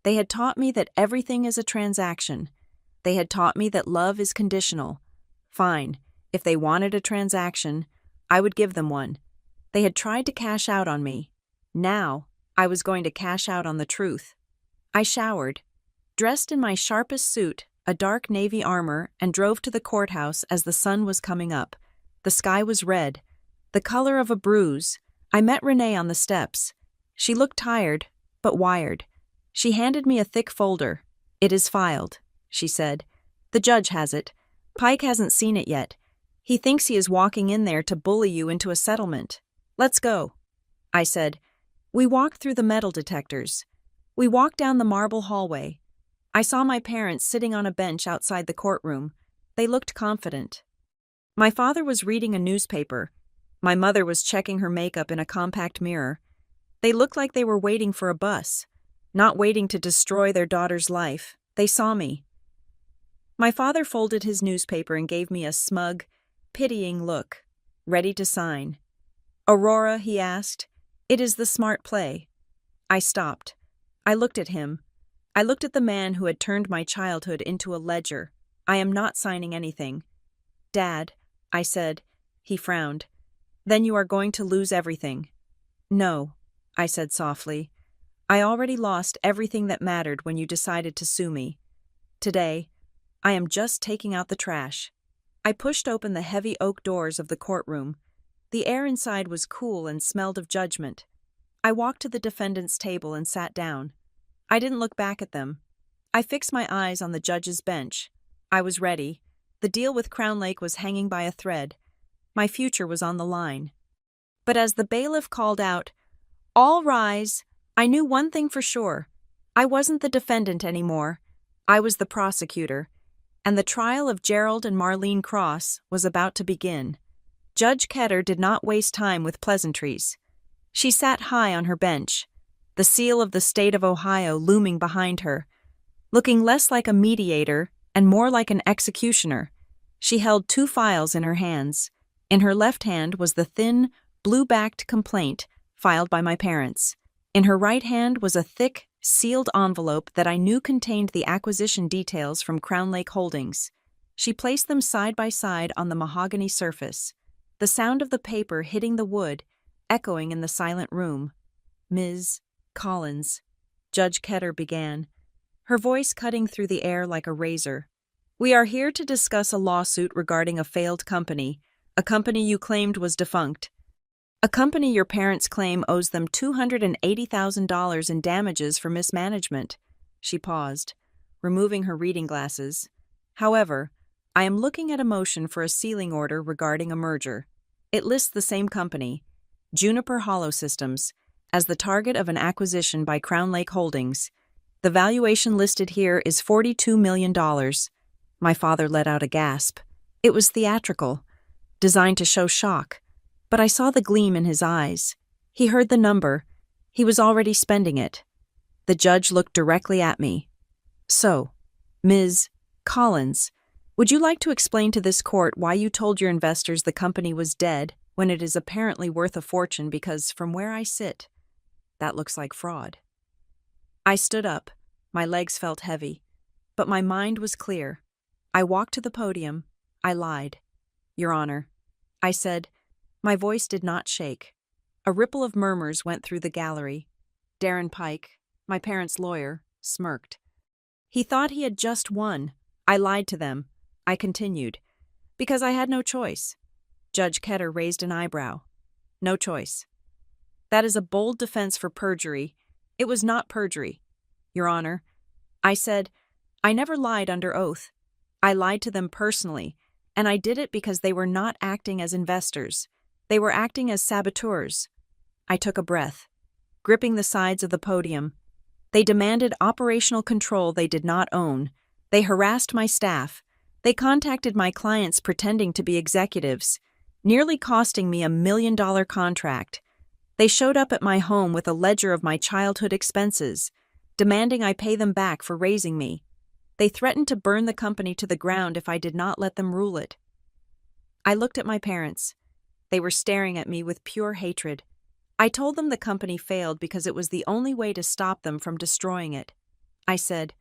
They had taught me that everything is a transaction. They had taught me that love is conditional. Fine, if they wanted a transaction, I would give them one. They had tried to cash out on me. Now, I was going to cash out on the truth. I showered, dressed in my sharpest suit, a dark navy armor, and drove to the courthouse as the sun was coming up. The sky was red, the color of a bruise. I met Renee on the steps. She looked tired, but wired. She handed me a thick folder. It is filed, she said. The judge has it. Pike hasn't seen it yet. He thinks he is walking in there to bully you into a settlement. Let's go, I said. We walked through the metal detectors. We walked down the marble hallway. I saw my parents sitting on a bench outside the courtroom. They looked confident. My father was reading a newspaper. My mother was checking her makeup in a compact mirror. They looked like they were waiting for a bus, not waiting to destroy their daughter's life. They saw me. My father folded his newspaper and gave me a smug, pitying look, ready to sign. Aurora, he asked, it is the smart play. I stopped. I looked at him. I looked at the man who had turned my childhood into a ledger. I am not signing anything. Dad, I said. He frowned. Then you are going to lose everything. No, I said softly. I already lost everything that mattered when you decided to sue me. Today, I am just taking out the trash. I pushed open the heavy oak doors of the courtroom. The air inside was cool and smelled of judgment. I walked to the defendant's table and sat down. I didn't look back at them. I fixed my eyes on the judge's bench. I was ready. The deal with Crown Lake was hanging by a thread. My future was on the line. But as the bailiff called out, "All rise," I knew one thing for sure. I wasn't the defendant anymore. I was the prosecutor, and the trial of Gerald and Marlene Cross was about to begin. Judge Ketter did not waste time with pleasantries. She sat high on her bench, the seal of the state of Ohio looming behind her. Looking less like a mediator and more like an executioner, she held two files in her hands. In her left hand was the thin, blue-backed complaint filed by my parents. In her right hand was a thick, sealed envelope that I knew contained the acquisition details from Crown Lake Holdings. She placed them side by side on the mahogany surface, the sound of the paper hitting the wood echoing in the silent room. Ms. Collins, Judge Ketter began, her voice cutting through the air like a razor. We are here to discuss a lawsuit regarding a failed company, a company you claimed was defunct. A company your parents claim owes them $280,000 in damages for mismanagement. She paused, removing her reading glasses. However, I am looking at a motion for a sealing order regarding a merger. It lists the same company, Juniper Hollow Systems, as the target of an acquisition by Crown Lake Holdings. The valuation listed here is $42 million. My father let out a gasp. It was theatrical, designed to show shock, but I saw the gleam in his eyes. He heard the number. He was already spending it. The judge looked directly at me. So, Ms. Collins, would you like to explain to this court why you told your investors the company was dead when it is apparently worth a fortune because, from where I sit, that looks like fraud? I stood up. My legs felt heavy, but my mind was clear. I walked to the podium. I lied. Your Honor, I said. My voice did not shake. A ripple of murmurs went through the gallery. Darren Pike, my parents' lawyer, smirked. He thought he had just won. I lied to them. I continued. Because I had no choice. Judge Ketter raised an eyebrow. No choice. That is a bold defense for perjury. It was not perjury, Your Honor. I said, I never lied under oath. I lied to them personally, and I did it because they were not acting as investors. They were acting as saboteurs. I took a breath, gripping the sides of the podium. They demanded operational control they did not own. They harassed my staff. They contacted my clients pretending to be executives, nearly costing me $1 million contract. They showed up at my home with a ledger of my childhood expenses, demanding I pay them back for raising me. They threatened to burn the company to the ground if I did not let them rule it. I looked at my parents. They were staring at me with pure hatred. I told them the company failed because it was the only way to stop them from destroying it. I said,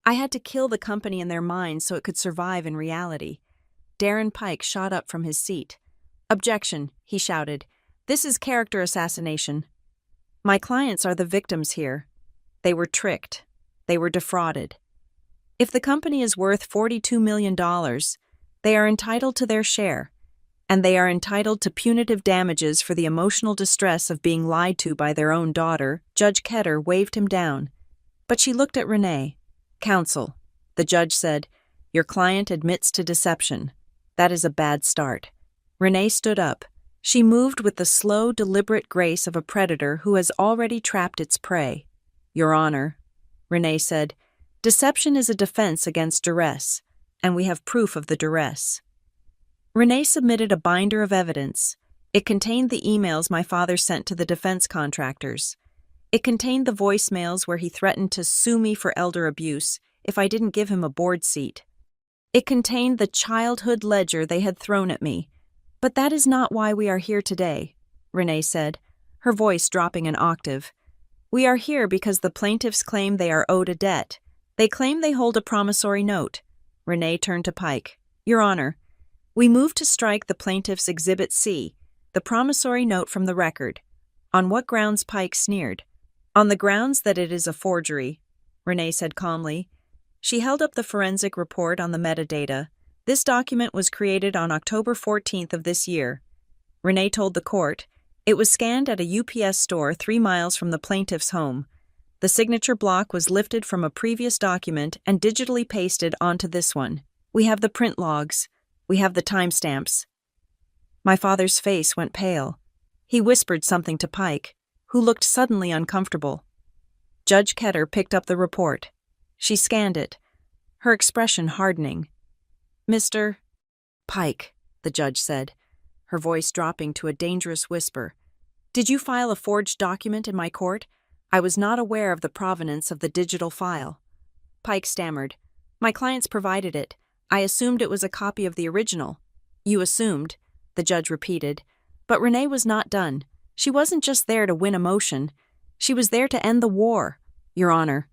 I had to kill the company in their minds so it could survive in reality. Darren Pike shot up from his seat. Objection, he shouted. This is character assassination. My clients are the victims here. They were tricked. They were defrauded. If the company is worth $42 million, they are entitled to their share, and they are entitled to punitive damages for the emotional distress of being lied to by their own daughter. Judge Ketter waved him down. But she looked at Renee. Counsel, the judge said, your client admits to deception. That is a bad start. Renee stood up. She moved with the slow, deliberate grace of a predator who has already trapped its prey. Your Honor, Renee said, deception is a defense against duress, and we have proof of the duress. Renee submitted a binder of evidence. It contained the emails my father sent to the defense contractors. It contained the voicemails where he threatened to sue me for elder abuse if I didn't give him a board seat. It contained the childhood ledger they had thrown at me. But that is not why we are here today, Renee said, her voice dropping an octave. We are here because the plaintiffs claim they are owed a debt. They claim they hold a promissory note. Renee turned to Pike. Your Honor, we move to strike the plaintiff's Exhibit C, the promissory note from the record. On what grounds? Pike sneered. On the grounds that it is a forgery, Renee said calmly. She held up the forensic report on the metadata. This document was created on October 14th of this year. Renee told the court, it was scanned at a UPS store 3 miles from the plaintiff's home. The signature block was lifted from a previous document and digitally pasted onto this one. We have the print logs. We have the timestamps. My father's face went pale. He whispered something to Pike, who looked suddenly uncomfortable. Judge Ketter picked up the report. She scanned it, her expression hardening. Mr. Pike, the judge said, her voice dropping to a dangerous whisper. Did you file a forged document in my court? I was not aware of the provenance of the digital file. Pike stammered. My clients provided it. I assumed it was a copy of the original. You assumed, the judge repeated. But Renee was not done. She wasn't just there to win a motion. She was there to end the war. Your Honor,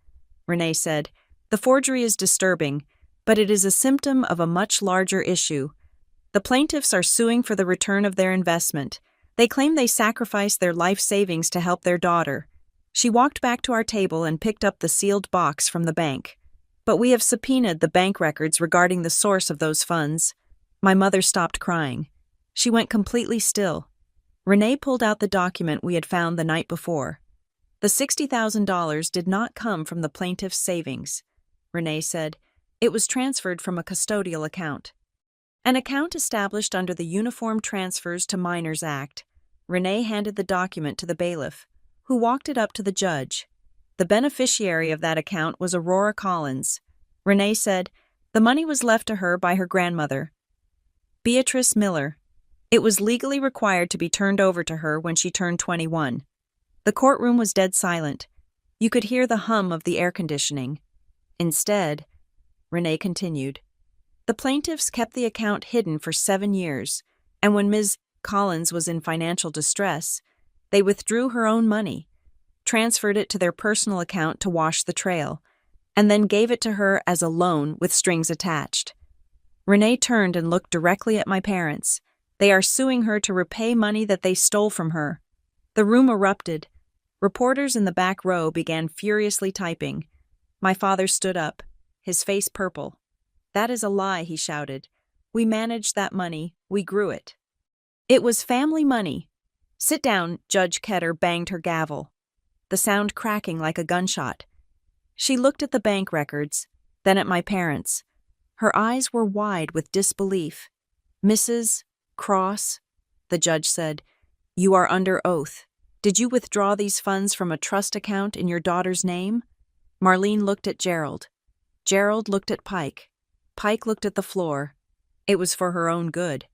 Renee said, the forgery is disturbing, but it is a symptom of a much larger issue. The plaintiffs are suing for the return of their investment. They claim they sacrificed their life savings to help their daughter. She walked back to our table and picked up the sealed box from the bank. But we have subpoenaed the bank records regarding the source of those funds. My mother stopped crying. She went completely still. Renee pulled out the document we had found the night before. The $60,000 did not come from the plaintiff's savings, Renee said. It was transferred from a custodial account. An account established under the Uniform Transfers to Minors Act. Renee handed the document to the bailiff, who walked it up to the judge. The beneficiary of that account was Aurora Collins. Renee said the money was left to her by her grandmother, Beatrice Miller. It was legally required to be turned over to her when she turned 21. The courtroom was dead silent. You could hear the hum of the air conditioning. Instead, Renee continued, the plaintiffs kept the account hidden for 7 years, and when Ms. Collins was in financial distress, they withdrew her own money, transferred it to their personal account to wash the trail, and then gave it to her as a loan with strings attached. Renee turned and looked directly at my parents. They are suing her to repay money that they stole from her. The room erupted. Reporters in the back row began furiously typing. My father stood up, his face purple. "That is a lie," he shouted. "We managed that money, we grew it. It was family money." "Sit down," Judge Ketter banged her gavel, the sound cracking like a gunshot. She looked at the bank records, then at my parents. Her eyes were wide with disbelief. "Mrs. Cross," the judge said, "you are under oath. Did you withdraw these funds from a trust account in your daughter's name?" Marlene looked at Gerald. Gerald looked at Pike. Pike looked at the floor. It was for her own good.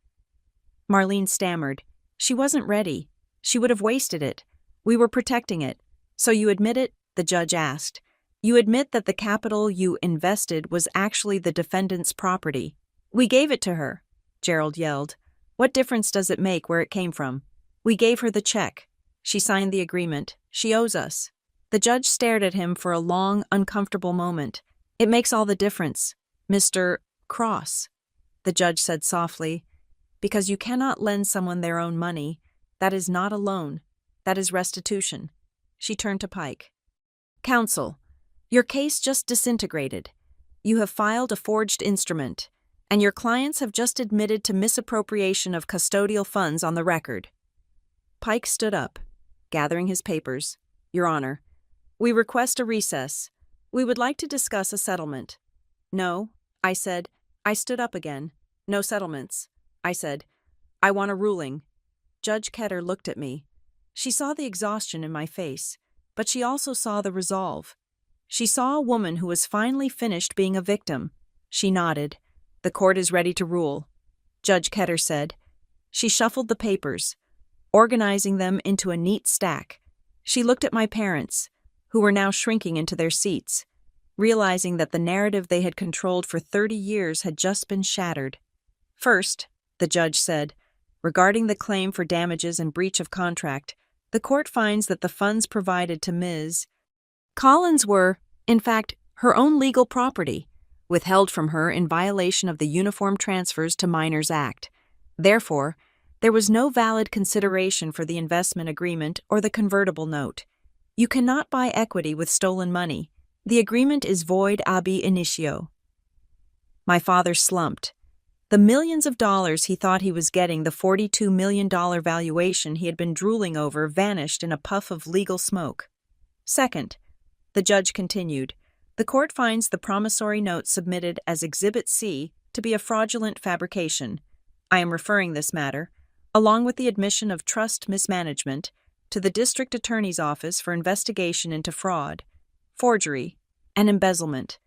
Marlene stammered. She wasn't ready. She would have wasted it. We were protecting it. "So you admit it?" the judge asked. "You admit that the capital you invested was actually the defendant's property?" "We gave it to her," Gerald yelled. "What difference does it make where it came from? We gave her the check. She signed the agreement. She owes us." The judge stared at him for a long, uncomfortable moment. "It makes all the difference, Mr. Cross," the judge said softly, "because you cannot lend someone their own money. That is not a loan. That is restitution." She turned to Pike. "Counsel, your case just disintegrated. You have filed a forged instrument, and your clients have just admitted to misappropriation of custodial funds on the record." Pike stood up, gathering his papers. "Your Honor, we request a recess. We would like to discuss a settlement." "No," I said. I stood up again. "No settlements," I said. "I want a ruling." Judge Ketter looked at me. She saw the exhaustion in my face, but she also saw the resolve. She saw a woman who was finally finished being a victim. She nodded. "The court is ready to rule," Judge Ketter said. She shuffled the papers, organizing them into a neat stack. She looked at my parents, who were now shrinking into their seats, realizing that the narrative they had controlled for 30 years had just been shattered. "First," the judge said, "regarding the claim for damages and breach of contract, the court finds that the funds provided to Ms. Collins were, in fact, her own legal property, withheld from her in violation of the Uniform Transfers to Minors Act. Therefore, there was no valid consideration for the investment agreement or the convertible note. You cannot buy equity with stolen money. The agreement is void ab initio." My father slumped. The millions of dollars he thought he was getting, the $42 million valuation he had been drooling over, vanished in a puff of legal smoke. "Second," the judge continued, "the court finds the promissory note submitted as Exhibit C to be a fraudulent fabrication. I am referring this matter, along with the admission of trust mismanagement, to the District Attorney's Office for investigation into fraud, forgery, and embezzlement."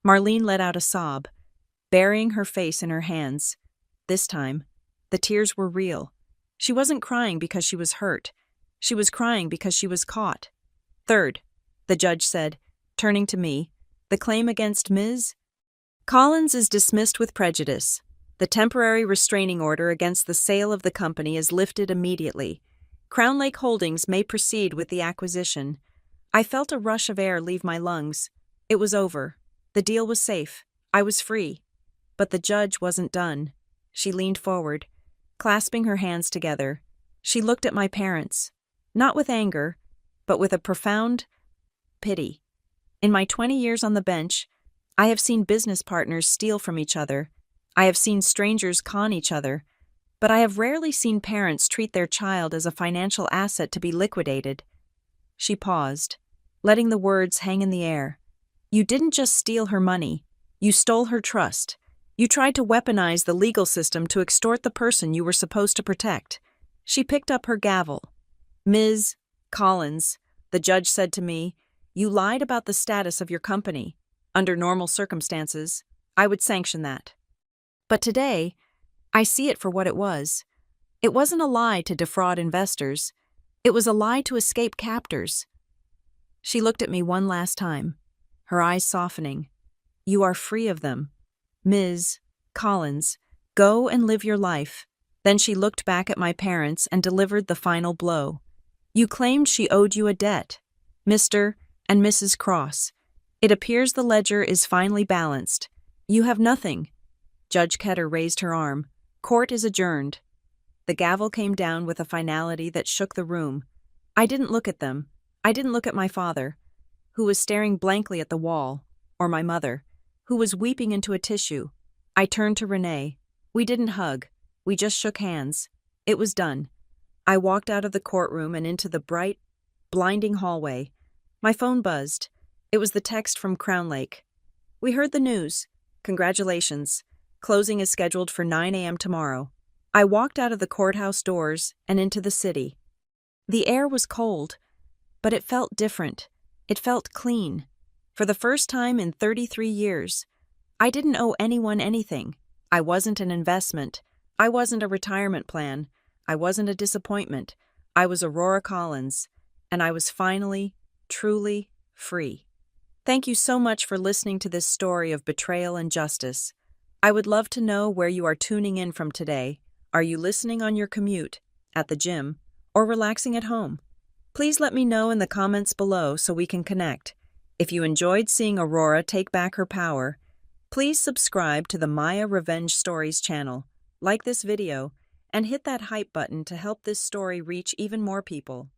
Marlene let out a sob, burying her face in her hands. This time, the tears were real. She wasn't crying because she was hurt. She was crying because she was caught. "Third," the judge said, turning to me, "the claim against Ms. Collins is dismissed with prejudice. The temporary restraining order against the sale of the company is lifted immediately. Crown Lake Holdings may proceed with the acquisition." I felt a rush of air leave my lungs. It was over. The deal was safe. I was free. But the judge wasn't done. She leaned forward, clasping her hands together. She looked at my parents, not with anger, but with a profound pity. In my 20 years on the bench, I have seen business partners steal from each other. I have seen strangers con each other. But I have rarely seen parents treat their child as a financial asset to be liquidated. She paused, letting the words hang in the air. "You didn't just steal her money. You stole her trust. You tried to weaponize the legal system to extort the person you were supposed to protect." She picked up her gavel. "Ms. Collins," the judge said to me, "you lied about the status of your company. Under normal circumstances, I would sanction that. But today, I see it for what it was. It wasn't a lie to defraud investors. It was a lie to escape captors." She looked at me one last time, her eyes softening. "You are free of them. Ms. Collins, go and live your life." Then she looked back at my parents and delivered the final blow. "You claimed she owed you a debt, Mr. and Mrs. Cross. It appears the ledger is finally balanced. You have nothing." Judge Ketter raised her arm. "Court is adjourned." The gavel came down with a finality that shook the room. I didn't look at them. I didn't look at my father, who was staring blankly at the wall, or my mother, who was weeping into a tissue. I turned to Renee. We didn't hug. We just shook hands. It was done. I walked out of the courtroom and into the bright, blinding hallway. My phone buzzed. It was the text from Crown Lake. We heard the news. Congratulations. Closing is scheduled for 9 a.m. tomorrow. I walked out of the courthouse doors and into the city. The air was cold, but it felt different. It felt clean. For the first time in 33 years, I didn't owe anyone anything. I wasn't an investment. I wasn't a retirement plan. I wasn't a disappointment. I was Aurora Collins, and I was finally, truly free. Thank you so much for listening to this story of betrayal and justice. I would love to know where you are tuning in from today. Are you listening on your commute, at the gym, or relaxing at home? Please let me know in the comments below so we can connect. If you enjoyed seeing Aurora take back her power, please subscribe to the Maya Revenge Stories channel, like this video, and hit that hype button to help this story reach even more people.